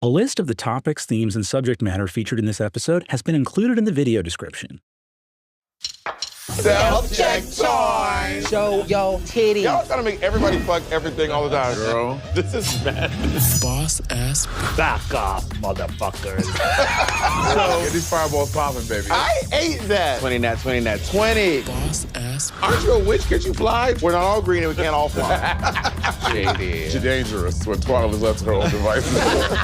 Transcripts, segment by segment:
A list of the topics, themes, and subject matter featured in this episode has been included in the video description. Self-check time! Show your titties. Y'all trying to make everybody fuck everything all the time. Girl. This is mad. Boss ass. Back off, motherfuckers. Get these fireballs popping, baby. I ate that. 20 nat, 20 nat, 20. Boss ass. Aren't you a witch? Can't you fly? We're not all green and we can't all fly. Shady. She's dangerous when Twilight is left to her own devices.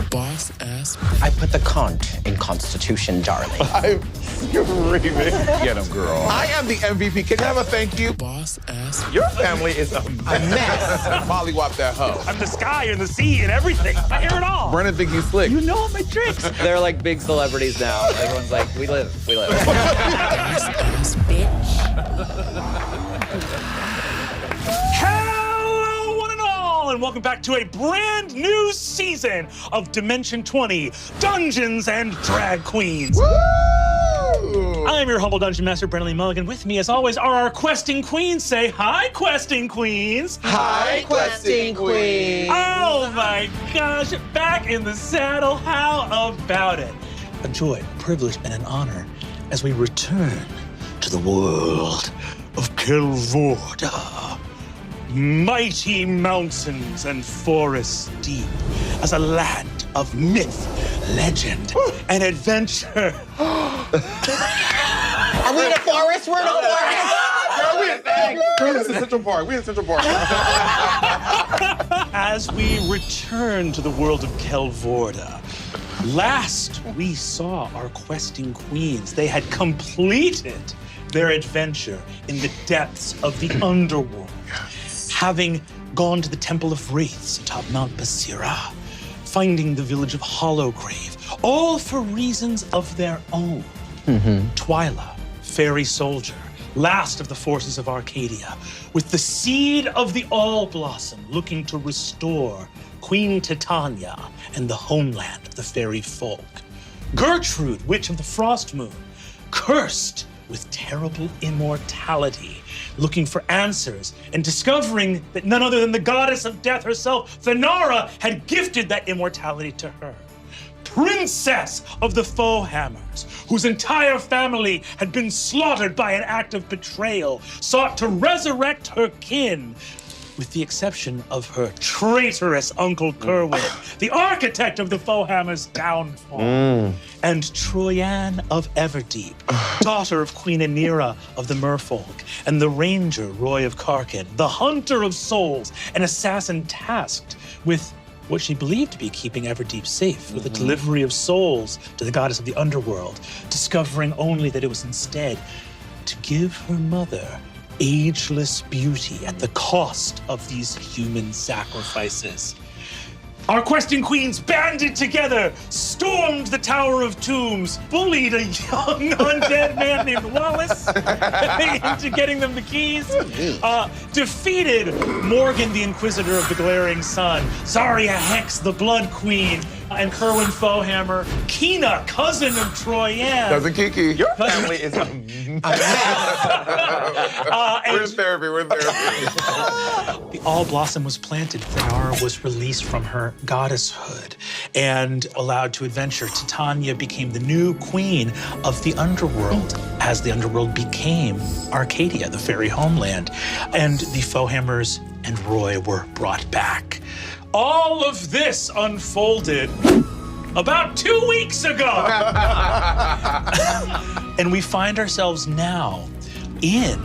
Boss ass. I put the cunt in Constitution, darling. I'm screaming. Get him, girl. I am the MVP. Can I have a thank you? Boss ass. Your family is a mess. Mollywop that hoe. I'm the sky and the sea and everything. I hear it all. Brennan think he's slick. You know my tricks. They're like big celebrities now. Everyone's like, we live. Boss ass. Hello, one and all, and welcome back to a brand new season of Dimension 20, Dungeons and Drag Queens. Woo! I'm your humble Dungeon Master, Brennan Lee Mulligan. With me, as always, are our questing queens. Say hi, questing queens. Hi, questing queen. Oh my gosh, back in the saddle. How about it? A joy, a privilege, and an honor as we return to the world of Kelvorda. Mighty mountains and forests deep, as a land of myth, legend, and adventure. Are we in a forest? We're in a forest. We're in Central Park. We're in Central Park. As we return to the world of Kelvorda, last we saw our questing queens. They had completed their adventure in the depths of the underworld, having gone to the Temple of Wraiths atop Mount Basira, finding the village of Hollowgrave, all for reasons of their own. Twyla, fairy soldier, last of the forces of Arcadia, with the seed of the All Blossom, looking to restore Queen Titania and the homeland of the fairy folk. Gertrude, witch of the Frost Moon, cursed with terrible immortality, looking for answers and discovering that none other than the goddess of death herself, Thanara, had gifted that immortality to her. Princess of the Foehammers, whose entire family had been slaughtered by an act of betrayal, sought to resurrect her kin, with the exception of her traitorous Uncle Kerwin, the architect of the Foehammers' downfall. And Troyan of Everdeep, daughter of Queen Anira of the Merfolk, and the Ranger Roy of Karkin, the hunter of souls, an assassin tasked with what she believed to be keeping Everdeep safe with the delivery of souls to the goddess of the underworld, discovering only that it was instead to give her mother ageless beauty at the cost of these human sacrifices. Our questing queens banded together, stormed the Tower of Tombs, bullied a young undead man named Wallace into getting them the keys, defeated Morgan the Inquisitor of the Glaring Sun, Zarya Hex the Blood Queen, and Kerwin Foehammer, Kina, cousin of Troyan. Cousin Kiki. Your family is a mess. We're in therapy. We're in therapy. The All Blossom was planted. Thanara was released from her goddesshood and allowed to adventure. Titania became the new queen of the underworld as the underworld became Arcadia, the fairy homeland. And the Foehammers and Roy were brought back. All of this unfolded about 2 weeks ago. And we find ourselves now in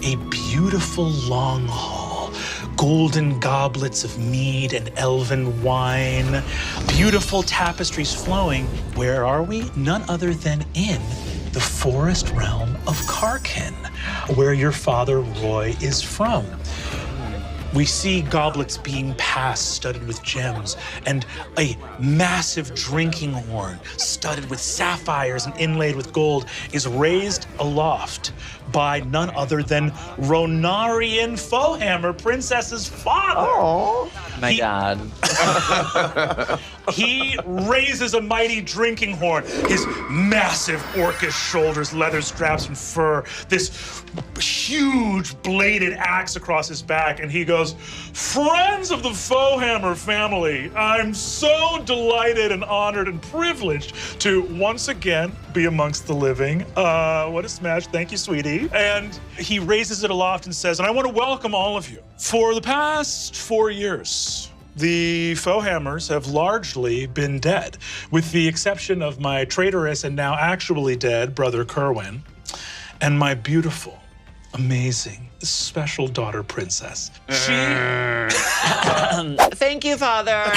a beautiful long hall. Golden goblets of mead and elven wine. Beautiful tapestries flowing. Where are we? None other than in the forest realm of Karkin, where your father Roy is from. We see goblets being passed studded with gems, and a massive drinking horn studded with sapphires and inlaid with gold is raised aloft by none other than Ronarian Fohammer, Princess's father. My dad. He raises a mighty drinking horn, his massive orcish shoulders, leather straps and fur, this huge bladed axe across his back, and he goes, "Friends of the Fohammer family, I'm so delighted and honored and privileged to once again be amongst the living." What a smash, thank you, sweetie. And he raises it aloft and says, "And I want to welcome all of you. For the past 4 years, the Fohammers have largely been dead, with the exception of my traitorous and now actually dead brother Kerwin, and my beautiful, amazing, special daughter, Princess. She..." Thank you, Father. Oh,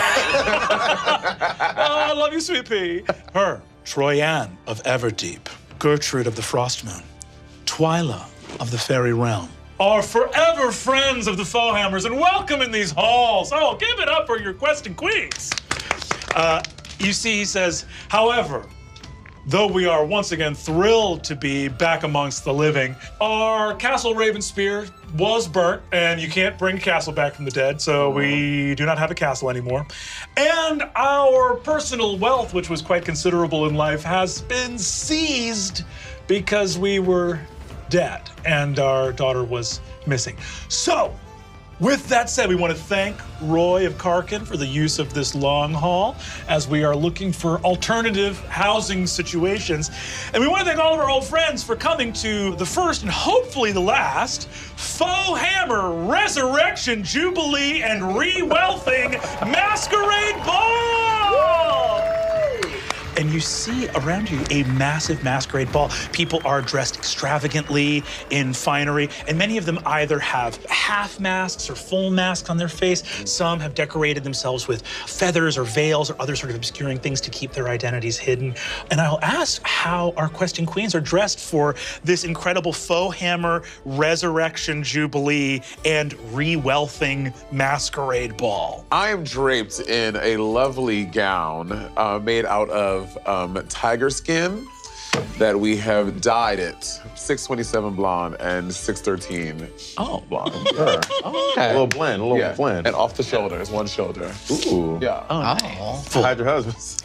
I love you, sweet pea. Her, Troyanne of Everdeep, Gertrude of the Frostmoon, Twyla of the Fairy Realm, are forever friends of the Fohammers and welcome in these halls. Oh, give it up for your questing queens. You see, he says, "However, though we are once again thrilled to be back amongst the living, our castle Ravenspear was burnt, and you can't bring a castle back from the dead, so we do not have a castle anymore. And our personal wealth, which was quite considerable in life, has been seized because we were dead and our daughter was missing. So, with that said, we want to thank Roy of Karkin for the use of this long hall as we are looking for alternative housing situations. And we want to thank all of our old friends for coming to the first and hopefully the last Fohammer Resurrection Jubilee and Re-Wealthing Masquerade Ball! And you see around you a massive masquerade ball. People are dressed extravagantly in finery, and many of them either have half masks or full masks on their face. Some have decorated themselves with feathers or veils or other sort of obscuring things to keep their identities hidden. And I'll ask how our questing queens are dressed for this incredible Fohammer Resurrection Jubilee and Re-Wealthing Masquerade Ball. I am draped in a lovely gown made out of tiger skin that we have dyed it 627 blonde and 613 blonde. Sure. Okay. A little blend, a little blend. And off the shoulders, one shoulder. Ooh. Yeah. Oh, nice. Hide your husbands.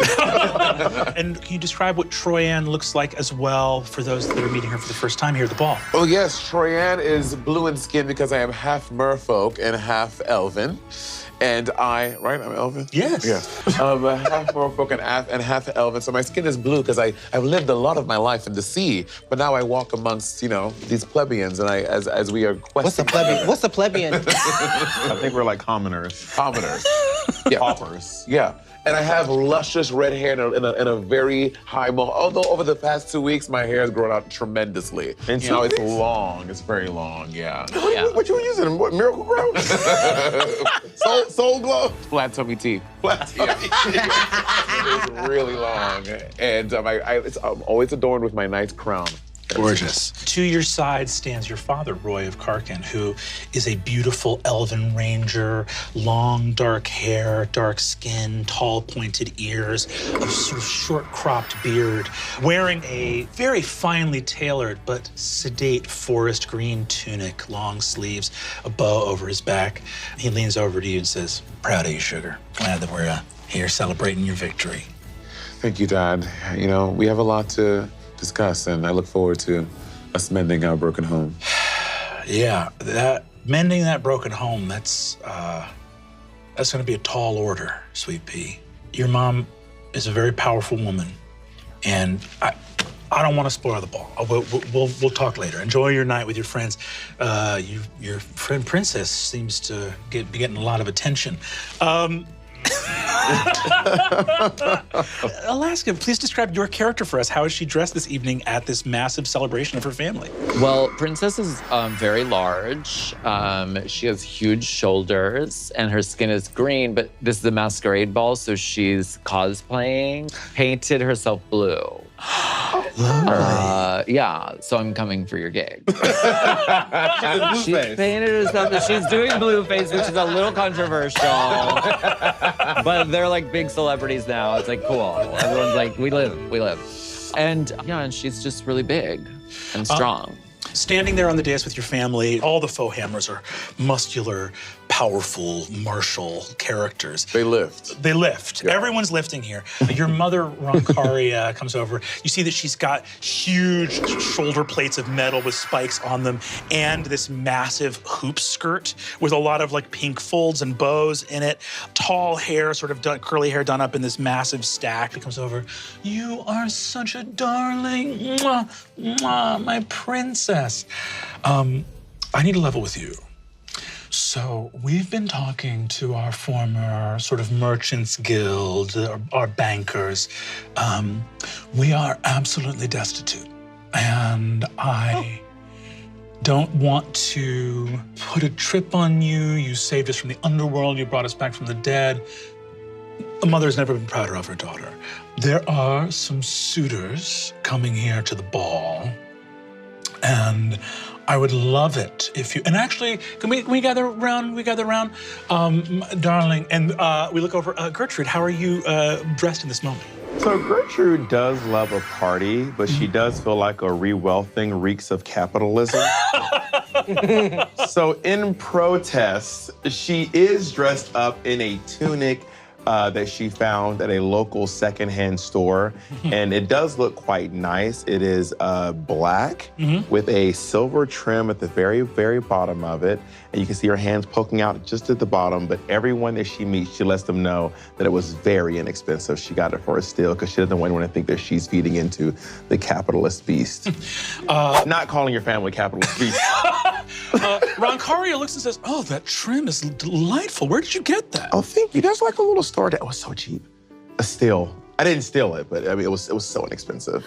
And can you describe what Troyanne looks like as well for those that are meeting her for the first time here at the ball? Oh yes, Troyanne is blue in skin because I am half merfolk and half elven. And I'm elven? Yes. Yeah. Half merfolk and half elven. So my skin is blue because I've lived a lot of my life in the sea, but now I walk amongst, these plebeians, and as we are questing. What's the plebeian? What's the plebeian? I think we're like commoners. Commoners. Yeah. Paupers. Yeah. And I have luscious red hair in a very high mohawk. Although over the past 2 weeks, my hair has grown out tremendously. And it's long. It's very long, yeah. What you were using? What, Miracle Grow? Soul Glow? Flat tummy tea. It's really long. And I'm always adorned with my knight's crown. Gorgeous. To your side stands your father, Roy of Karkin, who is a beautiful elven ranger, long dark hair, dark skin, tall pointed ears, a sort of short cropped beard, wearing a very finely tailored but sedate forest green tunic, long sleeves, a bow over his back. He leans over to you and says, "Proud of you, sugar. Glad that we're here celebrating your victory." Thank you, Dad. We have a lot to discuss, and I look forward to us mending our broken home. Yeah, mending that broken home, that's gonna be a tall order, Sweet Pea. Your mom is a very powerful woman, and I don't want to spoil the ball. We'll talk later. Enjoy your night with your friends. Your friend Princess seems to be getting a lot of attention. Alaska, please describe your character for us. How is she dressed this evening at this massive celebration of her family? Well, Princess is very large. She has huge shoulders, and her skin is green, but this is a masquerade ball, so she's cosplaying, painted herself blue. Yeah, so I'm coming for your gig. She painted herself, she's doing Blueface, which is a little controversial. But they're like big celebrities now. It's like, cool. Everyone's like, we live. And yeah, and she's just really big and strong. standing there on the dais with your family. All the faux hammers are muscular, powerful, martial characters. They lift. They lift. Yeah. Everyone's lifting here. Your mother, Roncaria, comes over. You see that she's got huge shoulder plates of metal with spikes on them and this massive hoop skirt with a lot of like pink folds and bows in it. Tall hair, sort of curly hair done up in this massive stack. She comes over. You are such a darling. Mwah, mwah, my princess. I need to level with you. So we've been talking to our former sort of merchants guild, our bankers. We are absolutely destitute. And I don't want to put a trip on you. You saved us from the underworld. You brought us back from the dead. A mother's never been prouder of her daughter. There are some suitors coming here to the ball. And I would love it if you, and actually, can we gather around? We gather around, darling, and we look over. Gertrude, how are you dressed in this moment? So Gertrude does love a party, but she does feel like a re-wealthing reeks of capitalism. So in protest, she is dressed up in a tunic that she found at a local secondhand store. And it does look quite nice. It is black with a silver trim at the very, very bottom of it. And you can see her hands poking out just at the bottom. But everyone that she meets, she lets them know that it was very inexpensive. She got it for a steal because she doesn't want anyone to think that she's feeding into the capitalist beast. Not calling your family capitalist beast. Roncaria looks and says, oh, that trim is delightful. Where did you get that? Oh, thank you. There's like a little store that was so cheap. A steal. I didn't steal it, but I mean, it was so inexpensive.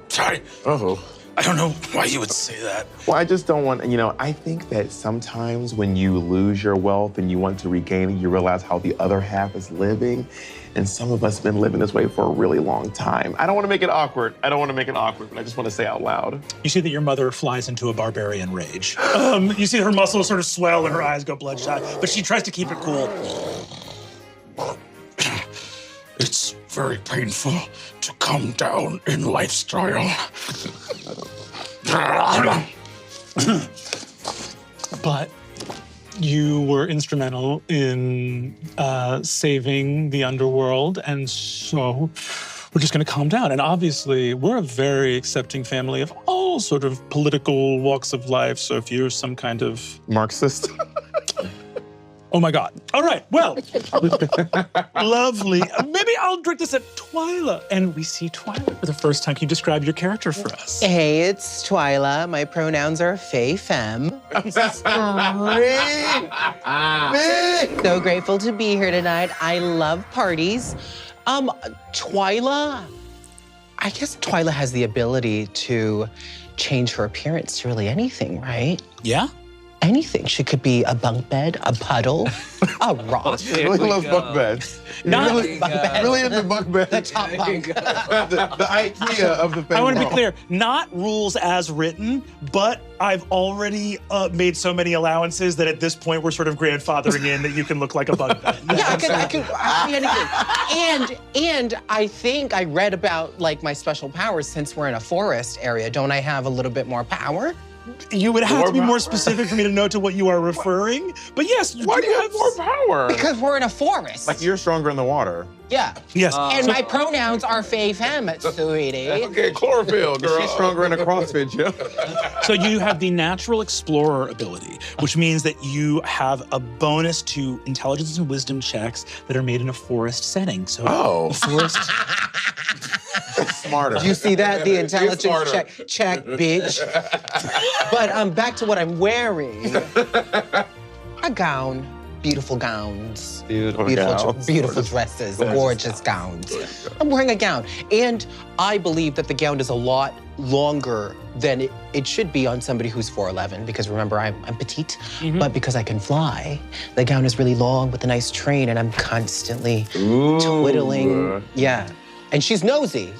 Sorry. Oh. I don't know why you would say that. Well, I just don't want, I think that sometimes when you lose your wealth and you want to regain it, you realize how the other half is living. And some of us have been living this way for a really long time. I don't want to make it awkward. But I just want to say out loud. You see that your mother flies into a barbarian rage. You see her muscles sort of swell and her eyes go bloodshot, but she tries to keep it cool. It's very painful to come down in lifestyle. But you were instrumental in saving the underworld, and so we're just gonna calm down. And obviously, we're a very accepting family of all sort of political walks of life, so if you're some kind of... Marxist. Oh my God. All right, well, lovely. Maybe I'll direct this at Twyla. And we see Twyla for the first time. Can you describe your character for us? Hey, it's Twyla. My pronouns are Faye Femme. So grateful to be here tonight. I love parties. Twyla, I guess Twyla has the ability to change her appearance to really anything, right? Yeah? Anything. She could be a bunk bed, a puddle, a rock. I really love bunk beds. Not Really into bunk beds. The top bunk. the IKEA of the thing. I want to be clear, not rules as written, but I've already made so many allowances that at this point we're sort of grandfathering in that you can look like a bunk bed. Yeah, I could be anything. And I think I read about like my special powers since we're in a forest area. Don't I have a little bit more power? You would have to be more specific for me to know to what you are referring. But yes, Why do you have more power? Because we're in a forest. Like you're stronger in the water. Yeah. Yes. And my pronouns are Faye Femme, sweetie. Okay, chlorophyll, girl. She's stronger in a CrossFit gym. So you have the natural explorer ability, which means that you have a bonus to intelligence and wisdom checks that are made in a forest setting. So the forest. Smarter. You see that? The intelligence smarter. check, bitch. But back to what I'm wearing. A gown. Beautiful gowns. Beautiful Dresses, gorgeous gowns. I'm wearing a gown. And I believe that the gown is a lot longer than it should be on somebody who's 4'11", because remember, I'm petite, but because I can fly, the gown is really long with a nice train, and I'm constantly twiddling. Yeah. And she's nosy.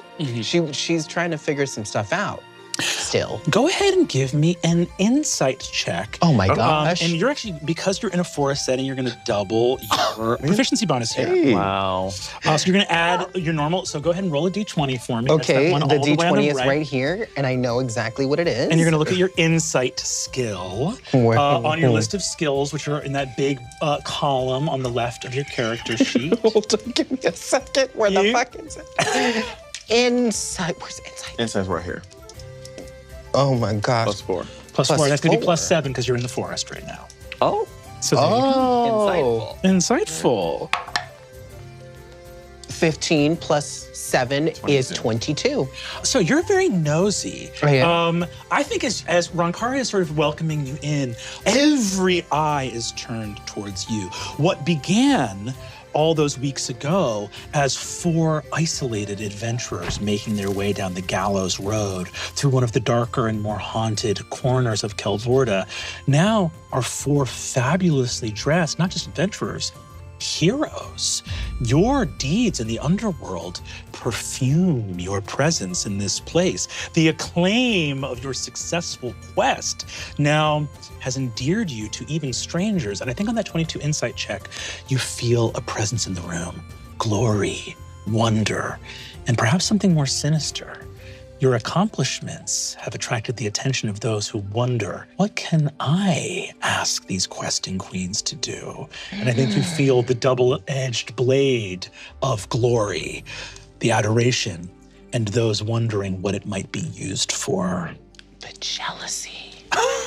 She's trying to figure some stuff out. still. Go ahead and give me an insight check. Oh my gosh. And you're actually, because you're in a forest setting, you're gonna double your proficiency bonus here. Hey. Wow. So you're gonna add your normal, so go ahead and roll a d20 for me. That's Okay, that one the all way on D20 is right. right here, and I know exactly what it is. And you're gonna look at your insight skill on your list of skills, which are in that big column on the left of your character sheet. Hold on, give me a second. Where the You- fuck is it? Insight. Where's insight? Inside's right here. Oh my gosh. +4. Plus Plus 4, that's gonna be 4. +7 because you're in the forest right now. Oh, So there you Oh. go. Insightful. 15 plus 7 is 22. So you're very nosy. I am. I think as Roncaria is sort of welcoming you in, every eye is turned towards you. What began all those weeks ago as 4 isolated adventurers making their way down the Gallows Road through one of the darker and more haunted corners of Kelvorda now are 4 fabulously dressed, not just adventurers, heroes. Your deeds in the underworld perfume your presence in this place. The acclaim of your successful quest now has endeared you to even strangers. And I think on that 22 insight check, you feel a presence in the room, glory, wonder, and perhaps something more sinister. Your accomplishments have attracted the attention of those who wonder, what can I ask these questing queens to do? And I think you feel the double-edged blade of glory, the adoration, and those wondering what it might be used for. The jealousy.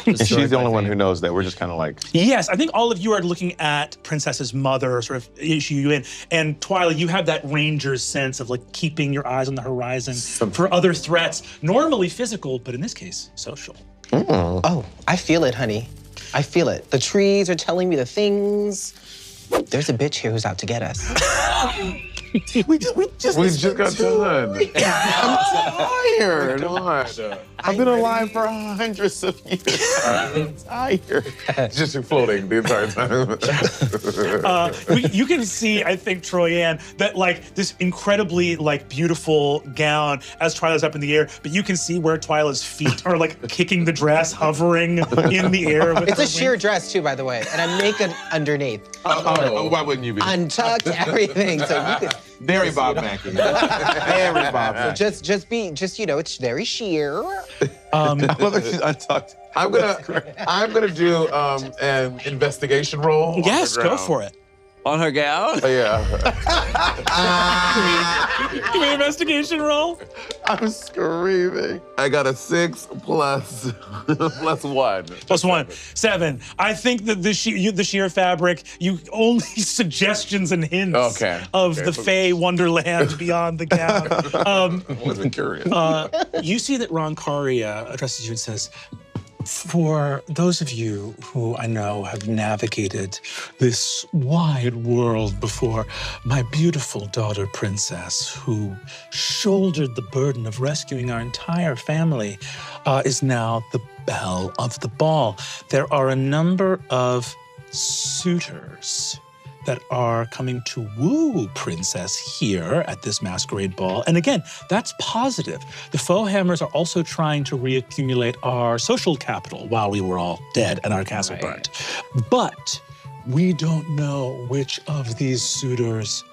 And she's the only one who knows that. We're just kind of like, Yes, I think all of you are looking at Princess's mother sort of issue you in. And Twyla, you have that ranger's sense of like keeping your eyes on the horizon for other threats, normally physical, but in this case, social. Oh, I feel it, honey. I feel it. The trees are telling me the things. There's a bitch here who's out to get us. We just got done. I'm tired. God. I've been alive for hundreds of years. I'm tired. Just floating the entire time. You can see, I think, Troyanne, that like this incredibly like beautiful gown as Twyla's up in the air, but you can see where Twyla's feet are like kicking the dress, hovering in the air. With It's her a sheer wings. dress too, by the way, and I'm naked underneath. Oh, why wouldn't you be? Untucked, everything. So you could Very Bob Mackie. Very Bob Mackie. just you know, it's very sheer. I love that she's untucked. I'm gonna do an investigation roll. Yes, go for it. on her gown? Yeah. Give me an investigation roll. I'm screaming. I got a 6 plus +1. +1, 7. I think that the sheer fabric, you only suggestions and hints of the Fey wonderland beyond the gown. I wasn't curious. You see that Roncaria addresses you and says, for those of you who I know have navigated this wide world before, my beautiful daughter Princess, who shouldered the burden of rescuing our entire family, is now the belle of the ball. There are a number of suitors that are coming to woo Princess here at this masquerade ball. And again, that's positive. The Foehammers are also trying to reaccumulate our social capital while we were all dead and our castle burnt. But we don't know which of these suitors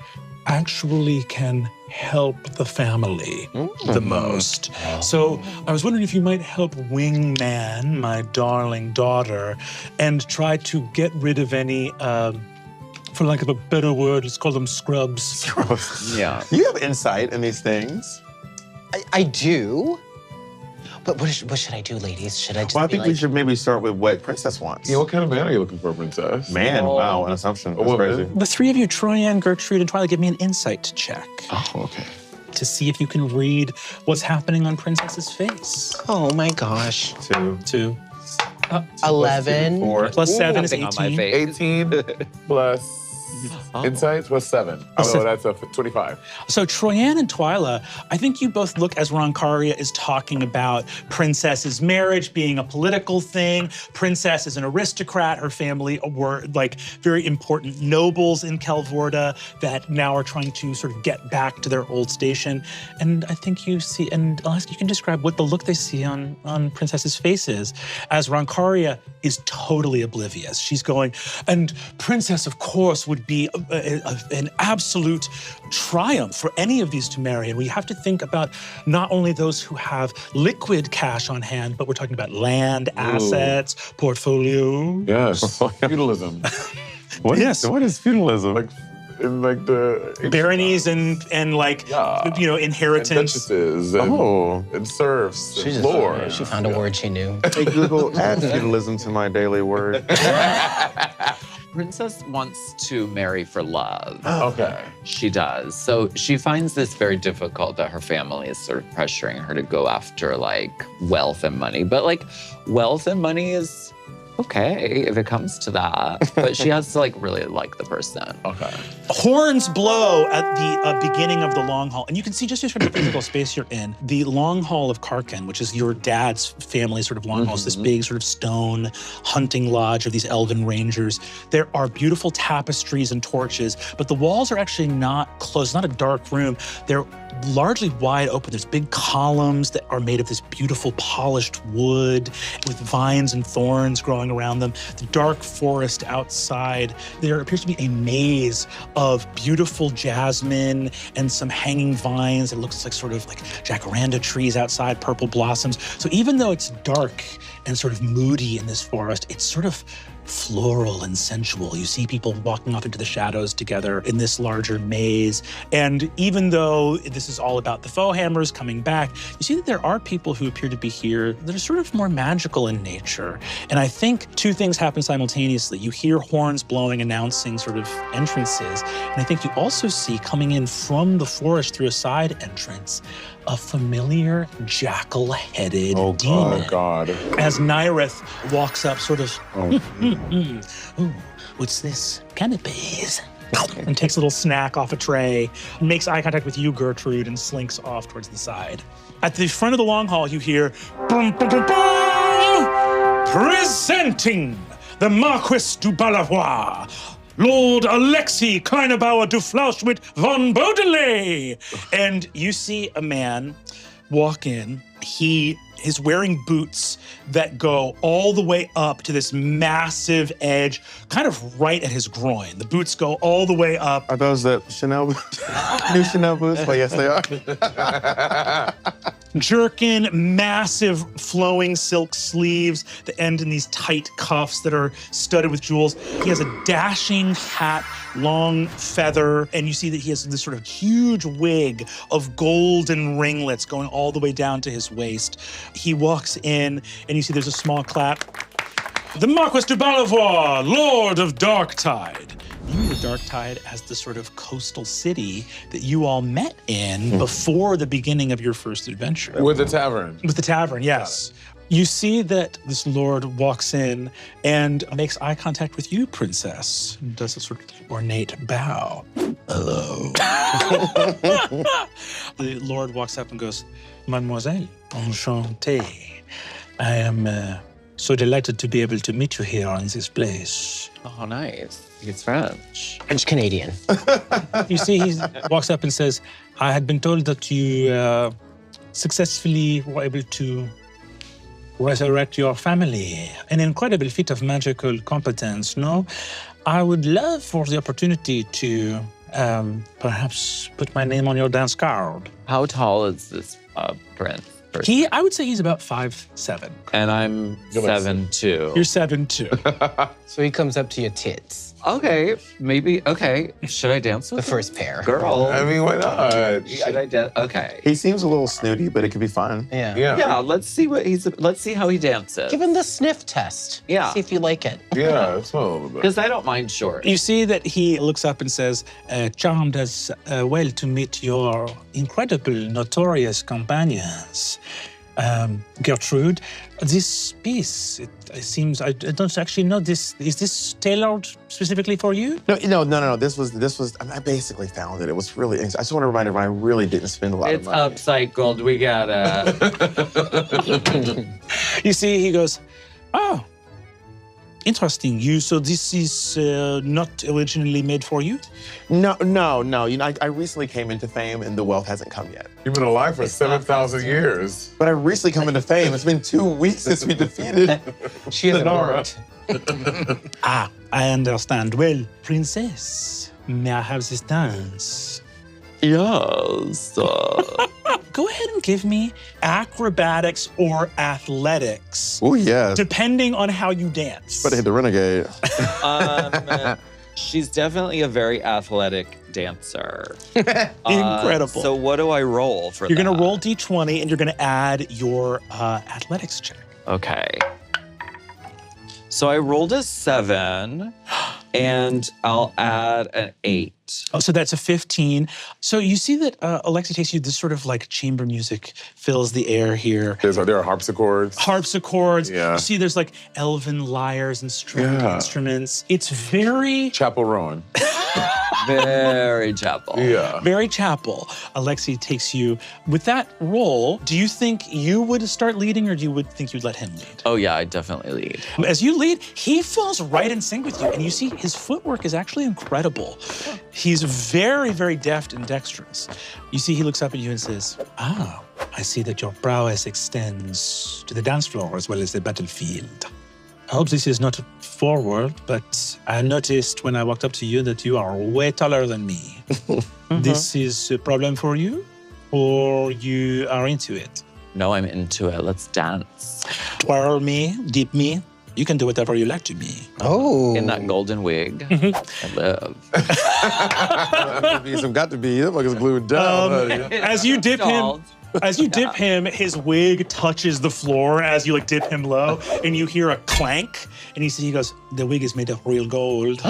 actually can help the family the most. So I was wondering if you might help wingman my darling daughter and try to get rid of any for lack of a better word, let's call them scrubs. Yeah. You have insight in these things. I do. But what should I do, ladies? Should I just Well, I be think like, we should maybe start with what Princess wants. Yeah, what kind of man are you looking for, Princess? Man, wow, an assumption. That's crazy. The three of you, Troyanne, Gertrude, and Twyla, give me an insight check Oh, okay. to see if you can read what's happening on Princess's face. oh my gosh. 2. 11. 4. Plus 7 is Something 18. on my face. 18 plus Insights was 7. Although that's a 25. So Troyan and Twyla, I think you both look as Roncaria is talking about Princess's marriage being a political thing. Princess is an aristocrat. Her family were like very important nobles in Kelvorda that now are trying to sort of get back to their old station. And I think you see, and Alaska, you can describe what the look they see on Princess's face is, as Roncaria is totally oblivious. She's going, and Princess, of course, would be an absolute triumph for any of these to marry. And we have to think about not only those who have liquid cash on hand, but we're talking about land, assets, portfolio. Yes. Feudalism. Yes. What is feudalism? Like in like the Baronies and like, you know, and inheritance. duchesses and serfs and lords. She found a word she knew. Hey, Google, add feudalism to my daily word. Princess wants to marry for love. Okay. She does. So she finds this very difficult that her family is sort of pressuring her to go after like wealth and money. But like wealth and money is okay if it comes to that. But she has to like really like the person. Okay. Horns blow at the beginning of the long hall. And you can see just from the physical space you're in, the long hall of Karkin, which is your dad's family sort of long hall, is this big sort of stone hunting lodge of these elven rangers. There are beautiful tapestries and torches, but the walls are actually not closed. It's not a dark room. They're largely wide open. There's big columns that are made of this beautiful polished wood with vines and thorns growing around them. The dark forest outside. There appears to be a maze of beautiful jasmine and some hanging vines. It looks like sort of like jacaranda trees outside, purple blossoms. So even though it's dark and sort of moody in this forest, it's sort of floral and sensual. You see people walking off into the shadows together in this larger maze. And even though this is all about the Foehammers coming back, you see that there are people who appear to be here that are sort of more magical in nature. And I think two things happen simultaneously. You hear horns blowing, announcing sort of entrances. And I think you also see coming in from the forest through a side entrance, a familiar jackal-headed demon. Oh, God. As Nyrith walks up, sort of, ooh, what's this? Canapes. And takes a little snack off a tray, makes eye contact with you, Gertrude, and slinks off towards the side. At the front of the long hall, you hear, bum, bum, bum, bum, presenting the Marquis du Balavois, Lord Alexei Kleinebauer du Flauschmidt von Beaudelet. And you see a man walk in. He is wearing boots that go all the way up to this massive edge, kind of right at his groin. The boots go all the way up. Are those the Chanel boots? New Chanel boots? Well, yes, they are. Jerkin, massive flowing silk sleeves that end in these tight cuffs that are studded with jewels. He has a dashing hat, long feather, and you see that he has this sort of huge wig of golden ringlets going all the way down to his waist. He walks in, and you see there's a small clap. The Marquis de Balavois, Lord of Darktide. You remember Darktide as the sort of coastal city that you all met in before the beginning of your first adventure. With the tavern. With the tavern, yes. You see that this lord walks in and makes eye contact with you, Princess. Does a sort of ornate bow. Hello. The lord walks up and goes, Mademoiselle, enchanté. I am so delighted to be able to meet you here in this place. Oh, nice. He's French. French Canadian. You see, he walks up and says, I had been told that you successfully were able to resurrect your family. An incredible feat of magical competence, no? I would love for the opportunity to perhaps put my name on your dance card. How tall is this prince? I would say he's about 5'7". And I'm 7'2". You're 7'2". So he comes up to your tits. Okay, maybe. Okay, should I dance with The first pair. girl? I mean, why not? Should I dance? Okay. He seems a little snooty, but it could be fun. Yeah. Yeah, let's see how he dances. Give him the sniff test. Yeah. See if you like it. Yeah, smell a little bit. Because I don't mind short. You see that he looks up and says, charmed as well to meet your incredible, notorious companions. Gertrude, this piece, it seems, I don't actually know this. Is this tailored specifically for you? No. This was. I basically found it. It was really. I just want to remind everyone, I really didn't spend a lot of It's money. upcycled. We get it. You see, he goes, oh, interesting. So this is not originally made for you? No. You know, I recently came into fame, and the wealth hasn't come yet. You've been alive for 7,000 years. But I recently come into fame. It's been 2 weeks since we defeated. She hasn't worked. Ah, I understand. Well, princess, may I have this dance? Yes. Go ahead and give me acrobatics or athletics, Oh yeah. depending on how you dance. Better hit the renegade. She's definitely a very athletic dancer. Incredible. So what do I roll for You're that? gonna roll d20 and you're gonna add your athletics check. Okay. So I rolled a 7, and I'll add an 8. Oh, so that's a 15. So you see that Alexi takes you, this sort of like chamber music fills the air here. There are harpsichords. Harpsichords. Yeah. You see there's like elven lyres and string Yeah. instruments. It's very, Chapel Rowan. Very chapel. Yeah. very chapel. Alexi takes you. With that roll, do you think you would start leading or do you would think you'd let him lead? Oh yeah, I definitely lead. As you lead, he falls right in sync with you, and you see his footwork is actually incredible. He's very, very deft and dexterous. You see, he looks up at you and says, "Ah, I see that your prowess extends to the dance floor as well as the battlefield. I hope this is not forward, but I noticed when I walked up to you that you are way taller than me. This is a problem for you, or you are into it? No, I'm into it. Let's dance. Twirl me, dip me. You can do whatever you like to me." Oh. In that golden wig, I live. Got to be. That fucker's glued down. honey. As you dip him, Stalled. as you dip him, his wig touches the floor as you like dip him low, and you hear a clank, and you see he goes, "The wig is made of real gold."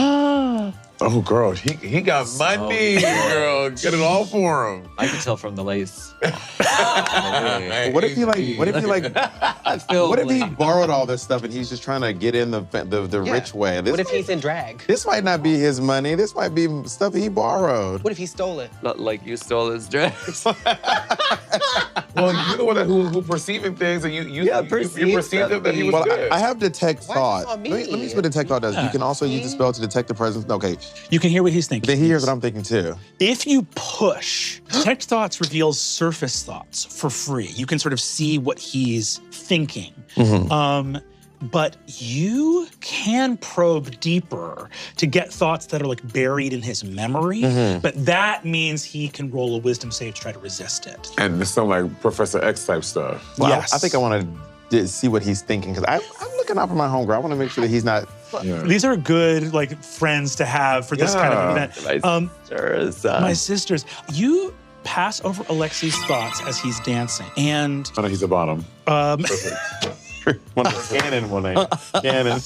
Oh, girl, he got money, girl. Get it all for him. I can tell from the lace. What if he I feel What if he like- borrowed all this stuff and he's just trying to get in the Yeah. rich way? This What if might- he's in drag? This might not be his money. This might be stuff he borrowed. What if he stole it? Not like you stole his dress? Well, you're the one who perceiving things, and you perceived it that he was Well, good. I have detect Why thought. on me? Let me see what detect thought does. You can also use the spell to detect the presence. Okay, You can hear what he's thinking. then he hears what I'm thinking too. If you push, Detect Thoughts reveals surface thoughts for free. You can sort of see what he's thinking. But you can probe deeper to get thoughts that are like buried in his memory. But that means he can roll a wisdom save to try to resist it. And it's some like Professor X type stuff. Well, Yes. I think I want to see what he's thinking because I'm looking out for my homegirl. I want to make sure that he's not. Yeah. These are good like friends to have for this kind of Yeah. event. My sisters. My sisters, you pass over Alexi's thoughts as he's dancing. And I know he's a bottom. One Cannon, one name. Cannon.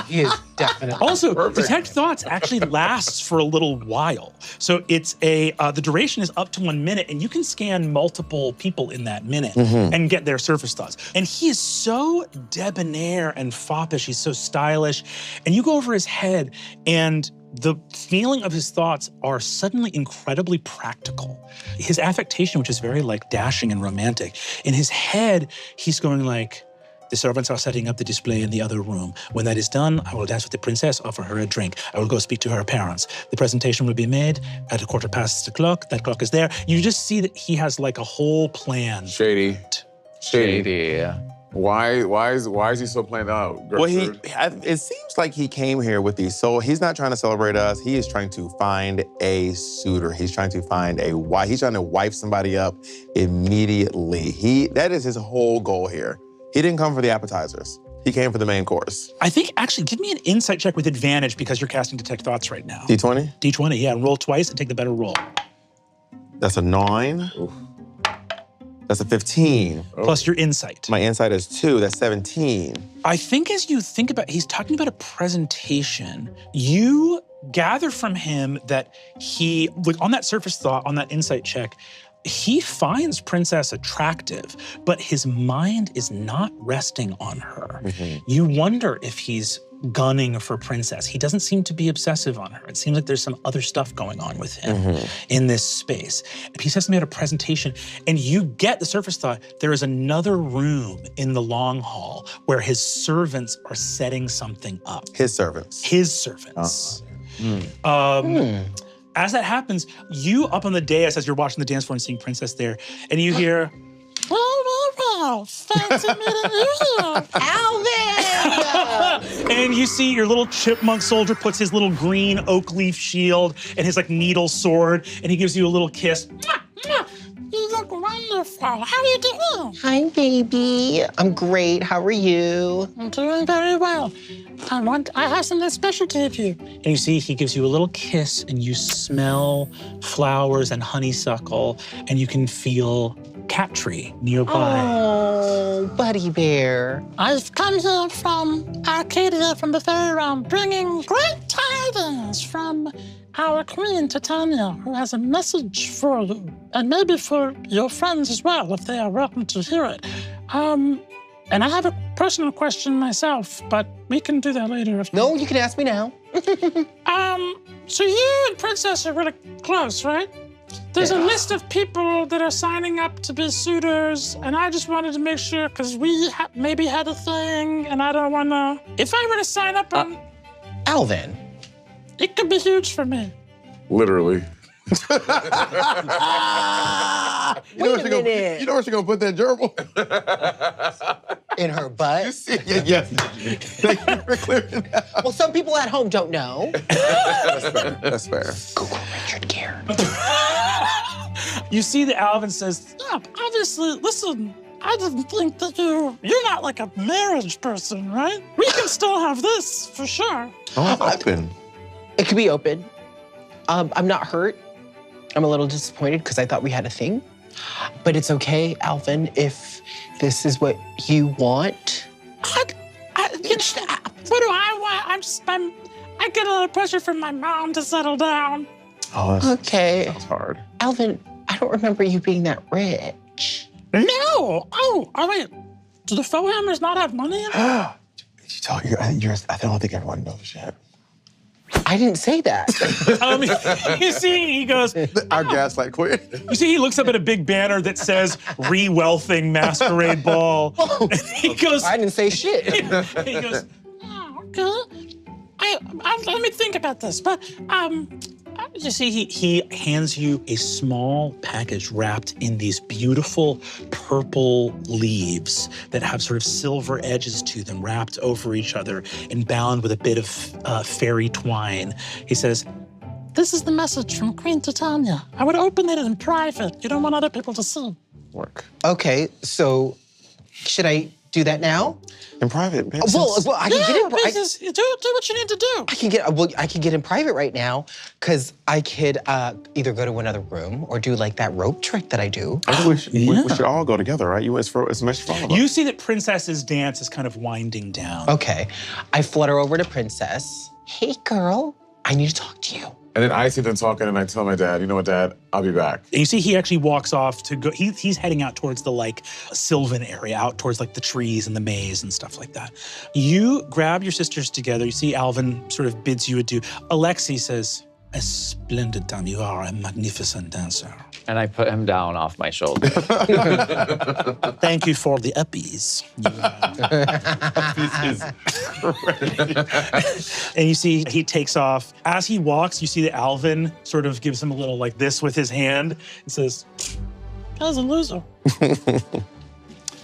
He is definitely. also, Perfect. Detect Thoughts actually lasts for a little while. So it's the duration is up to 1 minute, and you can scan multiple people in that minute and get their surface thoughts. And he is so debonair and foppish. He's so stylish. And you go over his head, and the feeling of his thoughts are suddenly incredibly practical. His affectation, which is very like dashing and romantic, in his head, he's going like, "The servants are setting up the display in the other room. When that is done, I will dance with the princess, offer her a drink. I will go speak to her parents. The presentation will be made at 1:15. That clock is there." You just see that he has like a whole plan. Shady. Shady. Why is he so planned out? Well, Gertrude? it seems like he came here with these soul. He's not trying to celebrate us. He is trying to find a suitor. He's trying to find a wife. He's trying to wife somebody up immediately. That is his whole goal here. He didn't come for the appetizers. He came for the main course. I think actually give me an insight check with advantage because you're casting Detect Thoughts right now. D20? D20, yeah, and roll twice and take the better roll. That's a 9. Oof. That's a 15. Plus your insight. My insight is 2. That's 17. I think as you think about, he's talking about a presentation, you gather from him that he, like on that surface thought, on that insight check, he finds Princess attractive, but his mind is not resting on her. You wonder if he's gunning for Princess. He doesn't seem to be obsessive on her. It seems like there's some other stuff going on with him in this space. He says to me at a presentation, and you get the surface thought, there is another room in the long hall where his servants are setting something up. His servants. His servants. As that happens, you up on the dais as you're watching the dance floor and seeing Princess there, and you hear, well, fancy meeting you here. Alvin! And you see your little chipmunk soldier puts his little green oak leaf shield and his like needle sword, and he gives you a little kiss. You look wonderful. How are you doing? Hi, baby. I'm great. How are you? I'm doing very well. I have something special to give you. And you see, he gives you a little kiss, and you smell flowers and honeysuckle, and you can feel cat tree nearby. Oh, buddy bear. I've come here from Arcadia, from the fairy realm, bringing great tidings from our queen, Titania, who has a message for you, and maybe for your friends as well, if they are welcome to hear it. And I have a personal question myself, but we can do that later. No, you can ask me now. So you and Princess are really close, right? There's a list of people that are signing up to be suitors, and I just wanted to make sure, because we maybe had a thing, and I don't want to... If I were to sign up on... Alvin. It could be huge for me. Literally. Wait a minute. You know where she's gonna put that gerbil? In her butt? Yes. Thank you for clearing that up. Well, some people at home don't know. That's fair. Google Richard Gere. You see that Alvin says, Yeah, obviously, listen, I didn't think that you're not like a marriage person, right? We can still have this, for sure. Oh, open. It could be open. I'm not hurt. I'm a little disappointed because I thought we had a thing. But it's okay, Alvin, if this is what you want. What do I want? I get a lot of pressure from my mom to settle down. Oh, Okay. that's hard. Alvin, I don't remember you being that rich. No! Oh, wait. Do the Fohammers not have money in it? I don't think everyone knows yet. I didn't say that. you see, he goes, Our gaslight queen. you see, he looks up at a big banner that says Re-Wealthing Masquerade Ball. And he goes, I didn't say shit. he goes, Oh, okay. Let me think about this, but, you see, he hands you a small package wrapped in these beautiful purple leaves that have sort of silver edges to them, wrapped over each other and bound with a bit of fairy twine. He says, this is the message from Queen Titania. I would open it in private. You don't want other people to see. Work. Okay, so should I do that now? In private, man. Well, I can get in. Business. Do what you need to do. I can get in private right now, because I could either go to another room or do like that rope trick that I do. I think we should all go together, right? It's a message for all of us. you see that Princess's dance is kind of winding down. Okay, I flutter over to Princess. Hey, girl, I need to talk to you. And then I see them talking, and I tell my dad, you know what, Dad? I'll be back. And you see he actually walks off to go, he's heading out towards the like Sylvan area, out towards like the trees and the maze and stuff like that. You grab your sisters together. You see Alvin sort of bids you adieu. Alexei says, a splendid dame, you are a magnificent dancer. And I put him down off my shoulder. Thank you for the uppies. And you see he takes off. As he walks, you see that Alvin sort of gives him a little like this with his hand and says, Guy's a loser. Did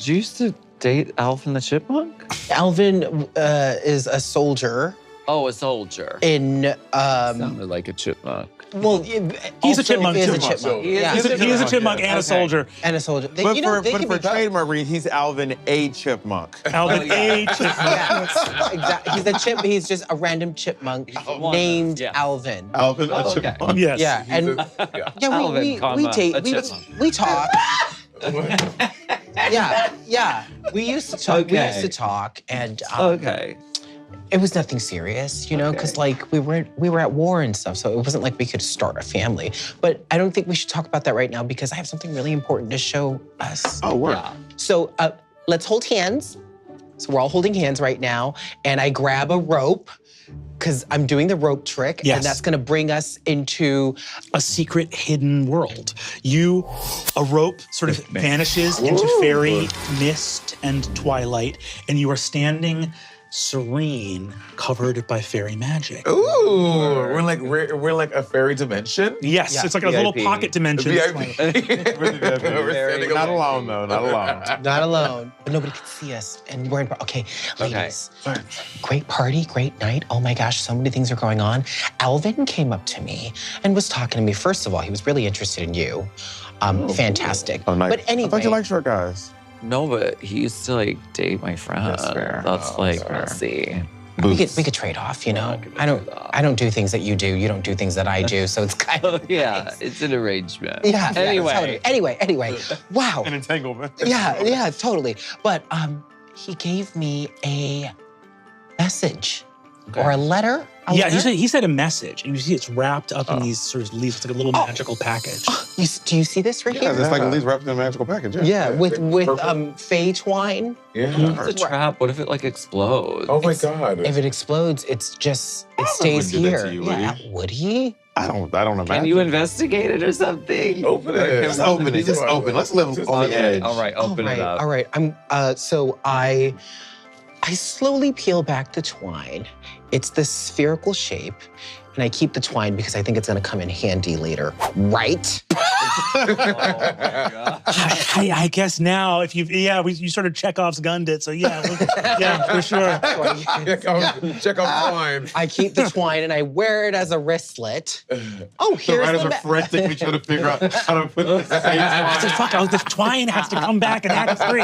you used to date Alvin the Chipmunk? Alvin is a soldier Oh, a soldier. in, Sounded like a chipmunk. well, He's a also chipmunk, is too. a chipmunk. Yeah. he is a chipmunk and a soldier. And a soldier. They, But you know, for, they but can for be both. trademark reading, he's Alvin A. Chipmunk. Alvin H. Yes, exactly. He's a chip. He's just a random chipmunk named Yeah. Alvin. Alvin Oh, A. okay. Chipmunk. Yes. Yeah, and Alvin, comma, a chipmunk. we talk. Yeah. We used to talk. We Okay. used to talk, and Okay. It was nothing serious, you know, because like we were at war and stuff, so it wasn't like we could start a family. But I don't think we should talk about that right now because I have something really important to show us. Oh, work. Yeah. So let's hold hands. So we're all holding hands right now, and I grab a rope because I'm doing the rope trick, Yes. and that's gonna bring us into A secret hidden world. A rope sort of vanishes into fairy mist and twilight, and you are standing serene, covered by fairy magic. Ooh, we're like a fairy dimension. Yes, Yeah, it's like a little VIP. pocket dimension. VIP. We're standing Not alone. alone, though. Not alone. not alone, but nobody can see us, and we're in. Okay, ladies. Great party, great night. Oh my gosh, so many things are going on. Alvin came up to me and was talking to me. First of all, he was really interested in you. Fantastic. Oh, nice. But anyway, I thought you liked short guys. No, but he used to like date my friend. That's fair. That's Oh, like that's fair. messy. we could trade off. You know, could I don't trade off. I don't do things that you do. You don't do things that I do. So it's kind of Yeah, nice. it's an arrangement. Yeah. Anyway. Anyway. Wow. An entanglement. Yeah, totally. But he gave me a message or a letter. A Yeah, letter? he said a message, and you see it's wrapped up in these sort of leaves. It's like a little magical package. Do you see this right Yeah, here? it's like at least wrapped in a magical package. Yeah, with Purple. fey twine. Yeah. It's a trap. What if it like explodes? Oh my God. If it explodes, it stays wouldn't do that here. to you, would Yeah, would he? I don't imagine. Can you investigate it or something? Open it. Just open it. Just open. Let's live on the edge. All right, open it up. All right. So I slowly peel back the twine. It's this spherical shape, and I keep the twine because I think it's gonna come in handy later, right? I guess now, if you sort of Chekhov's gunned it, so yeah, for sure. Check out mine. I keep the twine and I wear it as a wristlet. Oh, here's Right as the we're frantically trying to figure out how to put this I said, fuck, the twine has to come back in Act 3.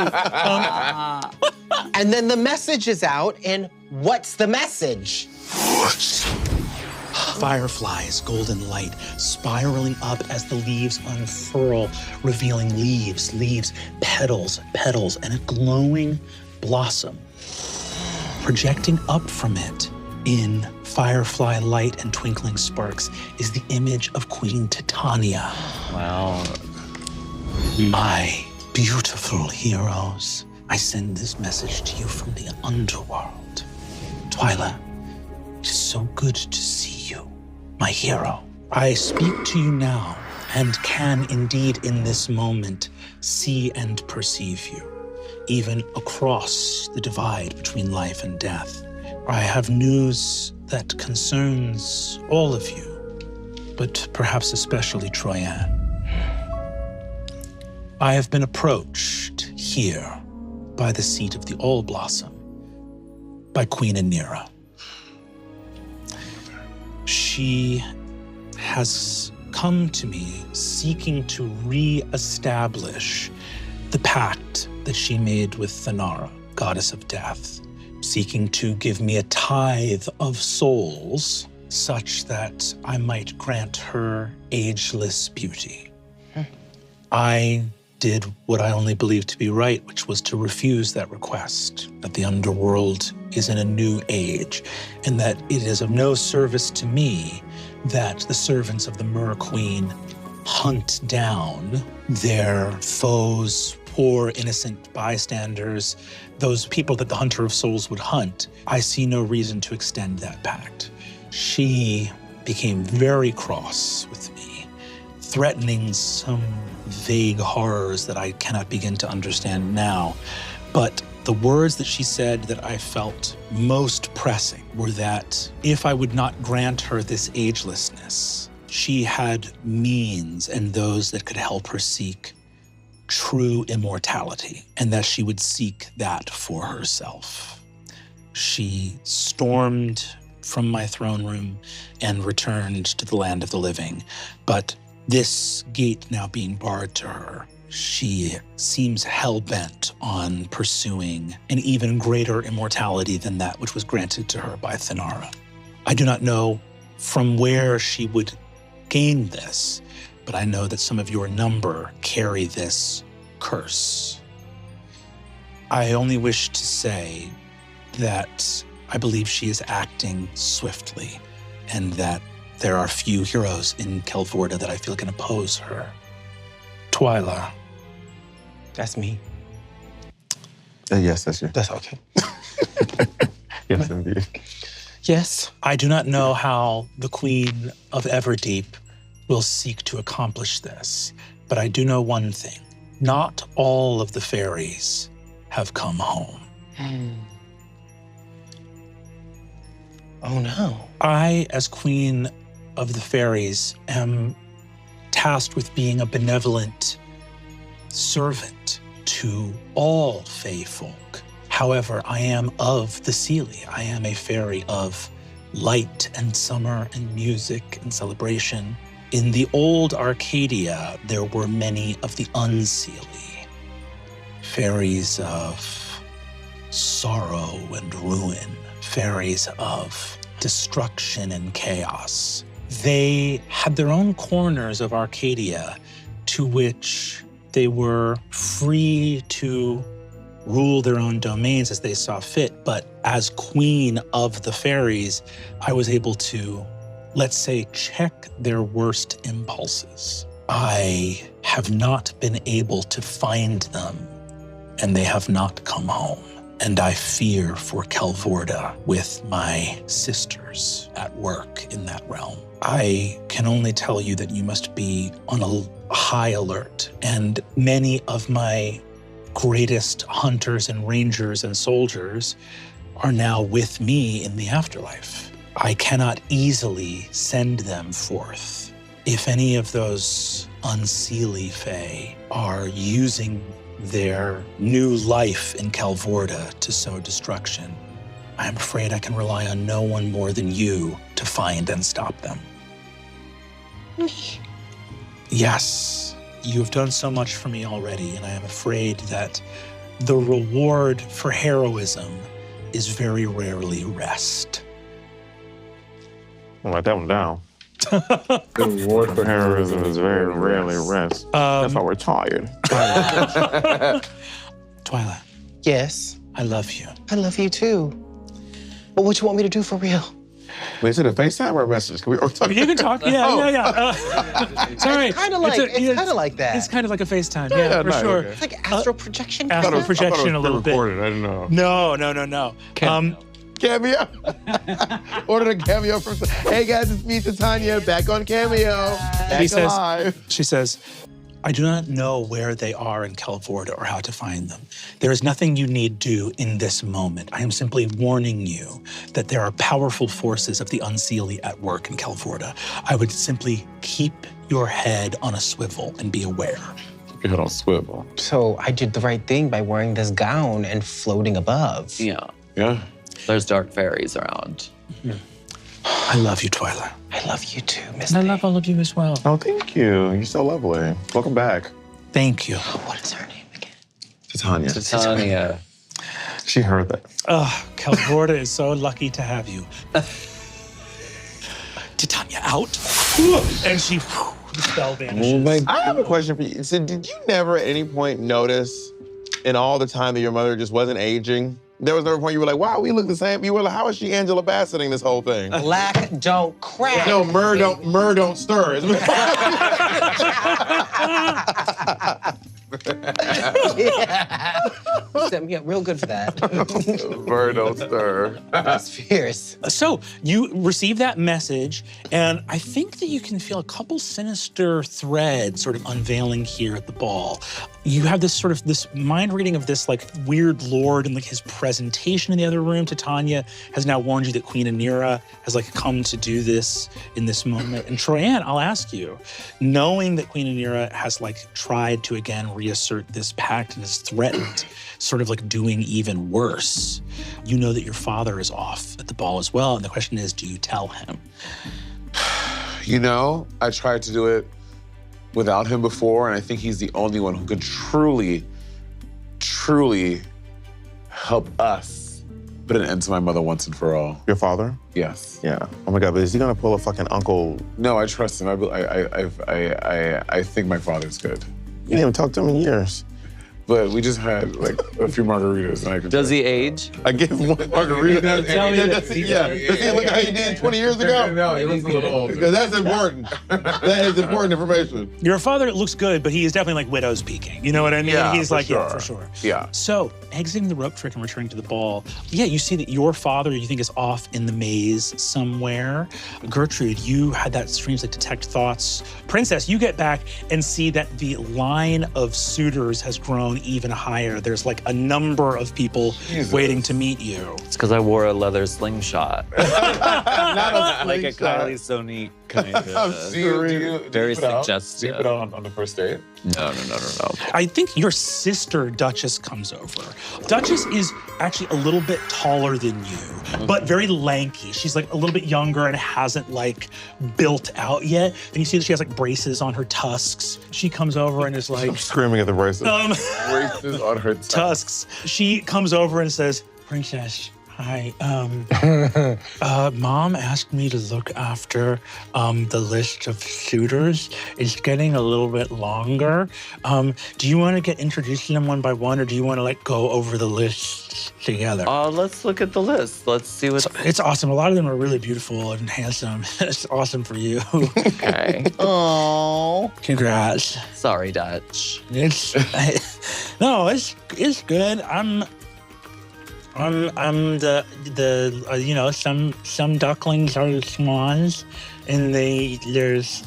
And then the message is out, and what's the message? Fireflies, golden light, spiraling up as the leaves unfurl, revealing leaves, petals, and a glowing blossom. Projecting up from it in firefly light and twinkling sparks is the image of Queen Titania. Wow. My beautiful heroes, I send this message to you from the underworld. Twyla, it is so good to see you, my hero. I speak to you now and can indeed in this moment see and perceive you, even across the divide between life and death. I have news that concerns all of you, but perhaps especially Troyan. I have been approached here by the seat of the All Blossom, by Queen Anira. She has come to me seeking to re-establish the pact that she made with Thanara, goddess of death, seeking to give me a tithe of souls such that I might grant her ageless beauty. I did what I only believed to be right, which was to refuse that request, that the underworld is in a new age, and that it is of no service to me that the servants of the Mer Queen hunt down their foes, poor, innocent bystanders, those people that the Hunter of Souls would hunt. I see no reason to extend that pact. She became very cross with me, threatening some vague horrors that I cannot begin to understand now. But the words that she said that I felt most pressing were that if I would not grant her this agelessness, she had means and those that could help her seek true immortality, and that she would seek that for herself. She stormed from my throne room and returned to the land of the living. But this gate now being barred to her, she seems hell-bent on pursuing an even greater immortality than that which was granted to her by Thanara. I do not know from where she would gain this, but I know that some of your number carry this curse. I only wish to say that I believe she is acting swiftly, and that there are few heroes in Kelvorda that I feel can oppose her. Twyla. That's me. Yes, that's you. That's okay. Yes, indeed. Yes. I do not know how the Queen of Everdeep will seek to accomplish this, but I do know one thing. Not all of the fairies have come home. Oh no. I, as Queen of the Fairies, am tasked with being a benevolent servant to all Fae folk. However, I am of the Seelie. I am a fairy of light and summer and music and celebration. In the old Arcadia, there were many of the Unseelie, fairies of sorrow and ruin, fairies of destruction and chaos. They had their own corners of Arcadia to which they were free to rule their own domains as they saw fit. But as queen of the fairies, I was able to, let's say, check their worst impulses. I have not been able to find them, and they have not come home. And I fear for Kelvorda with my sisters at work in that realm. I can only tell you that you must be on a high alert. And many of my greatest hunters and rangers and soldiers are now with me in the afterlife. I cannot easily send them forth. If any of those Unseelie Fae are using their new life in Kelvorda to sow destruction, I'm afraid I can rely on no one more than you to find and stop them. Me? Yes, you have done so much for me already, and I am afraid that the reward for heroism is very rarely rest. I'll write that one down. The reward for heroism is very rarely rest. That's why we're tired. Twyla, Yes. I love you. I love you too. But what you want me to do for real? Wait, is it a FaceTime or a message? Can we talk? You can talk. Yeah. Sorry. It's kind of like that. It's kind of like a FaceTime. Yeah, for nice, sure. okay. It's like astral projection. Astral kinda? projection a little bit. I didn't know. No. Cameo. Ordered a cameo from. Hey guys, it's me, Titania, back on Cameo. Back She says- alive. She says, I do not know where they are in Kelvorda or how to find them. There is nothing you need do in this moment. I am simply warning you that there are powerful forces of the Unseelie at work in Kelvorda. I would simply keep your head on a swivel and be aware. Your head on swivel. So I did the right thing by wearing this gown and floating above. Yeah, Yeah. there's dark fairies around. I love you, Twyla. I love you too, Miss. And I love all of you as well. Oh, thank you. You're so lovely. Welcome back. Thank you. What is her name again? Titania. Titania. She heard that. Kelvorda is so lucky to have you. Titania out. And she, the spell vanishes. I have a question for you. So did you never at any point notice in all the time that your mother just wasn't aging? There was never a point you were like, wow, we look the same. You were like, how is she Angela Bassetting this whole thing? Black don't crack. No, myrrh don't stir. Yeah. Set me up real good for that. Bird don't stir. That's fierce. So you receive that message, and I think that you can feel a couple sinister threads sort of unveiling here at the ball. You have this sort of this mind reading of this like weird lord and like his presentation in the other room. Titania has now warned you that Queen Anira has like come to do this in this moment. And Troyan, I'll ask you, knowing that Queen Anira has like tried to again reassert this pact and has threatened sort of like doing even worse, you know that your father is off at the ball as well. And the question is, do you tell him? You know, I tried to do it without him before, and I think he's the only one who could truly help us put an end to my mother once and for all. Your father? Yes. Yeah. Oh my God, but is he gonna pull a fucking uncle? No, I trust him. I think my father's good. You didn't even talk to him in years. but we just had like a few margaritas. And I could Does he age? I gave him one margarita. Tell me that- Does he look how he did 20 years ago? No, he looks a little older. Because that's important. That is important information. Your father looks good, but he is definitely like widow's peaking. You know what I mean? Yeah, He's for like, yeah, sure. for sure. Yeah. So, exiting the rope trick and returning to the ball, yeah, you see that your father, you think, is off in the maze somewhere. Gertrude, you had that streams like detect thoughts. Princess, you get back and see that the line of suitors has grown even higher. There's like a number of people Jesus. waiting to meet you. It's because I wore a leather slingshot. Not Like a Kylie Sonique kind of. Do you Very put out? suggestive. Do you put out on the first date? No. I think your sister, Duchess, comes over. Duchess is actually a little bit taller than you, but very lanky. She's like a little bit younger and hasn't like built out yet. And you see that she has like braces on her tusks. She comes over and is like, screaming at the braces. Braces on her tusks. She comes over and says, Princess, hi. Mom asked me to look after the list of suitors. It's getting a little bit longer. Do you want to get introduced to them one by one, or do you want to like go over the lists together? Let's look at the list. Let's see what's It's awesome. A lot of them are really beautiful and handsome. It's awesome for you. okay. Oh. Congrats. Sorry, Dutch. It's it's good. I'm the you know, some ducklings are swans, and there's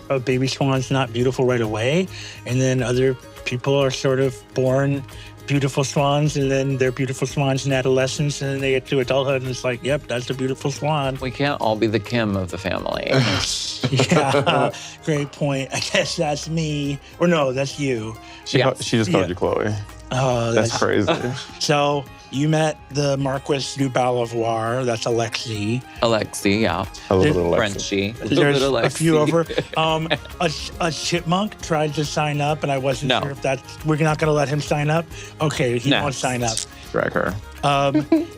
a baby swan's not beautiful right away, and then other people are sort of born beautiful swans, and then they're beautiful swans in adolescence, and then they get to adulthood, and it's like, yep, that's a beautiful swan. We can't all be the Kim of the family. Yeah, great point. I guess that's me, or no, that's you. She just called you Chloe. Oh, That's crazy. So you met the Marquis du Belvoir. That's Alexei. Alexi, yeah. A little bit of Frenchie. There's Little a few Alexi. over. A chipmunk tried to sign up, and I wasn't No. sure if we're not going to let him sign up. Okay, he won't Next. sign up. Drag her.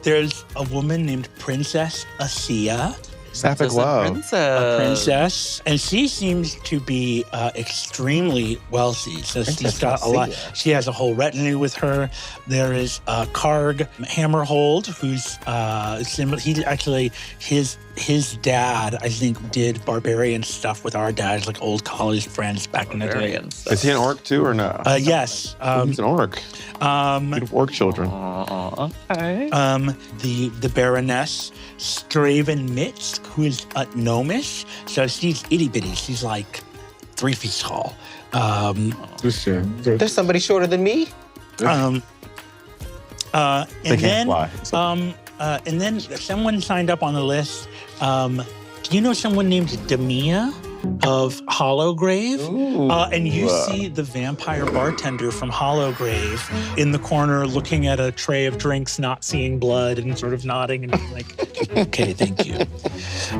There's a woman named Princess Asia. Sapphic Princess. love. Princess, and she seems to be extremely wealthy. So she's got a lot. She has a whole retinue with her. There is Karg Hammerhold, who's similar. He actually his dad, I think, did barbarian stuff with our dads, like old college friends back in the day. Barbarians. Is he an orc too or no? Yes. He's an orc. Beautiful orc children. Okay. The Baroness Straven Mitsk, who is gnomish. So she's itty bitty. She's like 3 feet tall. There's somebody shorter than me? And They then can't fly. and then someone signed up on the list. Do you know someone named Demia of Hollowgrave? And you see the vampire bartender from Hollowgrave in the corner looking at a tray of drinks, not seeing blood, and sort of nodding and being like, okay, thank you.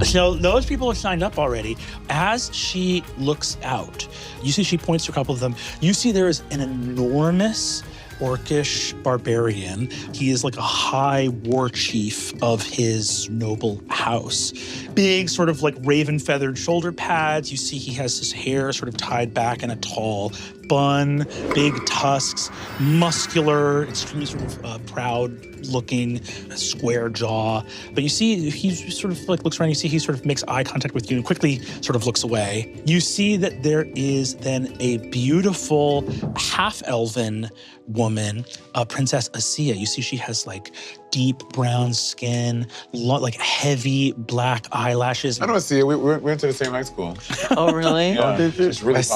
So those people have signed up already. As she looks out, you see she points to a couple of them. You see there is an enormous orcish barbarian. He is like a high war chief of his noble house. Big sort of like raven feathered shoulder pads. You see he has his hair sort of tied back in a tall bun, big tusks, muscular, extremely sort of proud looking, square jaw. But you see he sort of like looks around, you see he sort of makes eye contact with you and quickly sort of looks away. You see that there is then a beautiful half-elven woman, Princess Asia. You see she has like deep brown skin, like heavy black eyelashes. I don't see it. We went to the same high school. Oh, really? Yeah, she's really Asia.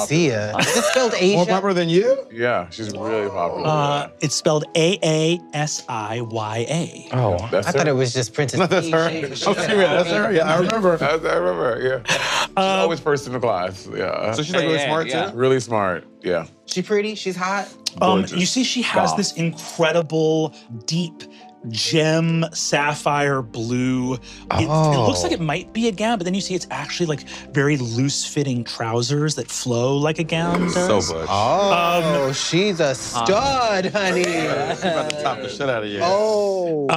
popular. Is it spelled More Asia? popular than you? Yeah, she's really popular. It's spelled Aasiya. Oh. That's I thought her. it was just Princess No, that's her. Asia. Oh, that's her. Yeah, I remember. I remember, yeah. She's always first in the class, yeah. So she's like really Yeah, smart yeah. too? Really smart, yeah. She pretty? She's hot? Gorgeous. You see she has this incredible, deep gem sapphire blue. It looks like it might be a gown, but then you see it's actually like very loose-fitting trousers that flow like a gown does. So much. Oh, she's a stud, honey. She's about to top the shit out of you. Oh.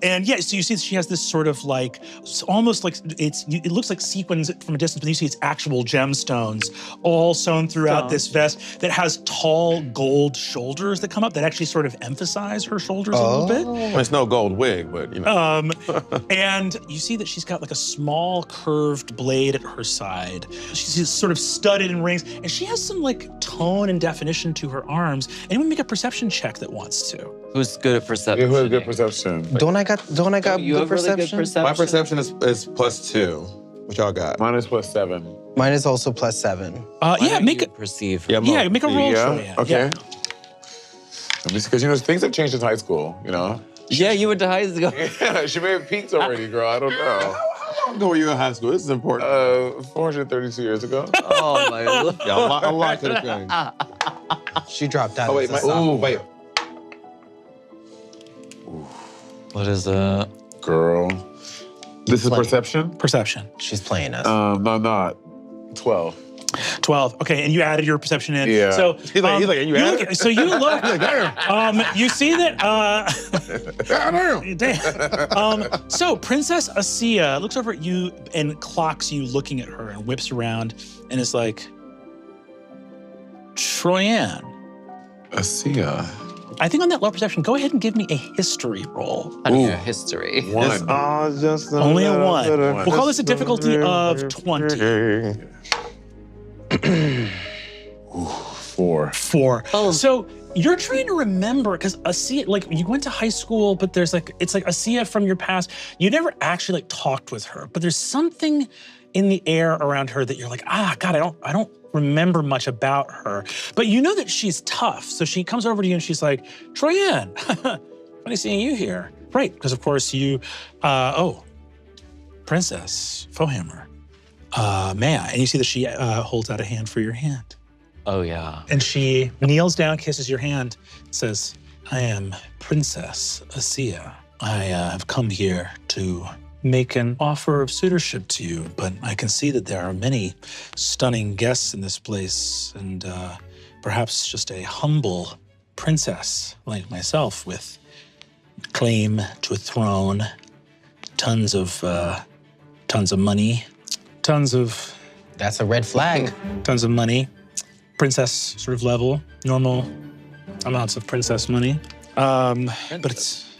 And yeah, so you see she has this sort of like, almost like it looks like sequins from a distance, but you see it's actual gemstones all sewn throughout this vest. that has tall gold shoulders that come up that actually sort of emphasize her shoulders a little bit. Well, it's no gold wig, but you know. And you see that she's got like a small curved blade at her side. She's sort of studded in rings, and she has some like tone and definition to her arms. Anyone make a perception check that wants to? Who's good at perception? Yeah, who has good perception? Don't I got You good have really good perception? perception? My perception is +2. What y'all got? Mine is +7. Mine is also +7. Why Yeah, don't make you a perceive. Yeah, yeah, make a roll. Yeah. Troyan. Okay. Yeah. Because you know things have changed in high school. You know. Yeah, you went to high school. Yeah, she may have peaked already, girl. I don't know. How long ago were you in high school? This is important. 432 years ago. Oh my lord. Yeah, a lot could have changed. She dropped out. Oh, wait, as a sophomore. wait. What is it? Girl. This is play. perception? Perception. She's playing us. No, not. 12. 12. Okay, and you added your perception in. Yeah. So He's like, you added it? So you look. You see that. Damn. So Princess Asiya looks over at you and clocks you looking at her and whips around and is like, Troyan. Asiya. I think on that low perception, go ahead and give me a history roll. Ooh. History. One. Only a 1. We'll call this a difficulty of 20. 4. 4. Oh. So you're trying to remember, because Asiya, like you went to high school, but there's like, it's like Asiya from your past. You never actually like talked with her, but there's something in the air around her that you're like, God, I don't remember much about her. But you know that she's tough. So she comes over to you and she's like, Troyan, funny seeing you here. Right, because of course you, Princess Fohammer. May I? And you see that she holds out a hand for your hand. Oh yeah. And she kneels down, kisses your hand, says, I am Princess Asiya. I have come here to make an offer of suitorship to you, but I can see that there are many stunning guests in this place, and perhaps just a humble princess like myself with claim to a throne, tons of money, tons of That's a red flag. money, princess sort of level, normal amounts of princess money. But it's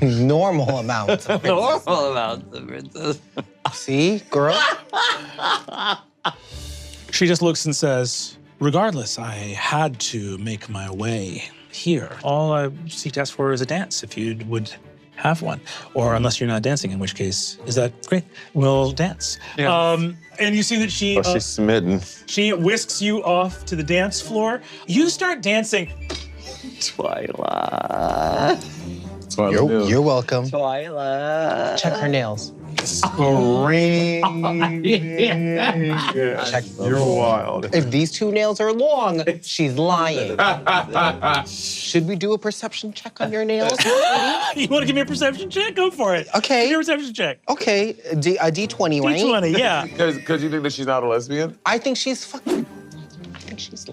Normal amount. Normal amounts of princess. See, girl? she just looks and says, regardless, I had to make my way here. All I seek to ask for is a dance, if you would have one. Or unless you're not dancing, in which case, is that great? We'll dance. Yeah. And you see that she She's smitten. she whisks you off to the dance floor. You start dancing. Twyla. That's what I do. You're welcome. Twyla. Check her nails. Check. You're wild. If these 2 nails are long, she's lying. Should we do a perception check on your nails? You want to give me a perception check? Go for it. Okay. Give me a perception check. Okay, a D20, right? D20, yeah. Because you think that she's not a lesbian? I think she's fucking. I think she's.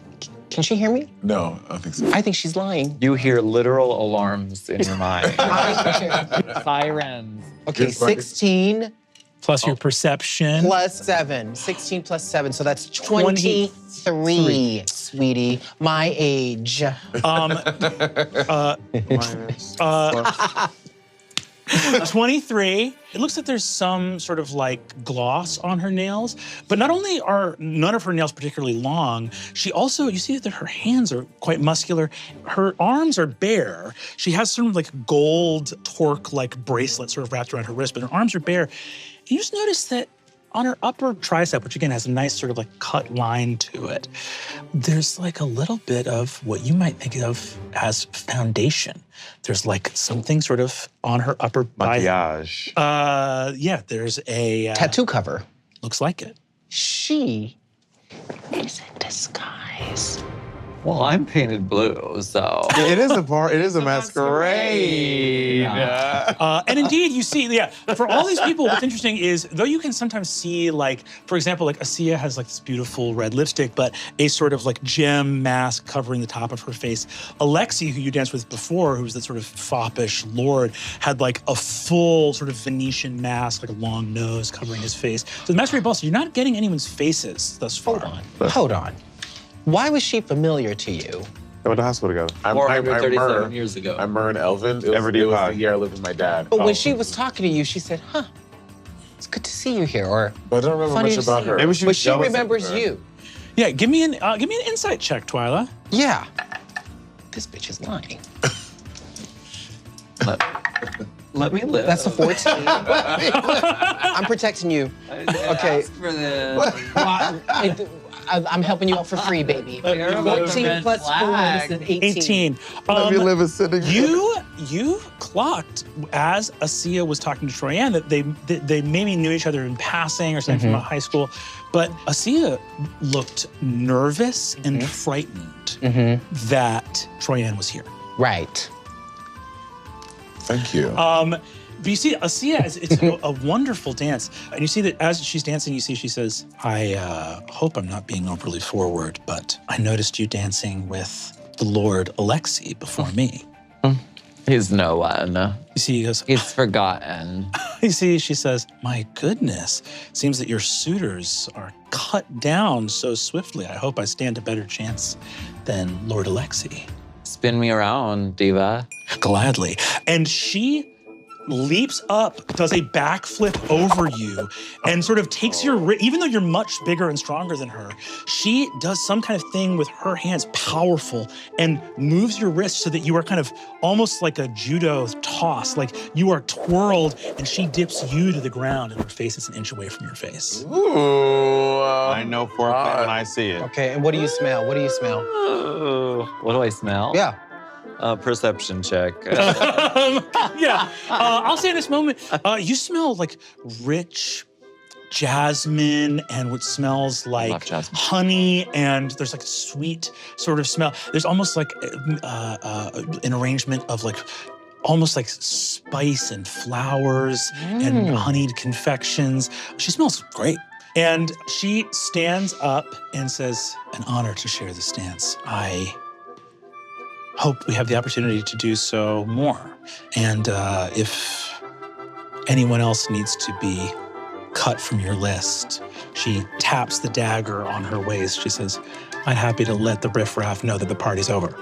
Can she hear me? No, I don't think so. I think she's lying. You hear literal alarms in your mind. Sirens. Okay, 16 Plus your perception. plus 7. 16 plus 7, so that's 23, sweetie. My age. 23. It looks like there's some sort of like gloss on her nails, but not only are none of her nails particularly long, she also, you see that her hands are quite muscular. Her arms are bare. She has sort of like gold torque-like bracelet sort of wrapped around her wrist, but her arms are bare. And you just notice that on her upper tricep, which again has a nice sort of like cut line to it, there's like a little bit of what you might think of as foundation. There's like something sort of on her upper Maquillage. yeah, there's a Tattoo cover. looks like it. She is in disguise. Well, I'm painted blue, so. It is a bar. It is a masquerade. And indeed, you see, yeah, for all these people, what's interesting is, though you can sometimes see, like, for example, like Asiya has like this beautiful red lipstick, but a sort of like gem mask covering the top of her face. Alexi, who you danced with before, who was that sort of foppish lord, had like a full sort of Venetian mask, like a long nose covering his face. So the masquerade ball, so you're not getting anyone's faces thus far. Hold on. Why was she familiar to you? They went to high school together. I'm 437 years ago. I'm Myrn Elvin. It was Everdeen High. the year I lived with my dad. But when she was talking to you, she said, huh, it's good to see you here. Or But I don't remember funny much to see about you. her. Maybe she But was she jealous of remembers her. you. Yeah, give me an insight check, Twyla. Yeah. This bitch is lying. Let me live. That's a 14. I'm protecting you. Okay. Ask for this. I'm helping you out for free, baby. You're about to 14 red plus 4 flag. is 18. 18. Let me live in sitting. You clocked as Asiya was talking to Troyan that they maybe knew each other in passing or something from high school, but Asiya looked nervous and frightened that Troyan was here. Right. Thank you. But you see, Asiya, it's a wonderful dance. And you see that as she's dancing, you see she says, I hope I'm not being overly forward, but I noticed you dancing with the Lord Alexei before me. He's no one. You see, he goes, He's forgotten. you see, she says, my goodness, seems that your suitors are cut down so swiftly. I hope I stand a better chance than Lord Alexei. Spin me around, diva. Gladly. And she leaps up, does a backflip over you, and sort of takes your, even though you're much bigger and stronger than her, she does some kind of thing with her hands, powerful, and moves your wrist so that you are kind of almost like a judo toss, like you are twirled, and she dips you to the ground, and her face is an inch away from your face. Ooh. I know for a fact when I see it. Okay, and what do you smell? What do you smell? What do I smell? Yeah. Perception check. I'll say in this moment, you smell like rich jasmine and what smells Love like jasmine. honey, and there's like a sweet sort of smell. There's almost like an arrangement of like almost like spice and flowers and honeyed confections. She smells great. And she stands up and says, an honor to share this dance. I hope we have the opportunity to do so more. And if anyone else needs to be cut from your list, she taps the dagger on her waist. She says, I'm happy to let the riffraff know that the party's over.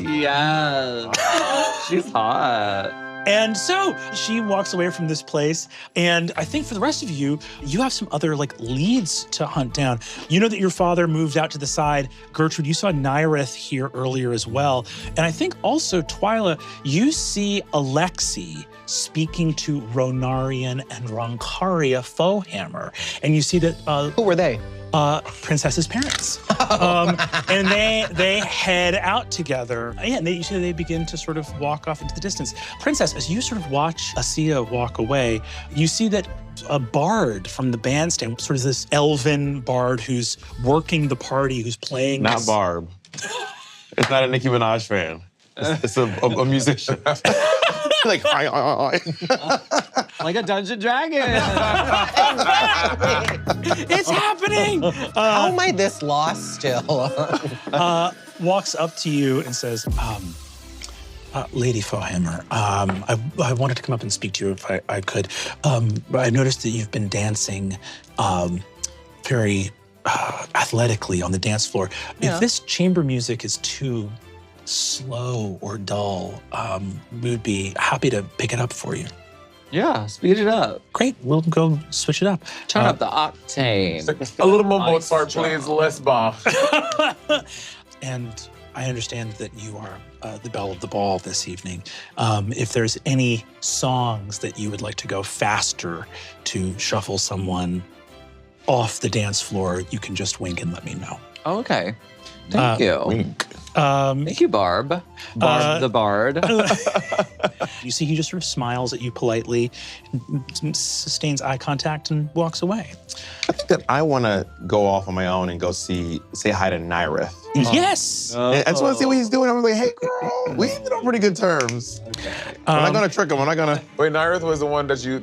Yes. She's hot. And so she walks away from this place. And I think for the rest of you, you have some other like leads to hunt down. You know that your father moved out to the side. Gertrude, you saw Nyrith here earlier as well. And I think also, Twyla, you see Alexei speaking to Ronarian and Roncaria Foehammer. And you see that Who were they? Princess's parents. And they head out together. And you see they begin to sort of walk off into the distance. Princess, as you sort of watch Asiya walk away, you see that a bard from the bandstand, sort of this elven bard who's working the party, who's playing Not this- Barb. It's not a Nicki Minaj fan. It's a musician. Like, Like a Dungeon Dragon. It's happening! How am I this lost still? Walks up to you and says, Lady Foehammer, I wanted to come up and speak to you if I could. I noticed that you've been dancing very athletically on the dance floor. Yeah. If this chamber music is too slow or dull, we would be happy to pick it up for you. Yeah, speed it up. Great, we'll go switch it up. Turn up the octane. A little more Nice Mozart, job. please, less Bach. And I understand that you are the belle of the ball this evening. If there's any songs that you would like to go faster to shuffle someone off the dance floor, you can just wink and let me know. Okay. Thank you. Wink. Thank you, Barb. Barb the Bard. You see he just sort of smiles at you politely, sustains eye contact, and walks away. I think that I want to go off on my own and go say hi to Nyrith. Yes! And I just want to see what he's doing. I'm like, hey, girl, we ended on pretty good terms. I'm not gonna trick him. I'm not gonna. Wait, Nyrith was the one that you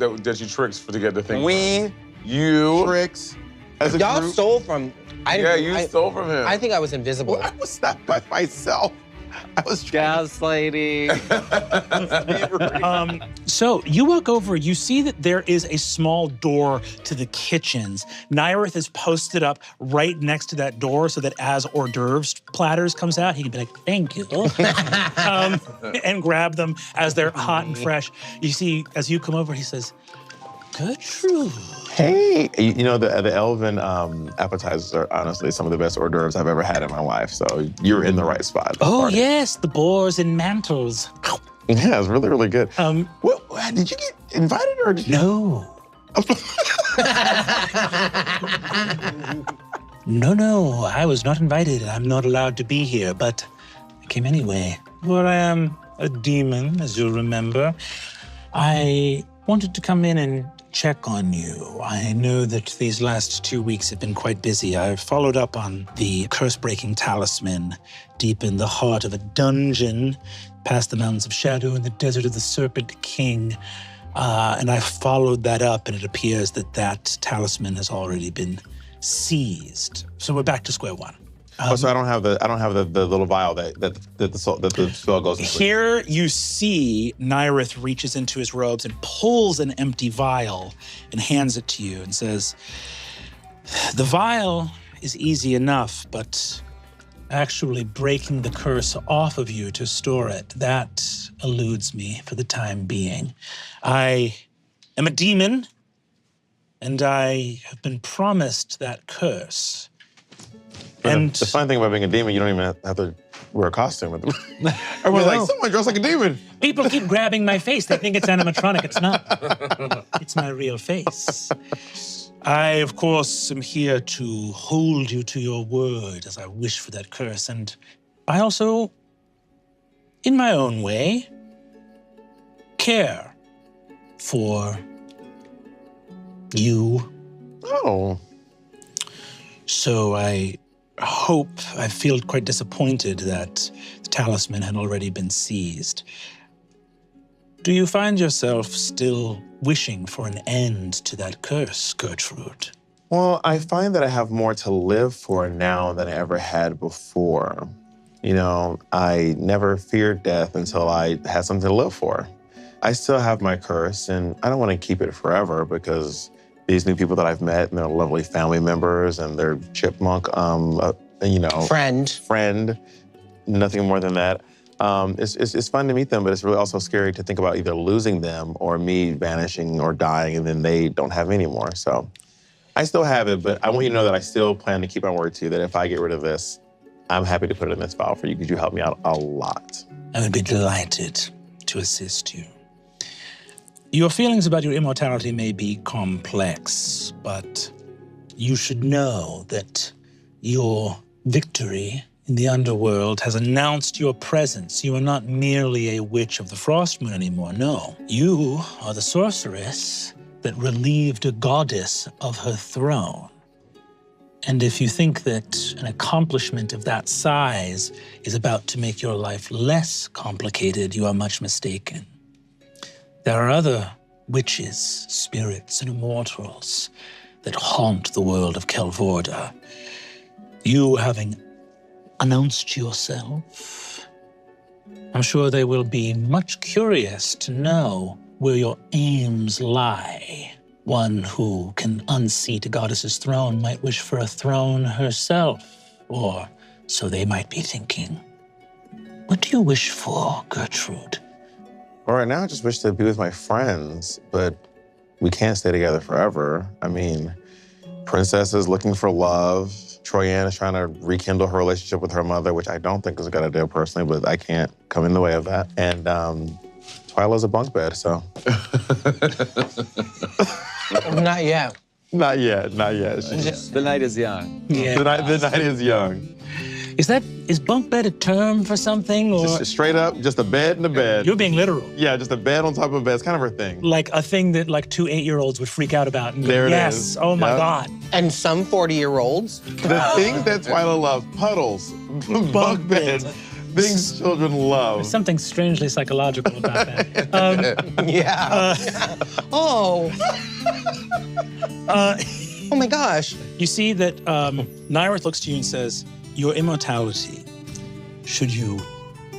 tricked to get the thing. We You. tricks as a Y'all group. stole from. Yeah, you stole from him. I think I was invisible. Well, I was not by myself. I was trying Gaslighting. So you walk over, you see that there is a small door to the kitchens. Nyrith is posted up right next to that door so that as hors d'oeuvres platters comes out, he can be like, thank you, and grab them as they're hot and fresh. You see, as you come over, he says, Gertrude. Hey, you know, the elven appetizers are honestly some of the best hors d'oeuvres I've ever had in my life. So you're in the right spot. at the Oh, party. yes, the boars and mantles. Yeah, it's really, really good. What, did you get invited or did you? No. No, I was not invited. I'm not allowed to be here, but I came anyway. For I am a demon, as you'll remember. I wanted to come in and check on you. I know that these last 2 weeks have been quite busy. I've followed up on the curse-breaking talisman deep in the heart of a dungeon, past the Mountains of Shadow and the Desert of the Serpent King. And I followed that up, and it appears that that talisman has already been seized. So we're back to square one. So I don't have the little vial that the spell goes into. Here you see Nyrith reaches into his robes and pulls an empty vial and hands it to you and says, the vial is easy enough, but actually breaking the curse off of you to store it, that eludes me for the time being. I am a demon, and I have been promised that curse. And the fun thing about being a demon, you don't even have to wear a costume. Everyone's like, someone dressed like a demon. people keep grabbing my face. They think it's animatronic. It's not. It's my real face. I, of course, am here to hold you to your word as I wish for that curse. And I also, in my own way, care for you. Oh. So I feel quite disappointed that the talisman had already been seized. Do you find yourself still wishing for an end to that curse, Gertrude? Well, I find that I have more to live for now than I ever had before. You know, I never feared death until I had something to live for. I still have my curse, and I don't want to keep it forever because these new people that I've met, and they're lovely family members, and they're chipmunk, friend, nothing more than that. It's fun to meet them, but it's really also scary to think about either losing them or me vanishing or dying, and then they don't have any more. So I still have it, but I want you to know that I still plan to keep my word to you, that if I get rid of this, I'm happy to put it in this file for you because you helped me out a lot. I would be delighted to assist you. Your feelings about your immortality may be complex, but you should know that your victory in the underworld has announced your presence. You are not merely a witch of the Frostmoon anymore, no. You are the sorceress that relieved a goddess of her throne. And if you think that an accomplishment of that size is about to make your life less complicated, you are much mistaken. There are other witches, spirits, and immortals that haunt the world of Kelvorda. You having announced yourself, I'm sure they will be much curious to know where your aims lie. One who can unseat a goddess's throne might wish for a throne herself, or so they might be thinking. What do you wish for, Gertrude? Well, right now, I just wish to be with my friends, but we can't stay together forever. I mean, Princess is looking for love. Troyanne is trying to rekindle her relationship with her mother, which I don't think is a good idea personally, but I can't come in the way of that. And Twyla's a bunk bed, so. Not yet. Not yet. The night is young. Yeah. The night is young. Is bunk bed a term for something, or Just straight up, just a bed and a bed. you're being literal? Yeah, just a bed on top of a bed. It's kind of her thing. Like a thing that like 2 8-year-olds would freak out about. And go, There it yes. is. Oh my Yep. God. And some 40-year-olds. The things that Twyla loves, puddles, bunk beds, things children love. There's something strangely psychological about that. Yeah. Oh my gosh. You see that Nyrith looks to you and says, your immortality, should you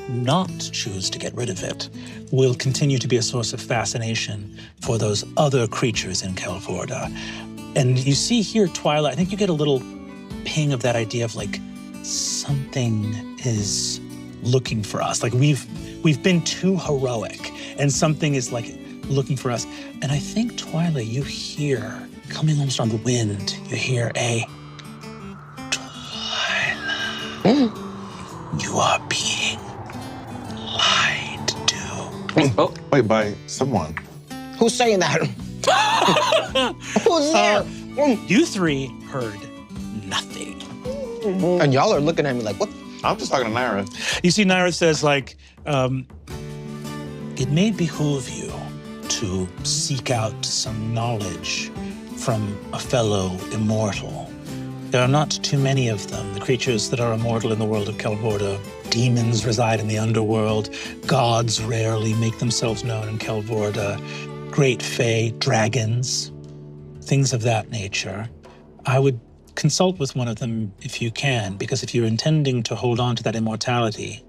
not choose to get rid of it, will continue to be a source of fascination for those other creatures in Kelvorda. And you see here, Twyla, I think you get a little ping of that idea of like something is looking for us. Like we've been too heroic, and something is like looking for us. And I think, Twyla, you hear, coming almost on the wind, you hear a Twyla. You are being lied to. Oh, Wait, by someone. Who's saying that? Who's there? You three heard nothing. And y'all are looking at me like, what? I'm just talking to Naira. You see, Naira says, like, it may behoove you to seek out some knowledge from a fellow immortal. There are not too many of them. The creatures that are immortal in the world of Kelvorda, demons reside in the underworld. Gods rarely make themselves known in Kelvorda. Great fae, dragons, things of that nature. I would consult with one of them if you can, because if you're intending to hold on to that immortality,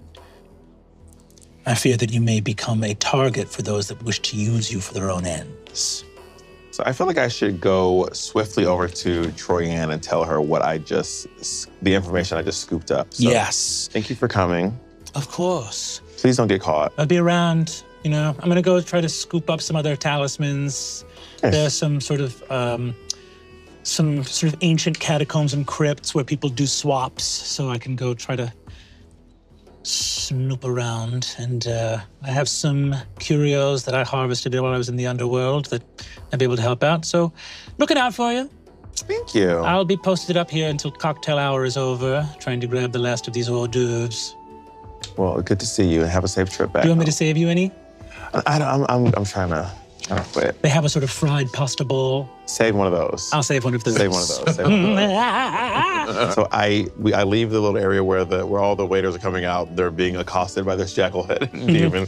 I fear that you may become a target for those that wish to use you for their own ends. So I feel like I should go swiftly over to Troyanne and tell her the information I just scooped up. So Yes, Thank you for coming. of course. Please don't get caught. I'll be around, I'm gonna go try to scoop up some other talismans. Yes. There's some sort of ancient catacombs and crypts where people do swaps, so I can go try to snoop around. And I have some curios that I harvested while I was in the underworld that I'd be able to help out. So looking out for you. Thank you. I'll be posted up here until cocktail hour is over, trying to grab the last of these hors d'oeuvres. Well, good to see you, and have a safe trip back. Do you want me to save you any? I'm trying to quit. They have a sort of fried pasta bowl. Save one of those. I'll save one of those. Save one of those. Save one of those. So I leave the little area where all the waiters are coming out. They're being accosted by this jackal-headed demon,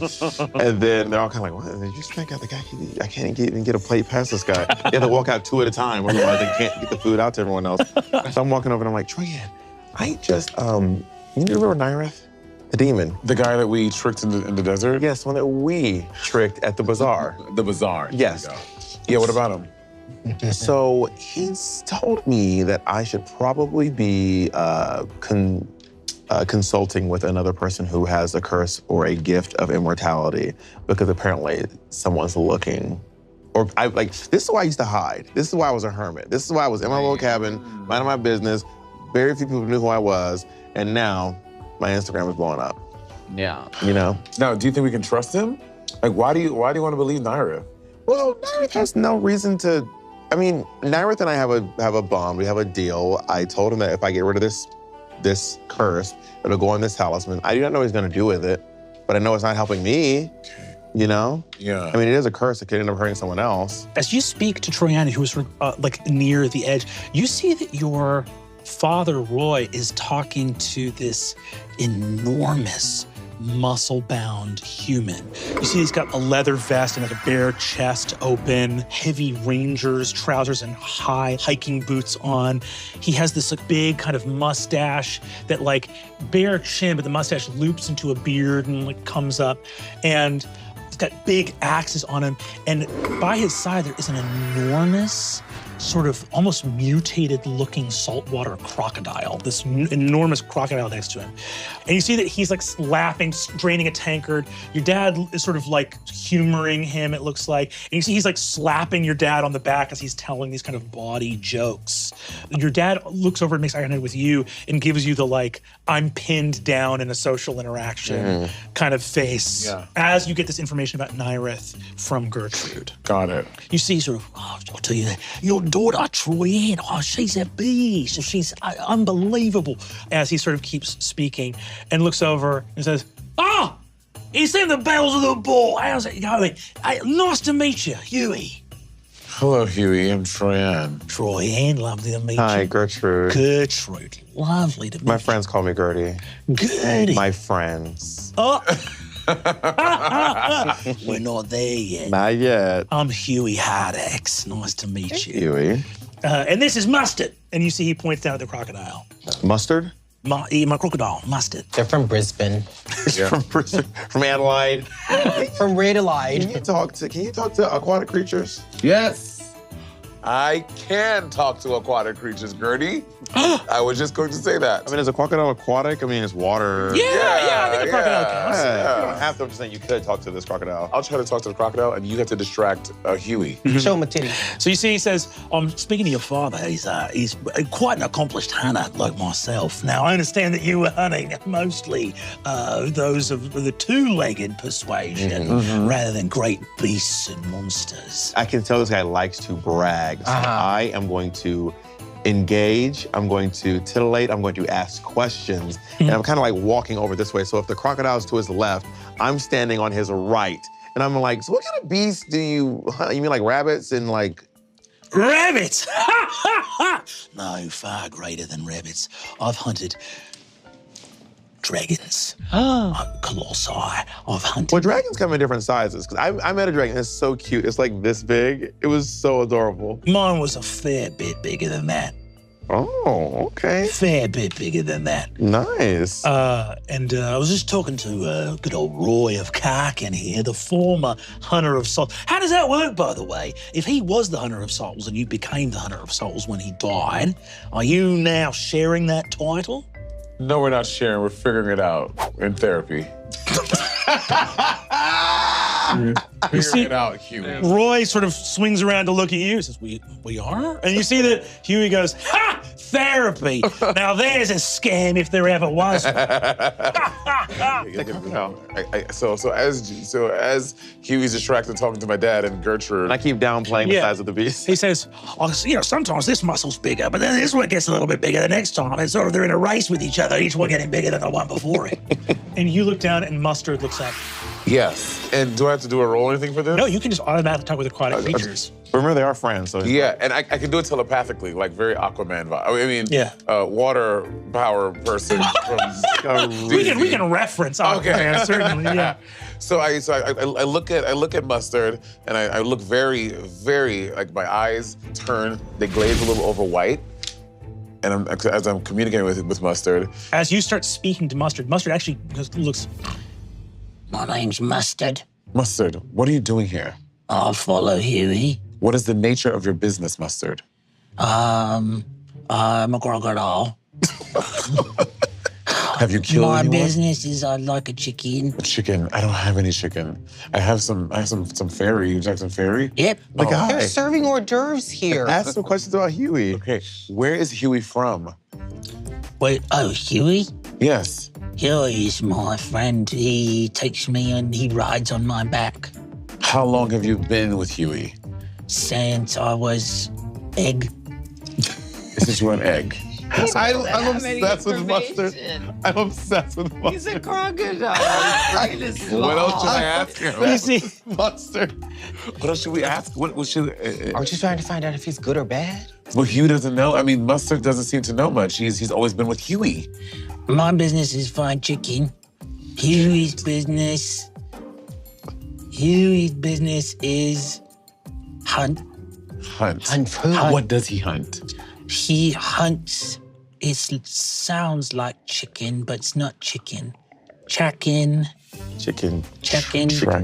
and then they're all kind of like, "What? Did you think the guy? I can't even get a plate past this guy. They have to walk out two at a time, otherwise they can't get the food out to everyone else." So I'm walking over and I'm like, "Troyanne, I just you remember Nyreth, the demon? The guy that we tricked in the desert? Yes, one that we tricked at the bazaar. The bazaar. There Yes. you go. Yeah, what about him? So he's told me that I should probably be consulting with another person who has a curse or a gift of immortality, because apparently someone's looking. Or this is why I used to hide. This is why I was a hermit. This is why I was in my little cabin, minding my business. Very few people knew who I was, and now my Instagram is blowing up. yeah. Now, do you think we can trust him? Like, why do you want to believe Naira? Well, Nyreth has no reason to. I mean, Nyreth and I have a bond. We have a deal. I told him that if I get rid of this curse, it'll go on this talisman. I do not know what he's gonna do with it, but I know it's not helping me. Okay. Yeah. I mean, it is a curse. It could end up hurting someone else. As you speak to Troyanne, who is near the edge, you see that your father, Roy, is talking to this enormous, muscle-bound human. You see he's got a leather vest and like a bare chest open, heavy ranger's trousers and high hiking boots on. He has this big kind of mustache that bare chin, but the mustache loops into a beard and comes up. And he's got big axes on him. And by his side, there is an enormous, sort of almost mutated looking saltwater crocodile, this enormous crocodile next to him. And you see that he's laughing, draining a tankard. Your dad is sort of humoring him, it looks like. And you see he's slapping your dad on the back as he's telling these kind of bawdy jokes. Your dad looks over and makes eye contact with you and gives you the I'm pinned down in a social interaction kind of face as you get this information about Nyreth from Gertrude. Got it. You see sort of, I'll tell you that, your daughter, Troyanne, she's a beast. She's unbelievable. As he sort of keeps speaking and looks over and says, he's in the bells of the ball. How's it going? Nice to meet you, Huey. Hello, Huey. I'm Troyanne. Troyanne, lovely to meet Hi, you. Gertrude. Gertrude, lovely to meet My friends call me Gertie. you. Gertie. My friends. We're not there yet. Not yet. I'm Huey Hardex. Nice to meet you. Huey. And this is Mustard. And you see he points down at the crocodile. Mustard? Eat my crocodile, mustard. They're from Brisbane. From Adelaide. From Can Adelaide. you talk to aquatic creatures? Yes. I can talk to aquatic creatures, Gertie. I was just going to say that. I mean, is a crocodile aquatic? I mean, it's water. Yeah, I think a crocodile counts. Yeah. You don't have to. I'm just saying you could talk to this crocodile. I'll try to talk to the crocodile, and you have to distract Huey. Show him a titty. So you see, he says, I'm speaking to your father. He's quite an accomplished hunter like myself. Now, I understand that you were hunting mostly those of the two-legged persuasion rather than great beasts and monsters. I can tell this guy likes to brag. So I am going to engage, I'm going to titillate, I'm going to ask questions, and I'm kind of like walking over this way. So if the crocodile's to his left, I'm standing on his right. And I'm like, so what kind of beasts do you hunt? You mean like rabbits and like... Rabbits! No, far greater than rabbits. I've hunted dragons. Colossi. I've hunted... Well, dragons come in different sizes. Because I met a dragon, it's so cute. It's like this big. It was so adorable. Mine was a fair bit bigger than that. Oh, okay. Fair bit bigger than that. Nice. And I was just talking to good old Roy of Karkin here, the former Hunter of Souls. How does that work, by the way? If he was the Hunter of Souls and you became the Hunter of Souls when he died, are you now sharing that title? No, we're not sharing. We're figuring it out in therapy. Figuring it out, Huey. Roy sort of swings around to look at you, says, we are? And you see that Huey goes, ha! Therapy! Now there's a scam if there ever was. So as Huey's distracted talking to my dad and Gertrude, And I keep downplaying the size of the beast. He says, sometimes this muscle's bigger, but then this one gets a little bit bigger the next time. And sort of they're in a race with each other, each one getting bigger than the one before it. And you look down and Mustard looks up. yes. And do I have to do a roll or anything for this? No, you can just automatically talk with aquatic creatures. Remember, they are friends, so... Yeah, and I can do it telepathically, like very Aquaman vibe. I mean, Yeah. Water power person from We can reference Aquaman, certainly, yeah. So I look at Mustard, and I look very, very, like my eyes turn, they glaze a little over white. And as I'm communicating with Mustard. As you start speaking to Mustard, Mustard actually looks, My name's Mustard. Mustard, what are you doing here? I'll follow Huey. What is the nature of your business, Mustard? I'm a crocodile. Have you killed My anyone? business is I'd like a chicken. Chicken. I don't have any chicken. I have some fairy. Would you like some fairy? Yep. Like, They're hi. serving hors d'oeuvres here. Ask some questions about Huey. Okay. Where is Huey from? Wait, Huey? Yes. Huey is my friend. He takes me and he rides on my back How long have you been with Huey? since I was egg. Since you were an egg. I'm obsessed with Mustard. I'm obsessed with Mustard. He's a crocodile. What else should I ask him? you see, Mustard. What else should we ask? What should? Aren't you trying to find out if he's good or bad? Well, Huey doesn't know. I mean, Mustard doesn't seem to know much. He's always been with Huey. My business is fried chicken. Huey's business is hunt. Hunt. Hunt food. What does he hunt? He hunts. It sounds like chicken, but it's not chicken. Chicken. Chicken.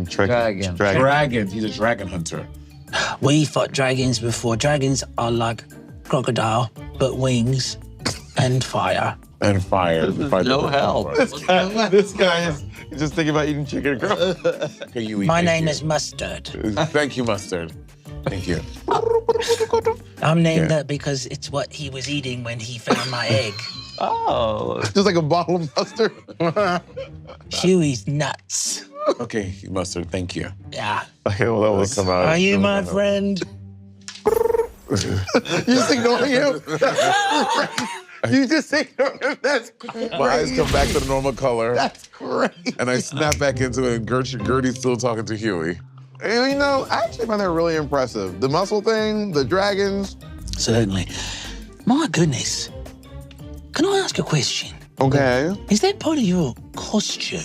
Dragon. Dragons. He's a dragon hunter. We fought dragons before. Dragons are like crocodile, but wings and fire. And fire. No help. This guy is just thinking about eating chicken. Girl. Okay, Huey, My thank name you. is Mustard. Thank you, Mustard. Thank you. I'm named Yeah. that because it's what he was eating when he found my egg. Oh. Just like a bottle of mustard. Huey's nuts. Okay, Mustard, thank you. Yeah. Okay, well, that will come out. Are you my friend? You just ignoring him? You just ignore him? That's crazy. My eyes come back to the normal color, That's crazy. and I snap back into it, and Gertie's still talking to Huey. You know, I actually find that really impressive. The muscle thing, the dragons. Certainly. My goodness. Can I ask a question? Okay. Is that part of your costume?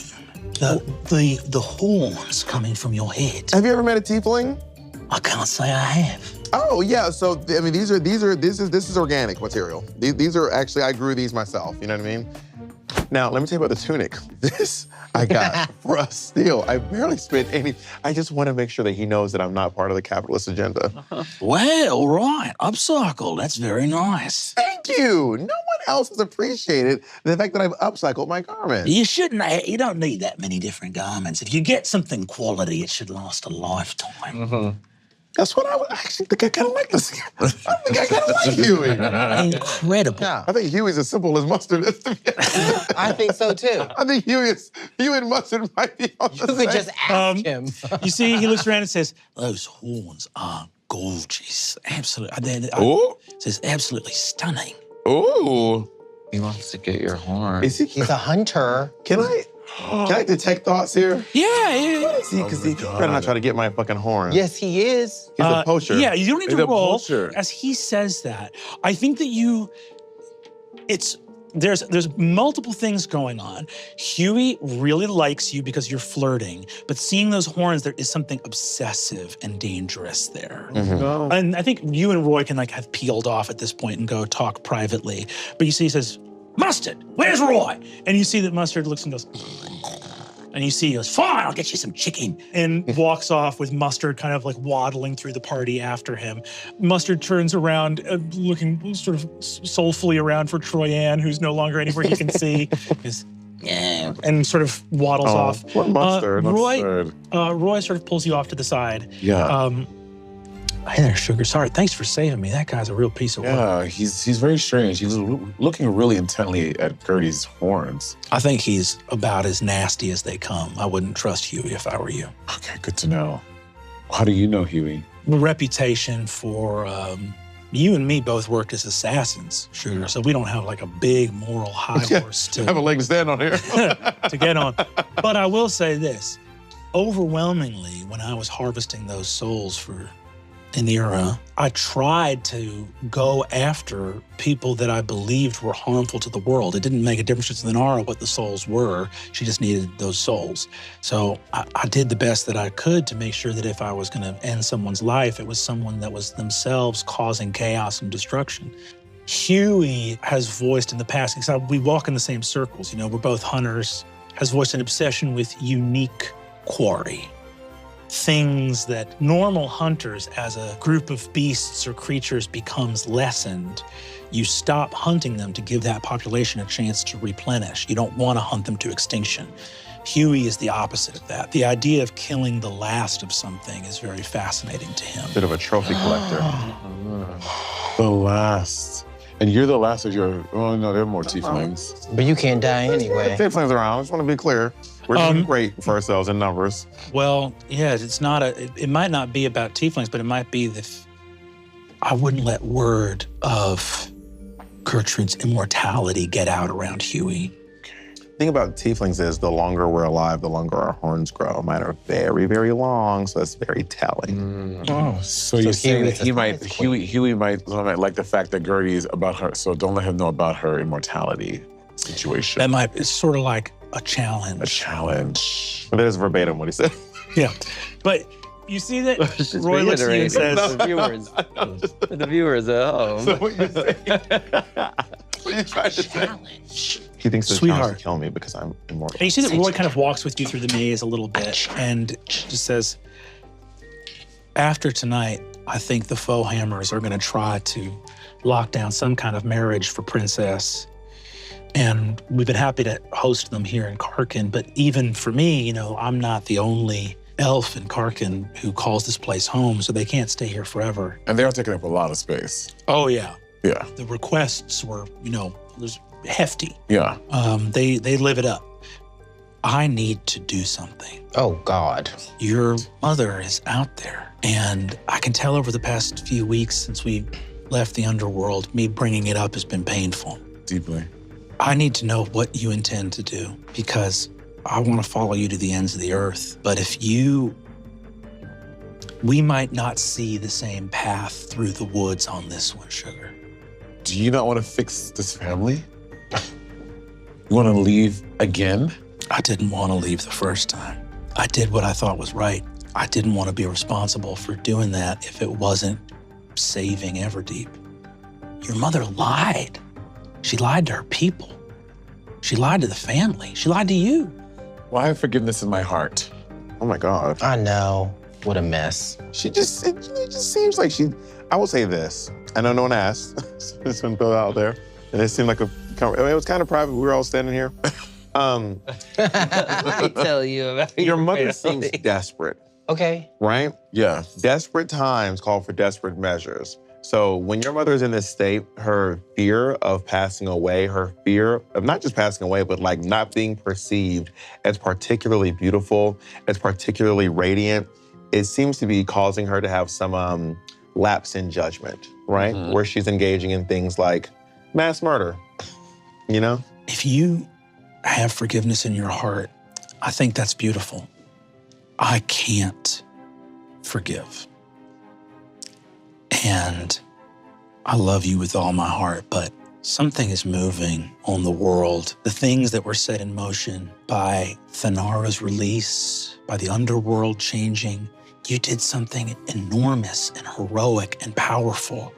The horns coming from your head? Have you ever met a tiefling? I can't say I have. Oh yeah, so I mean this is organic material. These are actually, I grew these myself, you know what I mean? Now, let me tell you about the tunic. This I got for a steal. I barely spent any. I just want to make sure that he knows that I'm not part of the capitalist agenda. Well, right. Upcycle. That's very nice. Thank you. No one else has appreciated the fact that I've upcycled my garments. You don't need that many different garments. If you get something quality, it should last a lifetime. That's what I would actually think. I kind of like this. I think I kind of like Huey. Incredible. Yeah. I think Huey's as simple as mustard is to me. I think so too. I think Huey and mustard might be on the You could same. just ask him. You see, he looks around and says, those horns are gorgeous. Absolutely. Ooh. Says, absolutely stunning. Ooh. He wants to get your horn. Is he? He's a hunter. Can I detect thoughts here? Yeah. See, because he better not try to get my fucking horn. Yes, he is. He's a poacher. Yeah, you don't need He's to a roll. poacher. As he says that, I think that there's multiple things going on. Huey really likes you because you're flirting, but seeing those horns, there is something obsessive and dangerous there. No. And I think you and Roy can have peeled off at this point and go talk privately. But you see, he says, Mustard, where's Roy? And you see that Mustard looks and goes, and you see he goes, fine, I'll get you some chicken. And walks off with Mustard kind of waddling through the party after him. Mustard turns around, looking sort of soulfully around for Troyanne, who's no longer anywhere he can see. Goes, yeah, and sort of waddles off. Poor Mustard. Roy sort of pulls you off to the side. Yeah. Hey there, Sugar. Sorry, thanks for saving me. That guy's a real piece of work. Yeah, he's very strange. He's looking really intently at Gertie's horns. I think he's about as nasty as they come. I wouldn't trust Huey if I were you. Okay, good to know. How do you know Huey? Reputation for you and me both worked as assassins, Sugar, so we don't have a big moral high horse I have a leg to stand on here. to get on. But I will say this, overwhelmingly, when I was harvesting those souls for Anira, I tried to go after people that I believed were harmful to the world. It didn't make a difference to Anira what the souls were. She just needed those souls. So I did the best that I could to make sure that if I was going to end someone's life, it was someone that was themselves causing chaos and destruction. Huey has voiced in the past, because we walk in the same circles, we're both hunters, has voiced an obsession with unique quarry. Things that normal hunters, as a group of beasts or creatures becomes lessened, you stop hunting them to give that population a chance to replenish. You don't want to hunt them to extinction. Huey is the opposite of that. The idea of killing the last of something is very fascinating to him. Bit of a trophy collector. The last. And you're the last of your, oh no, there are more tieflings. But you can't die anyway. Tieflings around. I just want to be clear. We're doing great for ourselves in numbers. Well, yeah, it's not it might not be about tieflings, but it might be I wouldn't let word of Gertrude's immortality get out around Huey. The thing about tieflings is the longer we're alive, the longer our horns grow. Mine are very, very long, so that's very telling. Oh, so you're saying that Huey's Huey might like the fact that Gertie's about her, so don't let him know about her immortality situation. It's sort of like a challenge. A challenge. But that is verbatim what he said. Yeah, but you see that Roy looks at you and says, The viewers at home. So what you saying? What are you trying to say? He thinks it's Sweetheart. to kill me because I'm immortal. and you see that Roy kind of walks with you through the maze a little bit and just says, after tonight, I think the Foehammers are going to try to lock down some kind of marriage for Princess. And we've been happy to host them here in Karkin. But even for me, I'm not the only elf in Karkin who calls this place home, so they can't stay here forever. And they are taking up a lot of space. Oh, yeah. Yeah. The requests were, there's hefty. Yeah. They live it up. I need to do something. Oh, God. Your mother is out there. And I can tell over the past few weeks since we left the underworld, me bringing it up has been painful. Deeply. I need to know what you intend to do because I want to follow you to the ends of the earth. But we might not see the same path through the woods on this one, Sugar. Do you not want to fix this family? You want to leave again? I didn't want to leave the first time. I did what I thought was right. I didn't want to be responsible for doing that if it wasn't saving Everdeep. Your mother lied. She lied to her people. She lied to the family. She lied to you. Well, I have forgiveness in my heart. Oh my God. I know. What a mess. It just seems like I will say this. I know no one asked. This one put out there. And it seemed like it was kind of private. We were all standing here. Let me tell you about Your mother seems desperate, Okay. right? Yeah. Desperate times call for desperate measures. So when your mother is in this state, her fear of passing away, her fear of not just passing away, but like not being perceived as particularly beautiful, as particularly radiant, it seems to be causing her to have some lapse in judgment, right? Mhm. Where she's engaging in things like mass murder, you know? If you have forgiveness in your heart, I think that's beautiful. I can't forgive. And I love you with all my heart, but something is moving on the world. The things that were set in motion by Thanara's release, by the underworld changing, you did something enormous and heroic and powerful.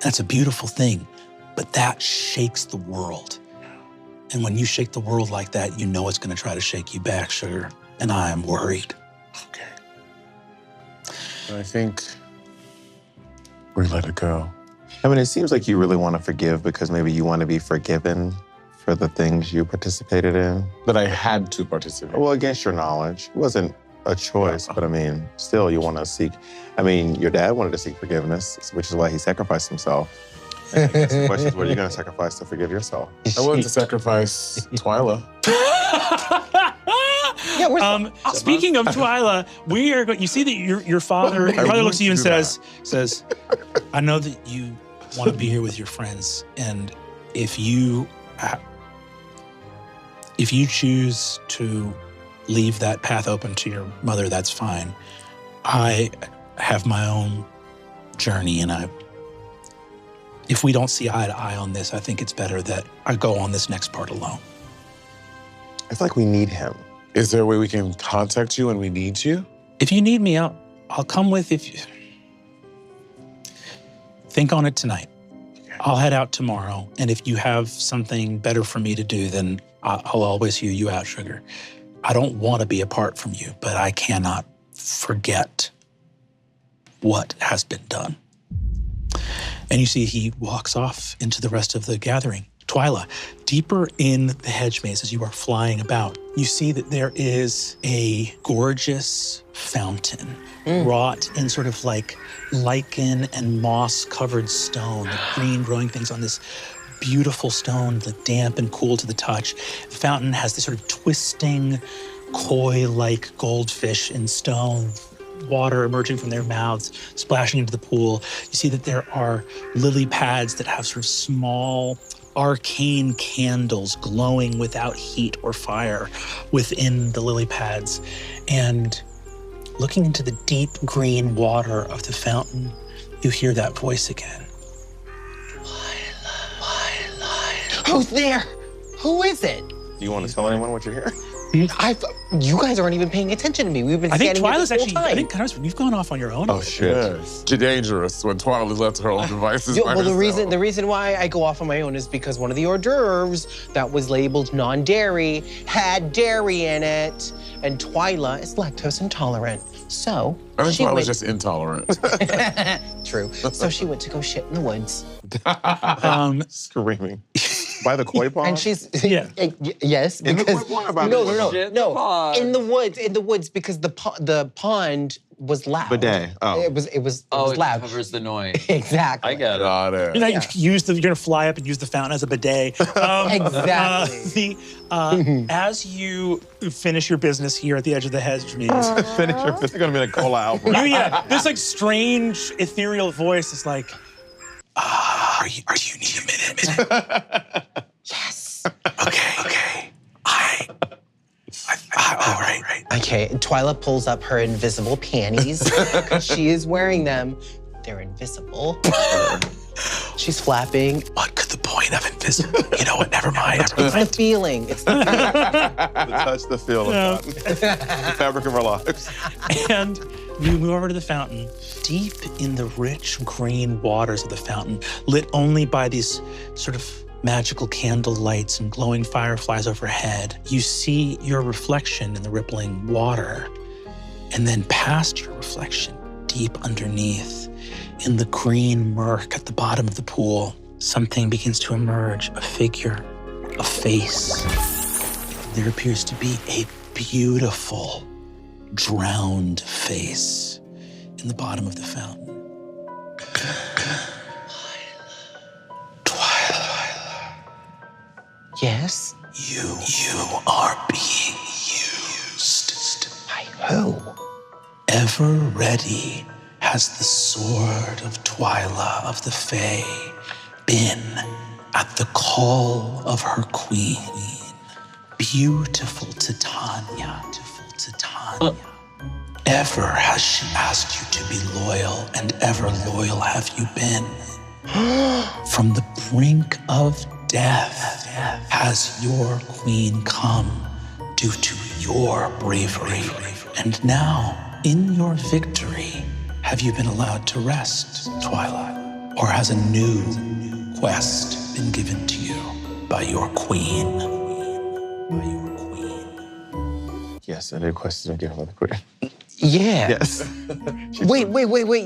That's a beautiful thing, but that shakes the world. And when you shake the world like that, you know it's gonna try to shake you back, sugar. And I am worried. Okay. I think we let it go. I mean, it seems like you really want to forgive because maybe you want to be forgiven for the things you participated in. That I had to participate. Well, against your knowledge. It wasn't a choice, but I mean, still you want to seek. I mean, your dad wanted to seek forgiveness, which is why he sacrificed himself. And I guess the question is, what are you going to sacrifice to forgive yourself? I wanted to sacrifice Twyla. Yeah, we're Speaking of Twyla, we are. You see that your father looks at you and says, "I know that you want to be here with your friends, and if you choose to leave that path open to your mother, that's fine. I have my own journey, and if we don't see eye to eye on this, I think it's better that I go on this next part alone." I feel like we need him. Is there a way we can contact you when we need you? If you need me, I'll come with. If you think on it tonight, I'll head out tomorrow. And if you have something better for me to do, then I'll always hear you out, sugar. I don't want to be apart from you, but I cannot forget what has been done. And you see he walks off into the rest of the gathering. Twyla, deeper in the hedge maze as you are flying about, you see that there is a gorgeous fountain wrought in sort of like lichen and moss-covered stone, the green growing things on this beautiful stone, like damp and cool to the touch. The fountain has this sort of twisting, koi-like goldfish in stone, water emerging from their mouths, splashing into the pool. You see that there are lily pads that have sort of small, arcane candles glowing without heat or fire within the lily pads. And looking into the deep green water of the fountain, you hear that voice again. Who's there? Who is it? Do you want to tell anyone what you're hearing? You guys aren't even paying attention to me. We've been I think standing here Twyla's this whole actually, time. I think Connors, you've gone off on your own. Oh, shit. Yes. Dangerous when Twyla left her own devices. Yeah, by well, the herself. reason why I go off on my own is because one of the hors d'oeuvres that was labeled non-dairy had dairy in it, and Twyla is lactose intolerant. So I think she Twyla's went. just intolerant. True. So she went to go shit in the woods, Screaming. By the koi pond? and she's Yeah. yes, In the because koi pond or by the no, Shit in the pond. in the woods because the pond was loud. Bidet. Oh. It was It loud. covers the noise. Exactly. I get it. Got it. You're, you're gonna fly up and use the fountain as a bidet. Exactly. As you finish your business here at the edge of the hedge maze, Finish your, this is going to be a cola outbreak. this like strange ethereal voice is like, are you need a minute? Yes. Okay. All right. Okay, and Twyla pulls up her invisible panties because she is wearing them. They're invisible. She's flapping. What could the point of invisible? You know what? Never mind. It's the feeling. It's the feeling. The touch, the feel, Yeah. the fabric of our lives. And you move over to the fountain. Deep in the rich green waters of the fountain, lit only by these sort of magical candle lights and glowing fireflies overhead, you see your reflection in the rippling water. And then past your reflection, deep underneath, in the green murk at the bottom of the pool, something begins to emerge, a figure, a face. There appears to be a beautiful, drowned face in the bottom of the fountain. Yes? You are being used. By who? Ever ready has the sword of Twyla of the Fae been at the call of her queen. Beautiful Titania. Ever has she asked you to be loyal, and ever loyal have you been. From the brink of death has your queen come due to your bravery. And now, in your victory, have you been allowed to rest, Twyla? Or has a new quest been given to you by your queen? Yes, and the question again for the queen. Yeah. Yes. Wait.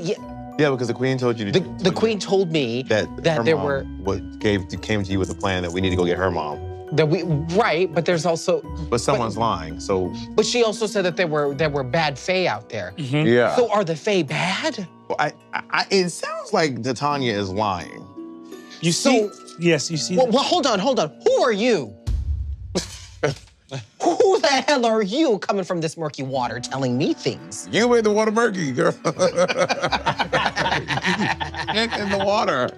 Yeah. Yeah, because the queen told you to. The queen told me that her there mom were came to you with a plan that we need to go get her mom. right, but there's also But someone's lying, so. but she also said that there were bad fae out there. Yeah. So are the fae bad? Well, it sounds like Titania is lying. You see, So- yes, you see. Well, hold on. Who are you? Who the hell are you coming from this murky water telling me things? You made the water murky, girl. Get in the water.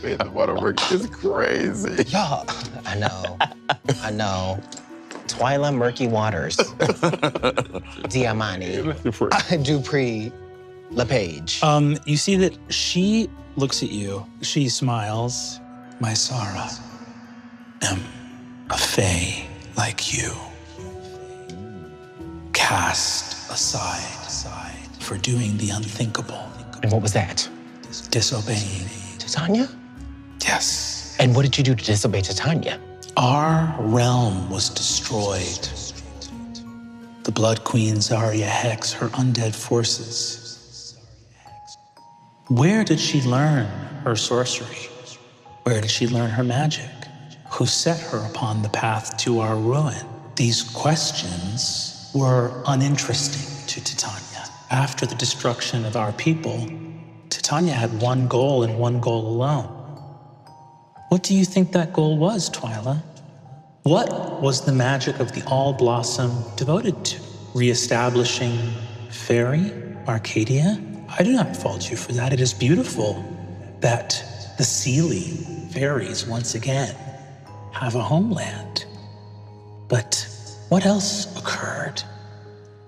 Made the water murky. It's crazy. Yeah, I know. Twyla Murky Waters. Diamani. Dupree LePage. You see that she looks at you. She smiles. My Sarah, am a fae like you. Cast aside for doing the unthinkable. And what was that? Disobeying. Titania? Yes. And what did you do to disobey Titania? Our realm was destroyed. The Blood Queen Zarya Hex, her undead forces. Where did she learn her sorcery? Where did she learn her magic? Who set her upon the path to our ruin? These questions were uninteresting to Titania. After the destruction of our people, Titania had one goal and one goal alone. What do you think that goal was, Twyla? What was the magic of the All Blossom devoted to? Reestablishing Fairy, Arcadia? I do not fault you for that. It is beautiful that the Seelie fairies once again have a homeland. But what else occurred?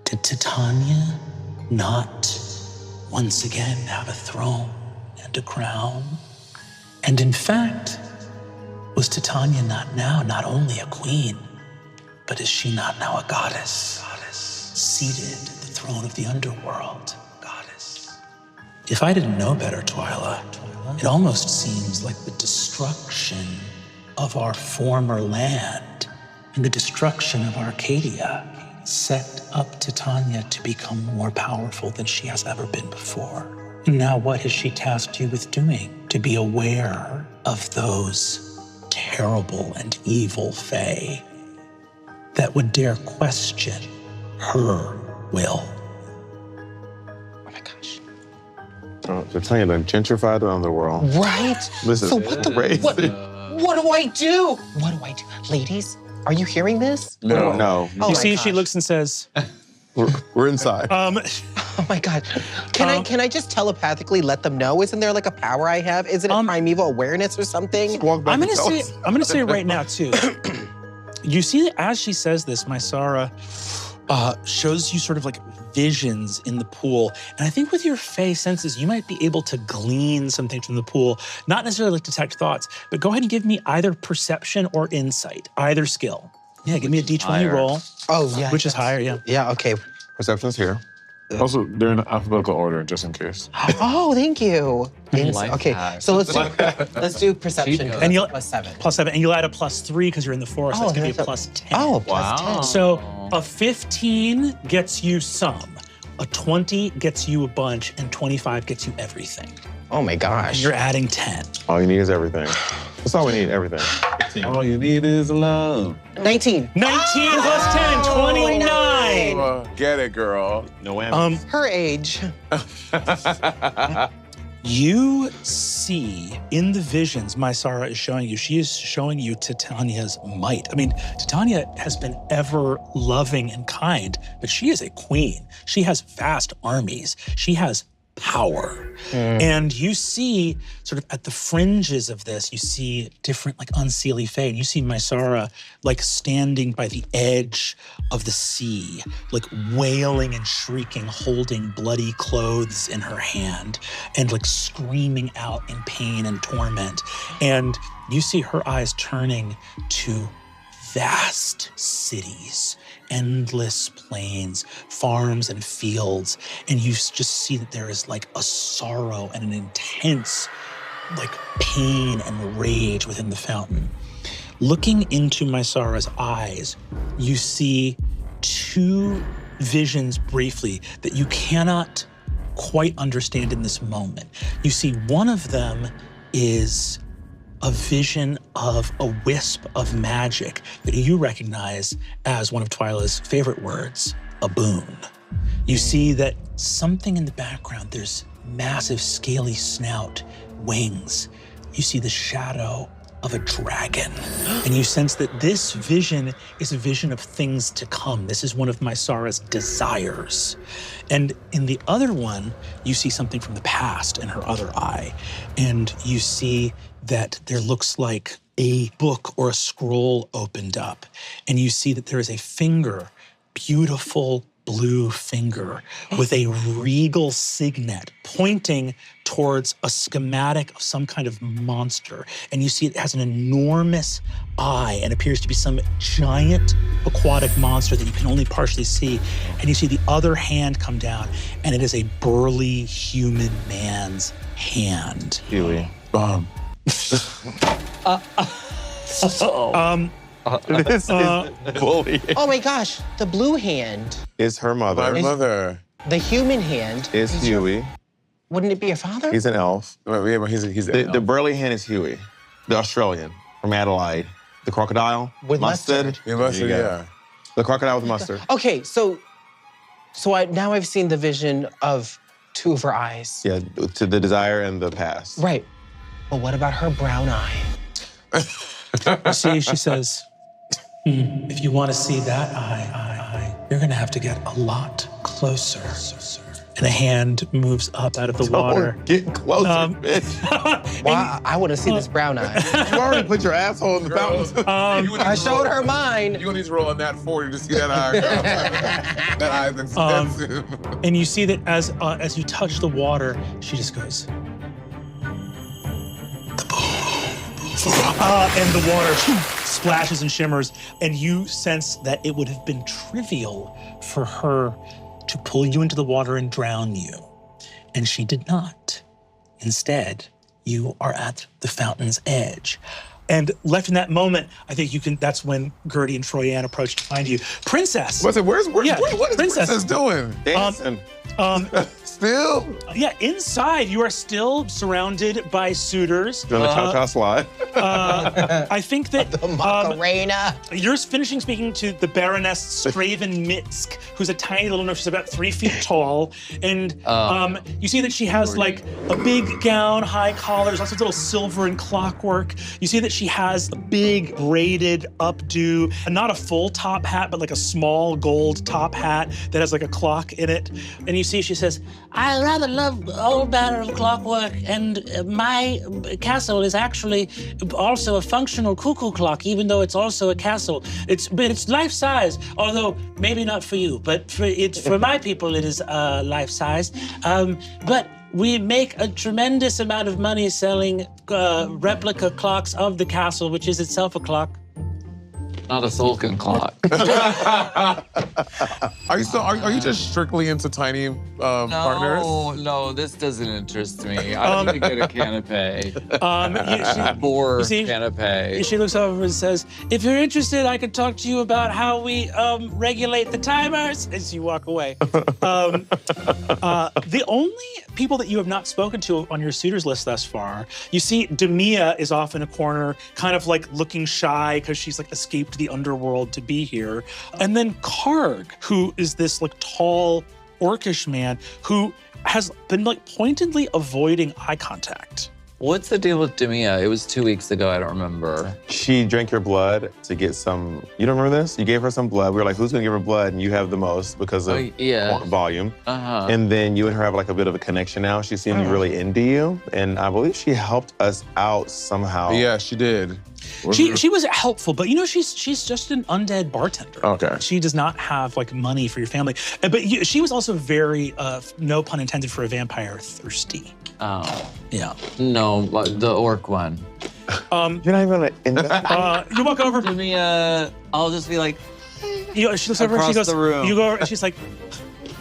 Did Titania not once again have a throne and a crown? And in fact, was Titania not only a queen, but is she not now a goddess? Seated at the throne of the underworld, goddess. If I didn't know better, Twyla, it almost seems like the destruction of our former land and the destruction of Arcadia set up Titania to become more powerful than she has ever been before. And now what has she tasked you with doing? To be aware of those terrible and evil fae that would dare question her will. Oh my gosh. Titania done gentrified the underworld. Right? Listen, So what do I do? What do I do? Ladies, are you hearing this? No. No, Oh You my see, she gosh. looks and says, we're inside. Oh my God. Can I just telepathically let them know? Isn't there like a power I have? Is it a primeval awareness or something? Walk back I'm and tell us. gonna say it right now too. You see that as she says this, my Sarah shows you sort of like visions in the pool. And I think with your Fey senses, you might be able to glean something from the pool. Not necessarily like detect thoughts, but go ahead and give me either perception or insight, either skill. Yeah, give me a D20 higher? roll. Oh, yeah. Which is higher, yeah. Yeah, okay. Perception's here. Also, they're in alphabetical order, just in case. Oh, thank you. Life Okay, hack. so let's do perception. Cheat And you'll +7. +7, and you'll add a +3 because you're in the forest. Oh, That's gonna be a that's +10. Oh, Wow. +10. So a 15 gets you some, a 20 gets you a bunch, and 25 gets you everything. Oh my And gosh. you're adding 10. All you need is everything. That's all we need, everything. All you need is love. 19. 19 plus 10, 29. Get it, girl. No whammy. Her age. You see in the visions Mysara is showing you, she is showing you Titania's might. I mean, Titania has been ever loving and kind, but she is a queen. She has vast armies. She has power. And you see sort of at the fringes of this, you see different like unseelie fae, and you see Mysara like standing by the edge of the sea, like wailing and shrieking, holding bloody clothes in her hand and like screaming out in pain and torment. And you see her eyes turning to vast cities, endless plains, farms and fields. And you just see that there is like a sorrow and an intense like pain and rage within the fountain. Looking into Mysara's eyes, you see two visions briefly that you cannot quite understand in this moment. You see one of them is a vision of a wisp of magic that you recognize as one of Twyla's favorite words, a boon. You see that something in the background, there's massive scaly snout, wings. You see the shadow of a dragon. And you sense that this vision is a vision of things to come. This is one of Mysara's desires. And in the other one, you see something from the past in her other eye. And you see that there looks like a book or a scroll opened up. And you see that there is a finger, beautiful blue finger with a regal signet pointing towards a schematic of some kind of monster. And you see it has an enormous eye and appears to be some giant aquatic monster that you can only partially see. And you see the other hand come down, and it is a burly human man's hand. Huey. This is bullying. Oh my gosh, the blue hand. Is her mother. My mother. The human hand. Is Huey. Wouldn't it be your father? He's an elf. Yeah, but he's The burly hand is Huey, the Australian from Adelaide. The crocodile With mustard. He must There have, you go. yeah. The crocodile with mustard. Okay, so now I've seen the vision of two of her eyes. Yeah, to the desire and the past. Right. But what about her brown eye? You see, she says, if you want to see that eye, you're going to have to get a lot closer. And a hand moves up out of the water. Get closer, bitch. Well, I want to see this brown eye. You already put your asshole in the fountain. I showed her mine. You're gonna need to roll on that 40 to see that eye. Girl. That eye's expensive. And you see that as you touch the water, she just goes, and the water splashes and shimmers, and you sense that it would have been trivial for her to pull you into the water and drown you. And she did not. Instead, you are at the fountain's edge. And left in that moment, I think that's when Gertie and Troyan approach to find you. Princess! What's it? What is Princess. Princess doing? Dancing. Still? Yeah, inside you are still surrounded by suitors. Doing the cha-cha slide. I think that The Macarena. you're finishing speaking to the Baroness Straven Mitsk, who's a tiny little nymph. She's about 3 feet tall. And you see that she has like a big gown, high collars, lots of little silver and clockwork. You see that she has a big braided updo, not a full top hat, but like a small gold top hat that has like a clock in it. And you see she says, I rather love Old Battle of Clockwork, and my castle is actually also a functional cuckoo clock, even though it's also a castle. But it's life-size, although maybe not for you, but for my people it is life-size. But we make a tremendous amount of money selling replica clocks of the castle, which is itself a clock. Not a Solkin clock. Are you just strictly into tiny partners? No, this doesn't interest me. I need to get a canapé. More canapé. She looks over and says, if you're interested, I can talk to you about how we regulate the timers as you walk away. The only people that you have not spoken to on your suitors list thus far, you see Demia is off in a corner, kind of like looking shy because she's like escaped the underworld to be here. And then Karg, who is this like tall orcish man who has been like pointedly avoiding eye contact. What's the deal with Demia? It was 2 weeks ago, I don't remember. She drank your blood to get some, you don't remember this? You gave her some blood. We were like, who's gonna give her blood? And you have the most because of volume. And then you and her have like a bit of a connection now. She seemed really into you. And I believe she helped us out somehow. Yeah, she did. She was helpful, but you know, she's just an undead bartender. Okay. She does not have like money for your family. But she was also very, no pun intended for a vampire, thirsty. Oh. Yeah. No, the orc one. You're not even gonna invest. You walk over. Demia, I'll just be like, she looks over and she goes, the room. You go over and she's like,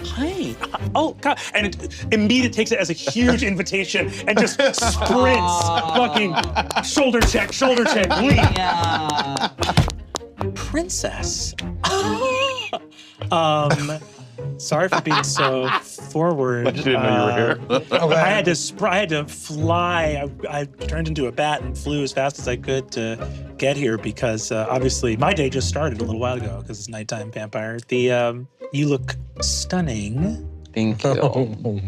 hi. Oh, God. And it immediately takes it as a huge invitation and just sprints. Fucking shoulder check, leap. yeah. Princess. Sorry for being so forward. I didn't know you were here. I had to fly. I turned into a bat and flew as fast as I could to get here because obviously my day just started a little while ago because it's nighttime vampire. You look stunning. Thank you.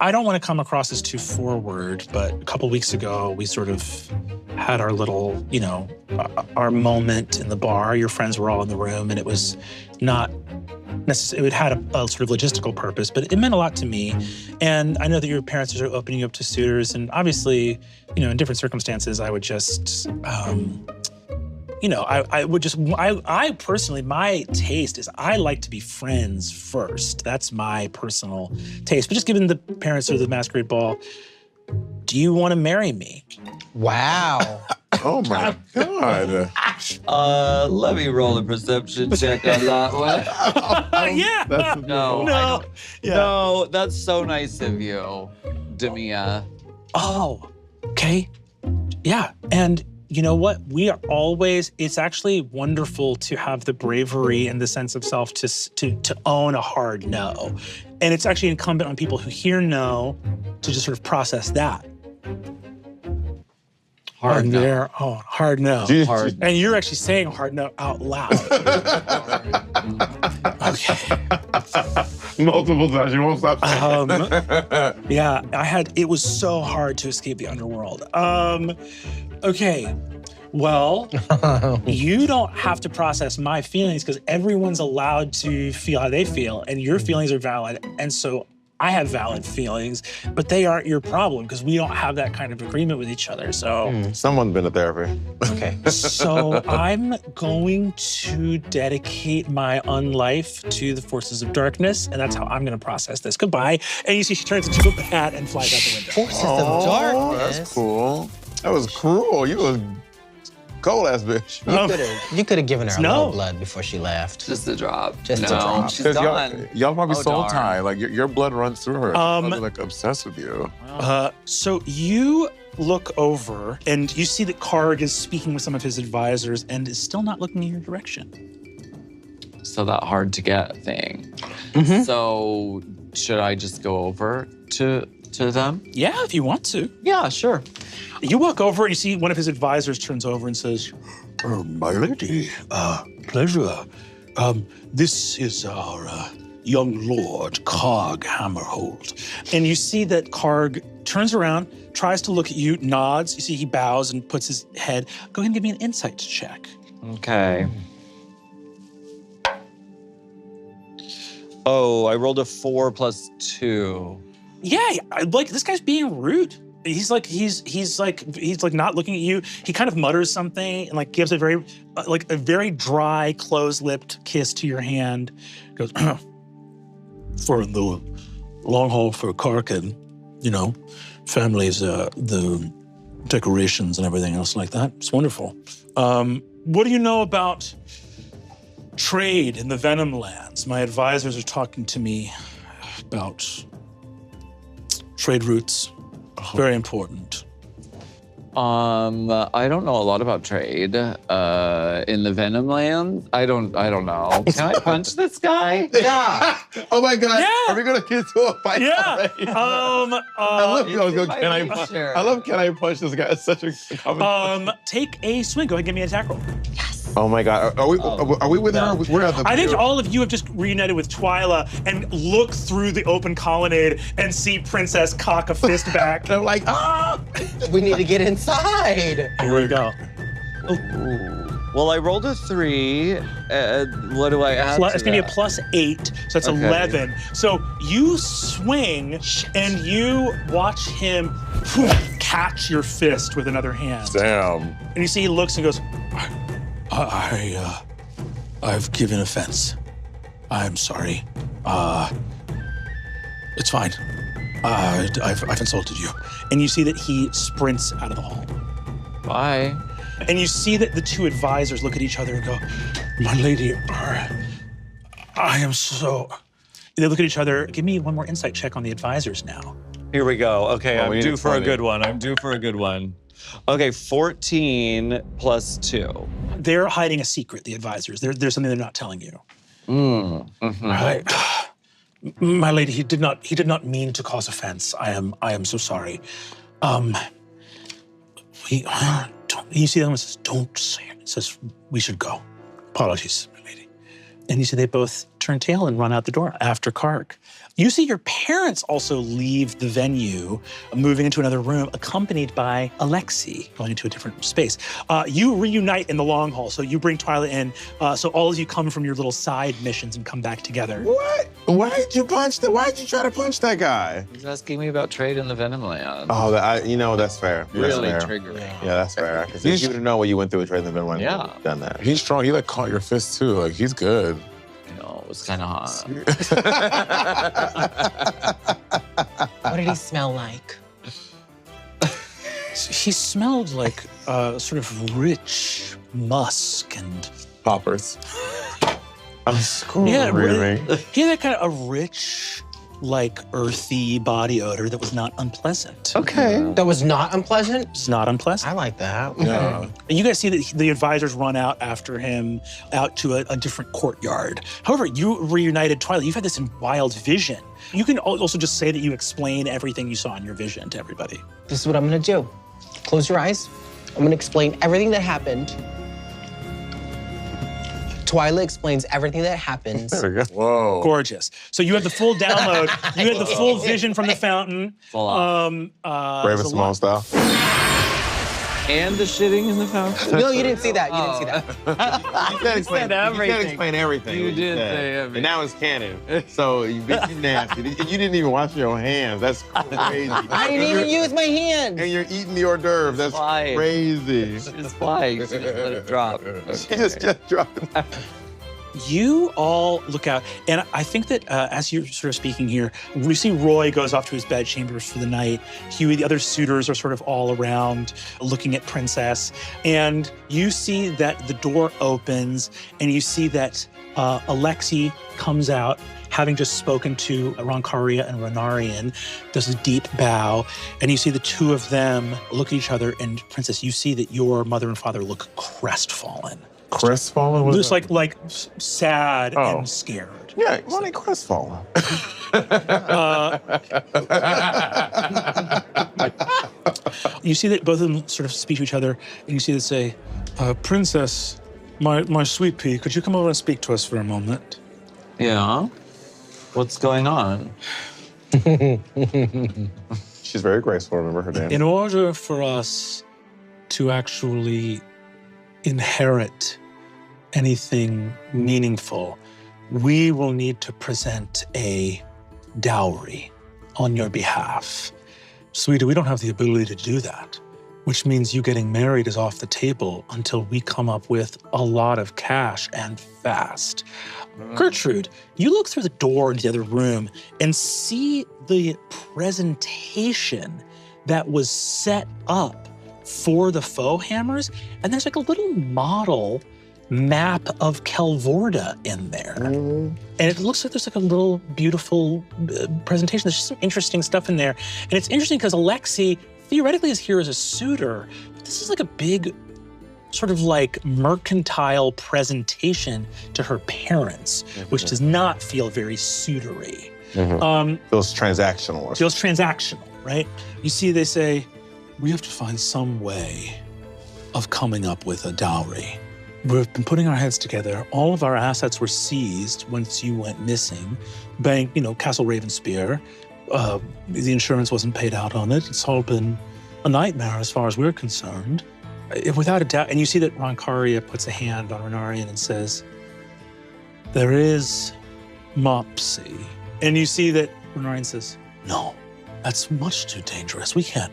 I don't want to come across as too forward, but a couple weeks ago, we sort of had our little, our moment in the bar. Your friends were all in the room, and it was not necessarily, it had a sort of logistical purpose, but it meant a lot to me. And I know that your parents are opening you up to suitors, and obviously, in different circumstances, I would just, I personally, my taste is I like to be friends first. That's my personal taste. But just given the parents of the masquerade ball, do you want to marry me? Wow. Oh my God. Let me roll a perception check on that one. Yeah. No, that's so nice of you, Demia. Oh, okay. Yeah, and you know what? It's actually wonderful to have the bravery and the sense of self to own a hard no. And it's actually incumbent on people who hear no to just sort of process that. Hard no. Hard no. Hard. And you're actually saying hard no out loud. Okay. Multiple times, you won't stop. Yeah, it was so hard to escape the underworld. Okay, well, you don't have to process my feelings because everyone's allowed to feel how they feel, and your feelings are valid. And so I have valid feelings, but they aren't your problem because we don't have that kind of agreement with each other. So, Someone's been to therapy. Okay. so I'm going to dedicate my unlife to the forces of darkness, and that's how I'm going to process this. Goodbye. And you see she turns into a bat and flies out the window. Forces of darkness. That's cool. That was cruel. You was cold ass bitch. You could have given her a No. little blood before she left. Just a drop. Just a no, drop. she's 'Cause gone. Y'all might be Oh, soul darn. tied. Like your blood runs through her. She's probably, like obsessed with you. So you look over and you see that Karg is speaking with some of his advisors and is still not looking in your direction. So that hard to get thing. So should I just go over to them? Yeah, if you want to. Yeah, sure. You walk over and you see one of his advisors turns over and says, my lady, pleasure. This is our young lord, Karg Hammerhold. And you see that Karg turns around, tries to look at you, nods. You see he bows and puts his head. Go ahead and give me an insight check. Okay. Oh, I rolled a 4 + 2. Like this guy's being rude. He's like not looking at you. He kind of mutters something and like gives a very dry, closed-lipped kiss to your hand. Goes for the long haul for Karkin, families, the decorations and everything else like that. It's wonderful. What do you know about trade in the Venom lands? My advisors are talking to me about trade routes. Very important. I don't know a lot about trade in the Venom land. I don't know. Can I punch this guy? Yeah. Oh my God. Yeah. Are we gonna get to a fight? already? I love can I punch this guy? It's such a common. Take a swing. Go ahead, give me an attack roll. Oh my God. Are we with her? We're at the. I think all of you have just reunited with Twyla and look through the open colonnade and see Princess cock a fist back. And I'm like, ah! We need to get inside. Here we go. Well, I rolled a 3. What do I add? It's gonna be a +8, so that's Okay. 11. So you swing and you watch him catch your fist with another hand. Damn. And you see he looks and goes, I've given offense. I'm sorry. It's fine. I've insulted you. And you see that he sprints out of the hall. Bye. And you see that the two advisors look at each other and go, my lady, I am so... They look at each other. Give me one more insight check on the advisors now. Here we go. Okay, we I'm need due for a 20. good one. Okay, 14 plus 2. They're hiding a secret, the advisors. There's something they're not telling you. Right. My lady, he did not mean to cause offense. I am so sorry. You see them and says, don't say it. It says, we should go. Apologies, my lady. And you see they both turn tail and run out the door after Kark. You see your parents also leave the venue, moving into another room, accompanied by Alexi, going into a different space. You reunite in the long hall, so you bring Twyla in, so all of you come from your little side missions and come back together. What? Why'd you try to punch that guy? He's asking me about trade in the Venom land. Oh, that's fair. Really That's fair. triggering. Yeah, that's fair. Because you would know what you went through with Trade the Venom. Yeah. Done that. He's strong. He like caught your fist too. Like he's good. You know, it was kind of hot. What did he smell like? He smelled like sort of rich musk and Poppers. I'm screaming. he had that kind of a rich, like earthy body odor that was not unpleasant. Okay. That was not unpleasant? It's not unpleasant. I like that. Yeah. And you guys see that the advisors run out after him out to a different courtyard. However, you reunited Twyla. You've had this wild vision. You can also just say that you explain everything you saw in your vision to everybody. This is what I'm gonna do. Close your eyes. I'm gonna explain everything that happened. Twyla explains everything that happens. There we go. Whoa. Gorgeous. So you had the full download. You had the full vision from the fountain. Full on. Brave and Small style. And the shitting in the fountain. No, you didn't see that. You didn't see that. You can't explain everything. You can't explain everything. You what did said. say everything. And now it's canon. So you nasty. You didn't even wash your hands. That's crazy. I didn't even use my hands. And you're eating the hors d'oeuvre. That's Why? crazy. It's flying. You should just let it drop. She just dropped it. You all look out, and I think that as you're sort of speaking here, we see Roy goes off to his bedchambers for the night. Huey, the other suitors are sort of all around looking at Princess, and you see that the door opens, and you see that Alexi comes out, having just spoken to Roncaria and Renarian, does a deep bow, and you see the two of them look at each other, and Princess, you see that your mother and father look crestfallen. Crestfallen? Looks like sad Oh. and scared. Yeah, money crestfallen. You see that both of them sort of speak to each other, and you see them say, Princess, my sweet pea, could you come over and speak to us for a moment? Yeah. What's going on? She's very graceful. Remember her name. In order for us to actually inherit anything meaningful, we will need to present a dowry on your behalf. Sweetie, we don't have the ability to do that, which means you getting married is off the table until we come up with a lot of cash and fast. Gertrude, you look through the door into the other room and see the presentation that was set up for the faux hammers, and there's like a little model map of Kelvorda in there. And it looks like there's like a little beautiful presentation. There's just some interesting stuff in there. And it's interesting because Alexei theoretically is here as a suitor, but this is like a big sort of like mercantile presentation to her parents, which does not feel very suitory. Feels transactional. Feels transactional, right? You see, they say, we have to find some way of coming up with a dowry. We've been putting our heads together. All of our assets were seized once you went missing. Bank, Castle Ravenspear. The insurance wasn't paid out on it. It's all been a nightmare as far as we're concerned. Without a doubt. And you see that Roncaria puts a hand on Renarian and says, there is Mopsy. And you see that Renarian says, no, that's much too dangerous. We can't.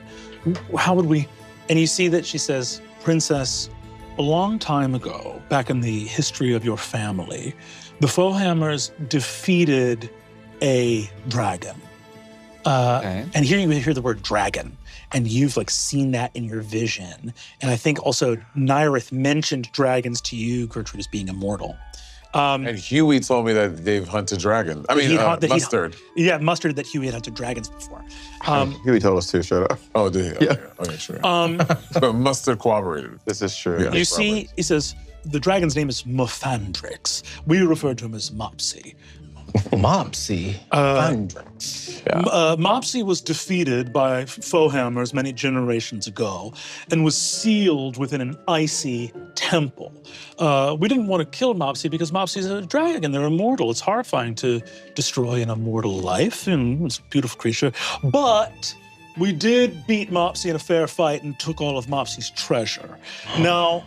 How would we? And you see that she says, Princess, a long time ago, back in the history of your family, the Fauxhammers defeated a dragon. And here you hear the word dragon, and you've like seen that in your vision. And I think also Nyrith mentioned dragons to you, Gertrude, as being immortal. And Huey told me that they've hunted dragons. Mustard. Mustard, that Huey had hunted dragons before. Huey told us too, shut up. Oh, did he? Yeah. Okay, sure. But Mustard corroborated. This is true. Yeah. You see, he says, the dragon's name is Mofandrix. We refer to him as Mopsy. Mopsy? Mopsy was defeated by Fauxhammers many generations ago and was sealed within an icy temple. We didn't want to kill Mopsy because Mopsy's a dragon. They're immortal. It's horrifying to destroy an immortal life, and it's a beautiful creature. But we did beat Mopsy in a fair fight and took all of Mopsy's treasure. Now,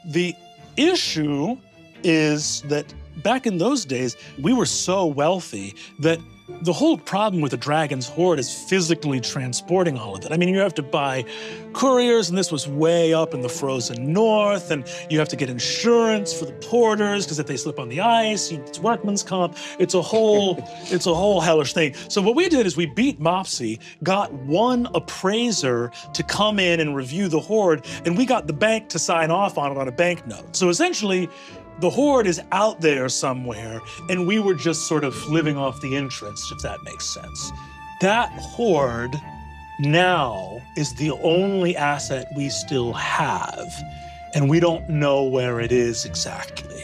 the issue is that back in those days, we were so wealthy that the whole problem with the Dragon's Hoard is physically transporting all of it. I mean, you have to buy couriers, and this was way up in the frozen north, and you have to get insurance for the porters, because if they slip on the ice, it's workman's comp. It's a whole hellish thing. So what we did is we beat Mopsy, got one appraiser to come in and review the hoard, and we got the bank to sign off on it on a banknote. So essentially, the hoard is out there somewhere, and we were just sort of living off the interest, if that makes sense. That hoard now is the only asset we still have, and we don't know where it is exactly.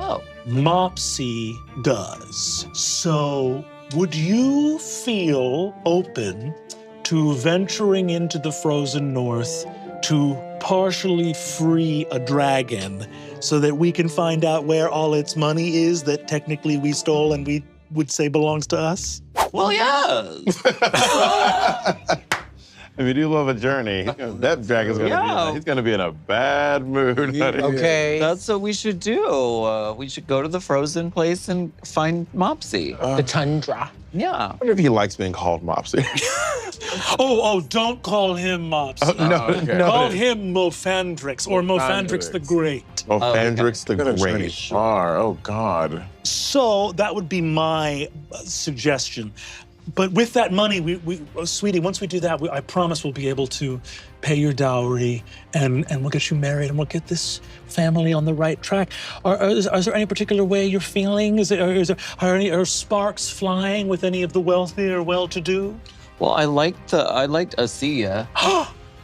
Oh. Mopsy does. So would you feel open to venturing into the frozen north to partially free a dragon so that we can find out where all its money is that technically we stole and we would say belongs to us? Well, yes. If you do love a journey, that dragon's gonna be in a bad mood. Honey. Okay. That's what we should do. We should go to the frozen place and find Mopsy. The tundra. Yeah. I wonder if he likes being called Mopsy. Don't call him Mopsy. Okay. Call him Mofandrix or Mofandrix the Great. Mofandrix the Gonna journey Great. far. Oh, God. So that would be my suggestion. But with that money, sweetie, once we do that, I promise we'll be able to pay your dowry and we'll get you married and we'll get this family on the right track. Is there any particular way you're feeling? Are sparks flying with any of the wealthy or well-to-do? Well, I liked Asiya.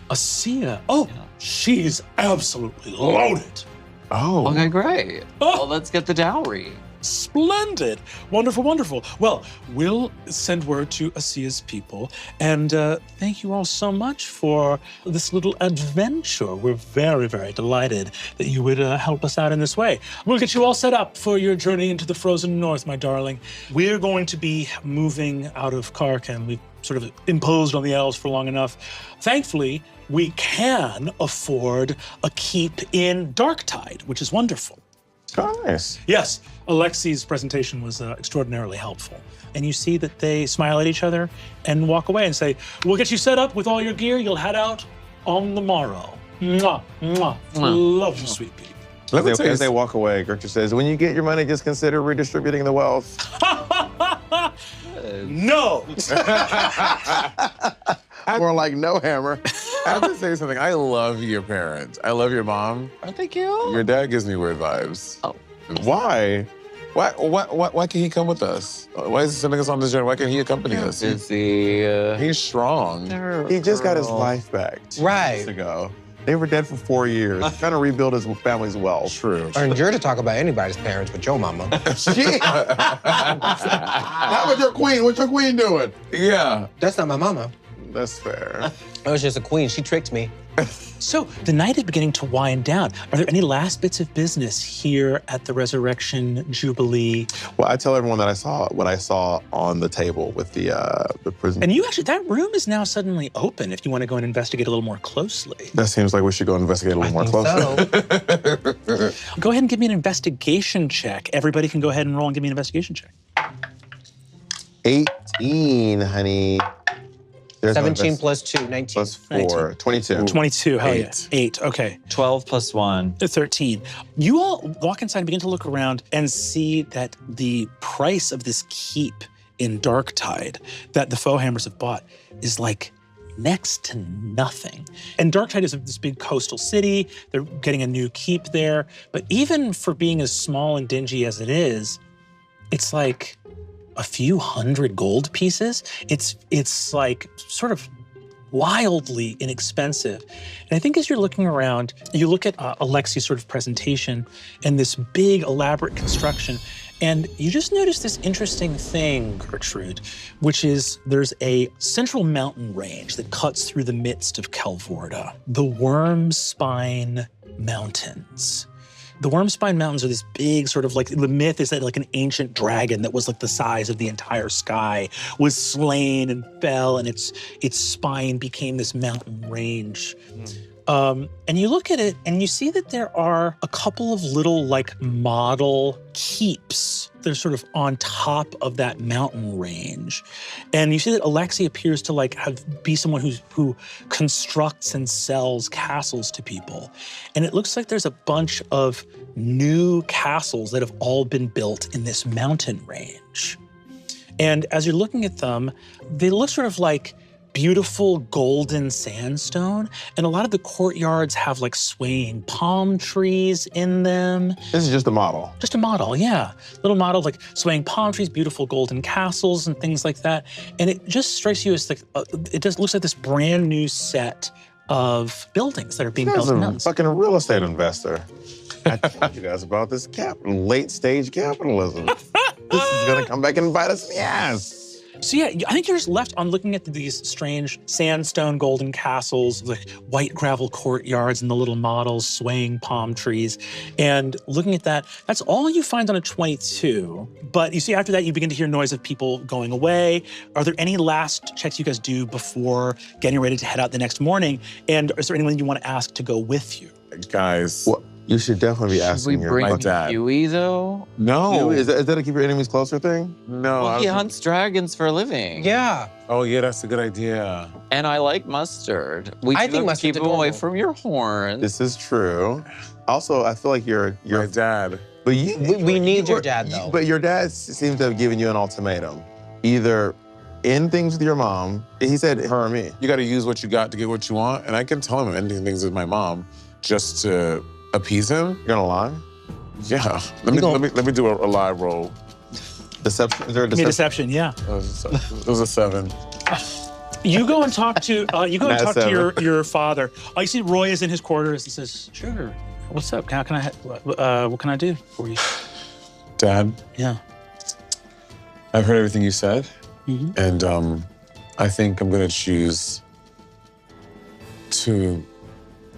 Asiya? Oh, yeah. She's absolutely loaded. Oh. Okay, great. Well, let's get the dowry. Splendid. Wonderful, wonderful. Well, we'll send word to Asiya's people, and thank you all so much for this little adventure. We're very, very delighted that you would help us out in this way. We'll get you all set up for your journey into the frozen north, my darling. We're going to be moving out of Karkan. We've sort of imposed on the elves for long enough. Thankfully, we can afford a keep in Darktide, which is wonderful. Oh, nice. Yes, Alexi's presentation was extraordinarily helpful. And you see that they smile at each other and walk away and say, we'll get you set up with all your gear. You'll head out on the morrow. Mwah, mwah. Love you, sweet pea. As they walk away, Gertrude says, when you get your money, just consider redistributing the wealth. No! More like no, Hammer. I have to say something. I love your parents. I love your mom. Aren't they cute? Your dad gives me weird vibes. Oh. Why? Why can't he come with us? Why is he sending us on this journey? Why can't he accompany us? Busy. He's strong. He just got his life back 2 years ago. They were dead for 4 years, trying to rebuild his family's wealth. True. Earned you to talk about anybody's parents but your mama. How about your queen? What's your queen doing? Yeah. That's not my mama. That's fair. I was just a queen. She tricked me. So the night is beginning to wind down. Are there any last bits of business here at the Resurrection Jubilee? Well, I tell everyone that I saw what I saw on the table with the prison. And you actually, that room is now suddenly open if you want to go and investigate a little more closely. That seems like we should go investigate a little more closely. Go ahead and give me an investigation check. Everybody can go ahead and roll and give me an investigation check. 18, honey. There's 17 plus 2, 19. Plus 4, 19. 22. 22, hell yeah. 8. 8, okay. 12 plus 1. 13. You all walk inside and begin to look around and see that the price of this keep in Darktide that the Foehammers have bought is like next to nothing. And Darktide is this big coastal city. They're getting a new keep there. But even for being as small and dingy as it is, it's like a few hundred gold pieces. It's like sort of wildly inexpensive. And I think as you're looking around, you look at Alexi's sort of presentation and this big elaborate construction, and you just notice this interesting thing, Gertrude, which is there's a central mountain range that cuts through the midst of Kelvorda, the Wormspine Mountains. The Wormspine Mountains are this big sort of like, the myth is that like an ancient dragon that was like the size of the entire sky was slain and fell, and its spine became this mountain range. And you look at it and you see that there are a couple of little like model keeps. They're sort of on top of that mountain range. And you see that Alexi appears to like be someone who constructs and sells castles to people. And it looks like there's a bunch of new castles that have all been built in this mountain range. And as you're looking at them, they look sort of like beautiful golden sandstone, and a lot of the courtyards have like swaying palm trees in them. This is just a model. Just a model, yeah. Little model of like swaying palm trees, beautiful golden castles and things like that. And it just strikes you as like, it just looks like this brand new set of buildings that are being built in a mountains. fucking real estate investor. I told you guys about this late stage capitalism. This is gonna come back and bite us in the ass. So yeah, I think you're just left on looking at these strange sandstone golden castles, like white gravel courtyards and the little models, swaying palm trees. And looking at that, that's all you find on a 22. But you see after that, you begin to hear noise of people going away. Are there any last checks you guys do before getting ready to head out the next morning? And is there anyone you want to ask to go with you? Guys. Well, you should definitely be Should we asking your bring dad. Huey, though? No. Is that a keep your enemies closer thing? No. Well, he hunts dragons for a living. Yeah. Oh, yeah, that's a good idea. And I like Mustard. I think Mustard Mustard's keep him away adorable. from your horns. This is true. Also, I feel like you're My dad. but We need your dad, though. But your dad seems to have given you an ultimatum. Either end things with your mom. He said her or me. You got to use what you got to get what you want. And I can tell him I'm ending things with my mom just to appease him. You're gonna lie? Yeah. Let me do a live roll. Deception? Is there a Give me deception? deception, yeah. It was a 7. You go and talk to Nat seven. your father. You see Roy is in his quarters and says, "Sure, what's up? How can what can I do for you?" Dad, Yeah. I've heard everything you said. Mhm. And I think I'm going to choose to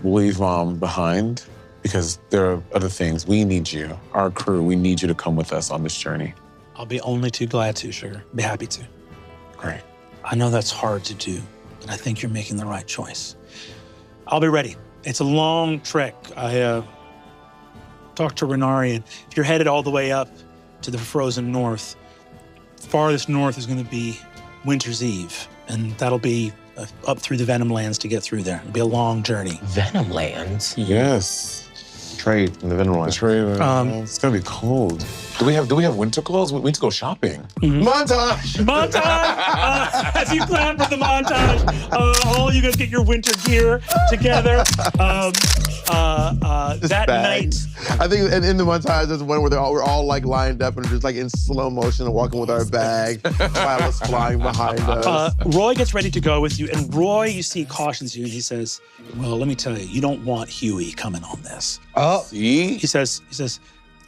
leave Mom behind because there are other things. We need you, our crew. We need you to come with us on this journey. I'll be only too glad to, Sugar. Be happy to. Great. I know that's hard to do, but I think you're making the right choice. I'll be ready. It's a long trek. talk to Renarian. If you're headed all the way up to the frozen north, farthest north is going to be Winter's Eve, and that'll be up through the Venom Lands to get through there. It'll be a long journey. Venom Lands? Yes. Trade in the Venom Lands. It's gonna be cold. Do we have winter clothes? We need to go shopping. Montage! Montage! As you plan for the montage, all you guys get your winter gear together. That night. I think in the montage, there's one where we're all like lined up and just like in slow motion and walking with our bag, Twyla's flying behind us. Roy gets ready to go with you, and Roy, you see, cautions you, and he says, well, let me tell you, you don't want Huey coming on this. Oh. See? He says,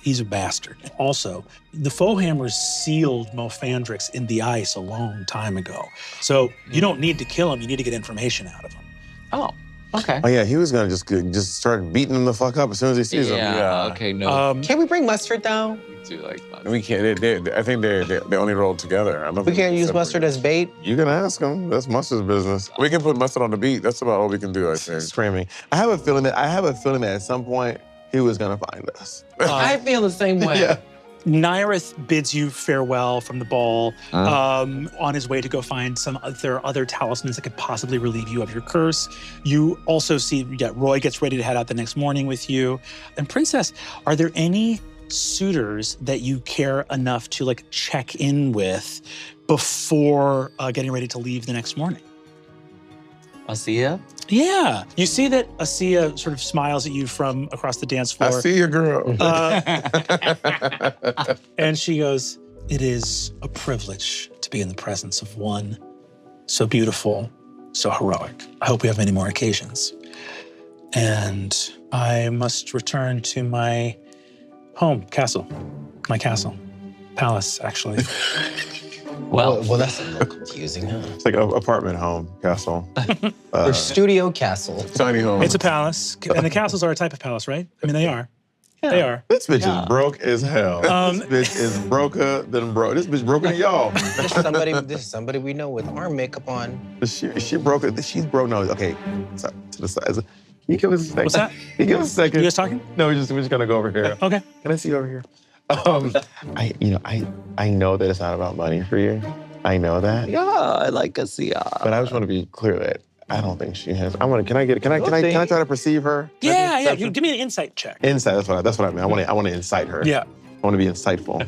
he's a bastard. Also, the Foehammers sealed Mofandrix in the ice a long time ago. So you don't need to kill him, you need to get information out of him. Oh, okay. Oh yeah, he was gonna just start beating him the fuck up as soon as he sees him. Yeah, okay, no. Can we bring mustard though? I do like that. We can't. I think they only roll together. I don't We think can't they use separate. mustard as bait? You can ask him. That's Mustard's business. We can put mustard on the beat. That's about all we can do, I think. Screaming. I have a feeling that at some point he was gonna find us. I feel the same way. Yeah. Nyrith bids you farewell from the ball on his way to go find some other talismans that could possibly relieve you of your curse. You also see Roy gets ready to head out the next morning with you. And Princess, are there any suitors that you care enough to like check in with before getting ready to leave the next morning? Asiya? Yeah. You see that Asiya sort of smiles at you from across the dance floor. I see you, girl. And she goes, it is a privilege to be in the presence of one so beautiful, so heroic. I hope we have many more occasions. And I must return to my home, castle. My castle. Palace, actually. Well, that's a little confusing, huh? It's like an apartment home, castle. Or studio castle. Tiny home. It's a palace. And the castles are a type of palace, right? I mean, they are. They are. This bitch is broke as hell. This bitch is broker than broke. This bitch broker than y'all. This is somebody we know with arm makeup on. She broke it. She's broke. No, okay. So, to the side. Can you give us a second? What's that? Can you give us a second? You guys talking? No, we're just gonna go over here. Okay. Can I see you over here? I know that it's not about money for you. I know that. yeah, I like Asiya. But I just want to be clear that I don't think she has. Can I try to perceive her? Yeah. You give me an insight check. Insight. That's what I mean. I want to incite her. Yeah. I want to be insightful.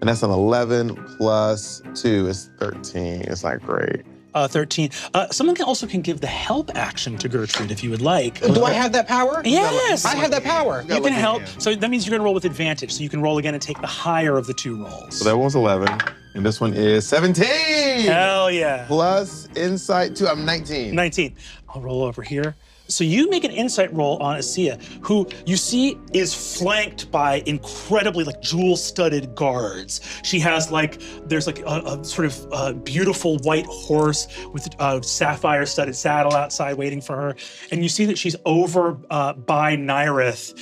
And that's an 11 plus 2 is 13. It's like great. 13. Someone can give the help action to Gertrude if you would like. Do I have that power? Yes. I have that power. You can help. So that means you're going to roll with advantage. So you can roll again and take the higher of the two rolls. So that one's 11, and this one is 17. Hell yeah. Plus insight 2. I'm 19. 19. I'll roll over here. So you make an insight roll on Asiya, who you see is flanked by incredibly jewel-studded guards. She has there's a sort of beautiful white horse with a sapphire-studded saddle outside waiting for her. And you see that she's over by Nyrith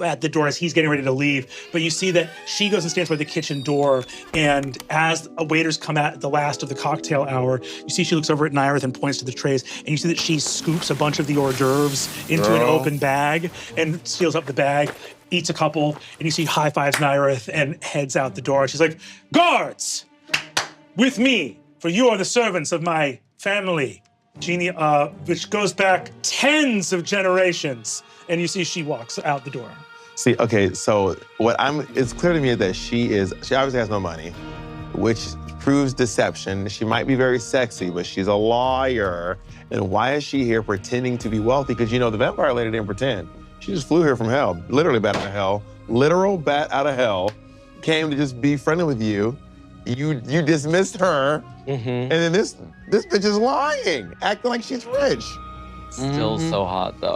at the door as he's getting ready to leave. But you see that she goes and stands by the kitchen door. And as waiters come at the last of the cocktail hour, you see she looks over at Nyrith and points to the trays. And you see that she scoops a bunch of the hors d'oeuvres into an open bag and seals up the bag, eats a couple, and you see high fives Nyrith and heads out the door. She's like, guards, with me, for you are the servants of my family, Genie, which goes back tens of generations. And you see she walks out the door. See, okay, so it's clear to me that she obviously has no money, which proves deception. She might be very sexy, but she's a lawyer. And why is she here pretending to be wealthy? Because the vampire lady didn't pretend. She just flew here from hell, literally bat out of hell, literal bat out of hell, came to just be friendly with you. You dismissed her, and then this bitch is lying, acting like she's rich. Still so hot though.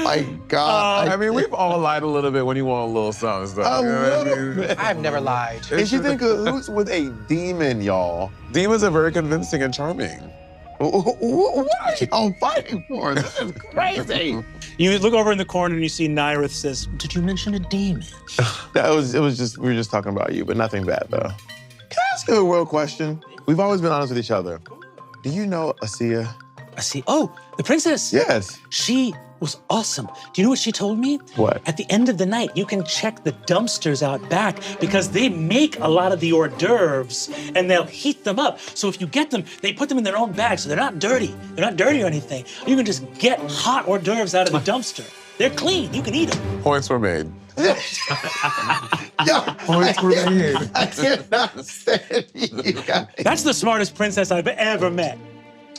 My God. I mean, we've all lied a little bit when you want a little something. A little bit. I've never lied. And she think who's with a demon, y'all? Demons are very convincing and charming. What are y'all fighting for? This is crazy. You look over in the corner and you see Nyrith says, did you mention a demon? We were just talking about you, but nothing bad though. Can I ask you a real question? We've always been honest with each other. Do you know Asiya? I see. Oh, the princess. Yes. She was awesome. Do you know what she told me? What? At the end of the night, you can check the dumpsters out back because they make a lot of the hors d'oeuvres and they'll heat them up. So if you get them, they put them in their own bags, so they're not dirty. They're not dirty or anything. You can just get hot hors d'oeuvres out of the dumpster. They're clean. You can eat them. Points were made. Points were made. I cannot stand you guys. That's the smartest princess I've ever met.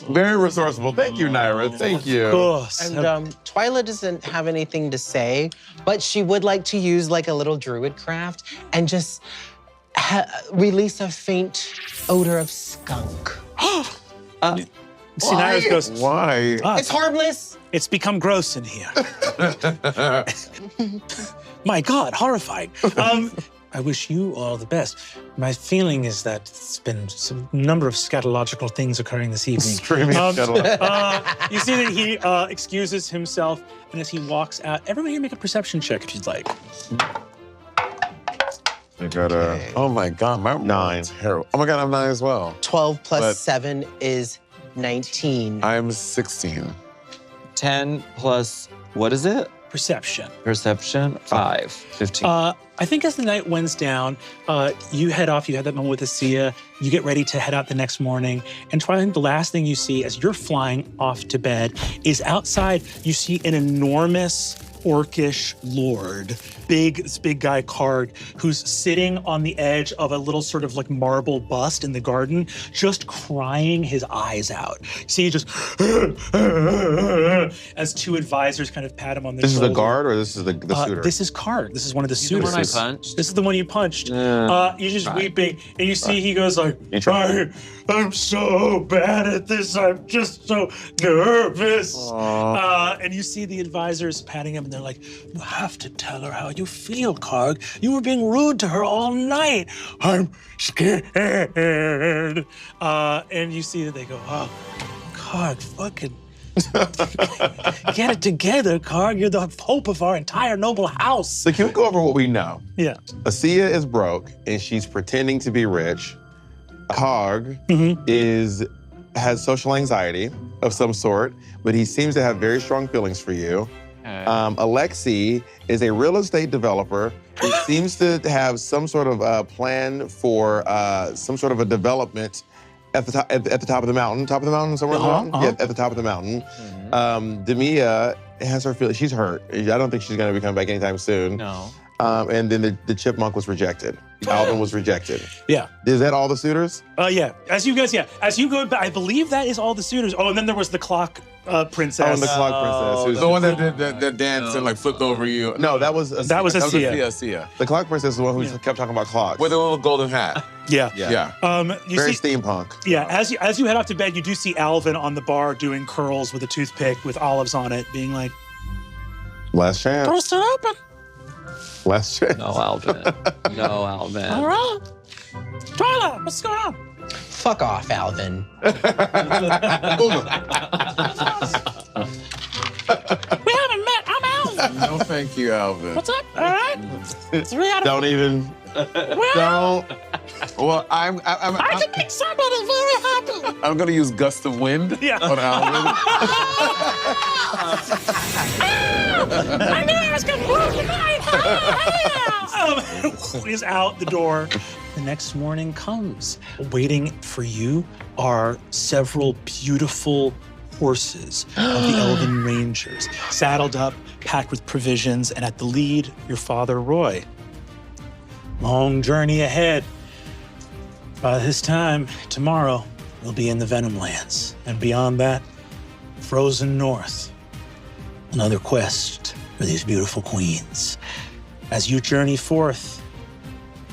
Very resourceful. Thank you, Naira. Thank you. Of course. And Twyla doesn't have anything to say, but she would like to use like a little druid craft and just release a faint odor of skunk. Naira's goes, Why? It's harmless. it's become gross in here. My God, horrifying. I wish you all the best. My feeling is that it's been some number of scatological things occurring this evening. Screaming You see that he excuses himself, and as he walks out, everybody here make a perception check if you'd like. I got a. Oh my God, my 9. terrible. Oh my God, I'm 9 as well. 12 plus But- 7 is 19. I'm 16. 10 plus, what is it? Perception. Perception, 5. 15. I think as the night winds down, you head off. You had that moment with Asia. You get ready to head out the next morning. And Twilight, the last thing you see as you're flying off to bed is outside, you see an enormous orcish lord, this big guy Karg, who's sitting on the edge of a little sort of like marble bust in the garden, just crying his eyes out. See, just as two advisors kind of pat him on the This is shoulder. the guard or this is the suitor? This is Karg. This is one of the the suitors. one I punched? This is the one you punched. Yeah. You're just Right. weeping, and you see he goes like, You try. I'm so bad at this. I'm just so nervous. And you see the advisors patting him, and they're like, you have to tell her how you feel, Karg. You were being rude to her all night. I'm scared. And you see that they go, oh, Karg, fucking get it together, Karg. You're the hope of our entire noble house. So can we go over what we know? Yeah. Asia is broke and she's pretending to be rich. Karg has social anxiety of some sort, but he seems to have very strong feelings for you. Alexei is a real estate developer who seems to have some sort of plan for some sort of a development at the top of the mountain. Top of the mountain, somewhere on the mountain? Yeah, at the top of the mountain. Demia has her feelings. She's hurt. I don't think she's going to be coming back anytime soon. No. And then the chipmunk was rejected. Alvin was rejected. Yeah. Is that all the suitors? Yeah. As you go back, I believe that is all the suitors. Oh, and then there was the clock princess. Oh, and the clock princess. who's- The one that danced and like flipped over you. No, that was Asia. That was That was Asia. Asia. The clock princess is the one who kept talking about clocks. With a little golden hat. Yeah. Yeah. You Very see, steampunk. yeah. As you head off to bed, you do see Alvin on the bar doing curls with a toothpick with olives on it, being like, Last chance. Door's still open. Last chance. No, Alvin. No, Alvin. All right. Twyla, what's going on? Fuck off, Alvin. We haven't met. I'm Alvin. No, thank you, Alvin. What's up? All right. 3 out of Don't even. Well, Don't. Well, I can make somebody very happy. I'm gonna use gust of wind Yeah. on Alvin. I knew I was gonna blow tonight. is out the door. The next morning comes. Waiting for you are several beautiful horses of the Elven Rangers, saddled up, packed with provisions, and at the lead, your father, Roy. Long journey ahead. By this time, tomorrow, we'll be in the Venomlands. And beyond that, Frozen North. Another quest for these beautiful queens. As you journey forth,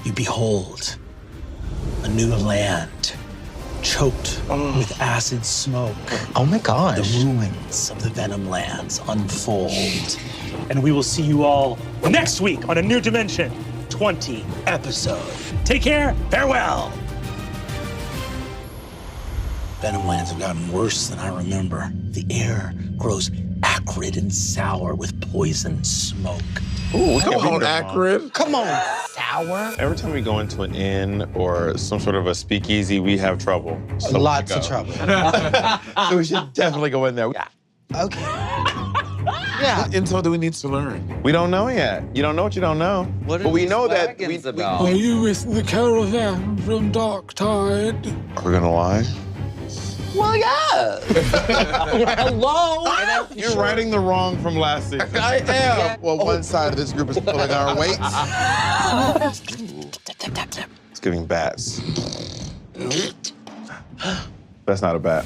you behold a new land choked with acid smoke. Oh my The gosh. ruins of the Venomlands unfold. And we will see you all next week on A New Dimension 20 episode. Take care. Farewell. Venomlands have gotten worse than I remember. The air grows acrid and sour with poison smoke. Ooh, Come on, Akron. Come on, sour. Every time we go into an inn or some sort of a speakeasy, we have trouble. So we Lots should of go. trouble. So we should definitely go in there. Okay. Yeah. What intel do we need to learn? We don't know yet. You don't know what you don't know. What are but we these know that wagons we about? Are you with the caravan from Darktide? Are we gonna lie? Well, yeah. Hello. You're righting the wrong from last season. I am. Well, one side of this group is pulling our weights. It's giving bats. That's not a bat.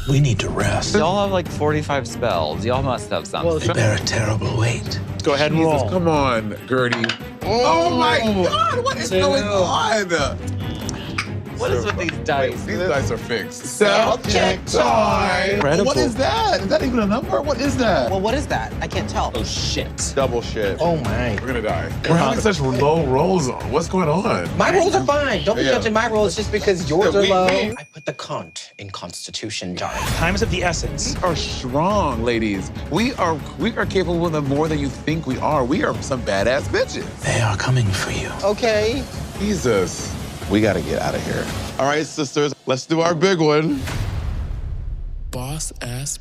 We need to rest. Y'all have like 45 spells. Y'all must have something. They bear a terrible weight. Go ahead and Jesus, roll. come on, Gertie. Oh my God, what is going on? What is with these dice? These dice are fixed. Self-check time. Incredible. What is that? Is that even a number? What is that? Well, what is that? I can't tell. Oh, shit. Double shit. Oh my. We're gonna die. We're having such low rolls on. What's going on? My rolls are fine. Don't be Yeah. judging my rolls just because yours Yeah, are we- low. we- I put the cont in Constitution jar. Time is of the essence. We are strong, ladies. We are capable of more than you think we are. We are some badass bitches. They are coming for you. Okay. Jesus. We gotta get out of here. All right, sisters, let's do our big one. Boss ass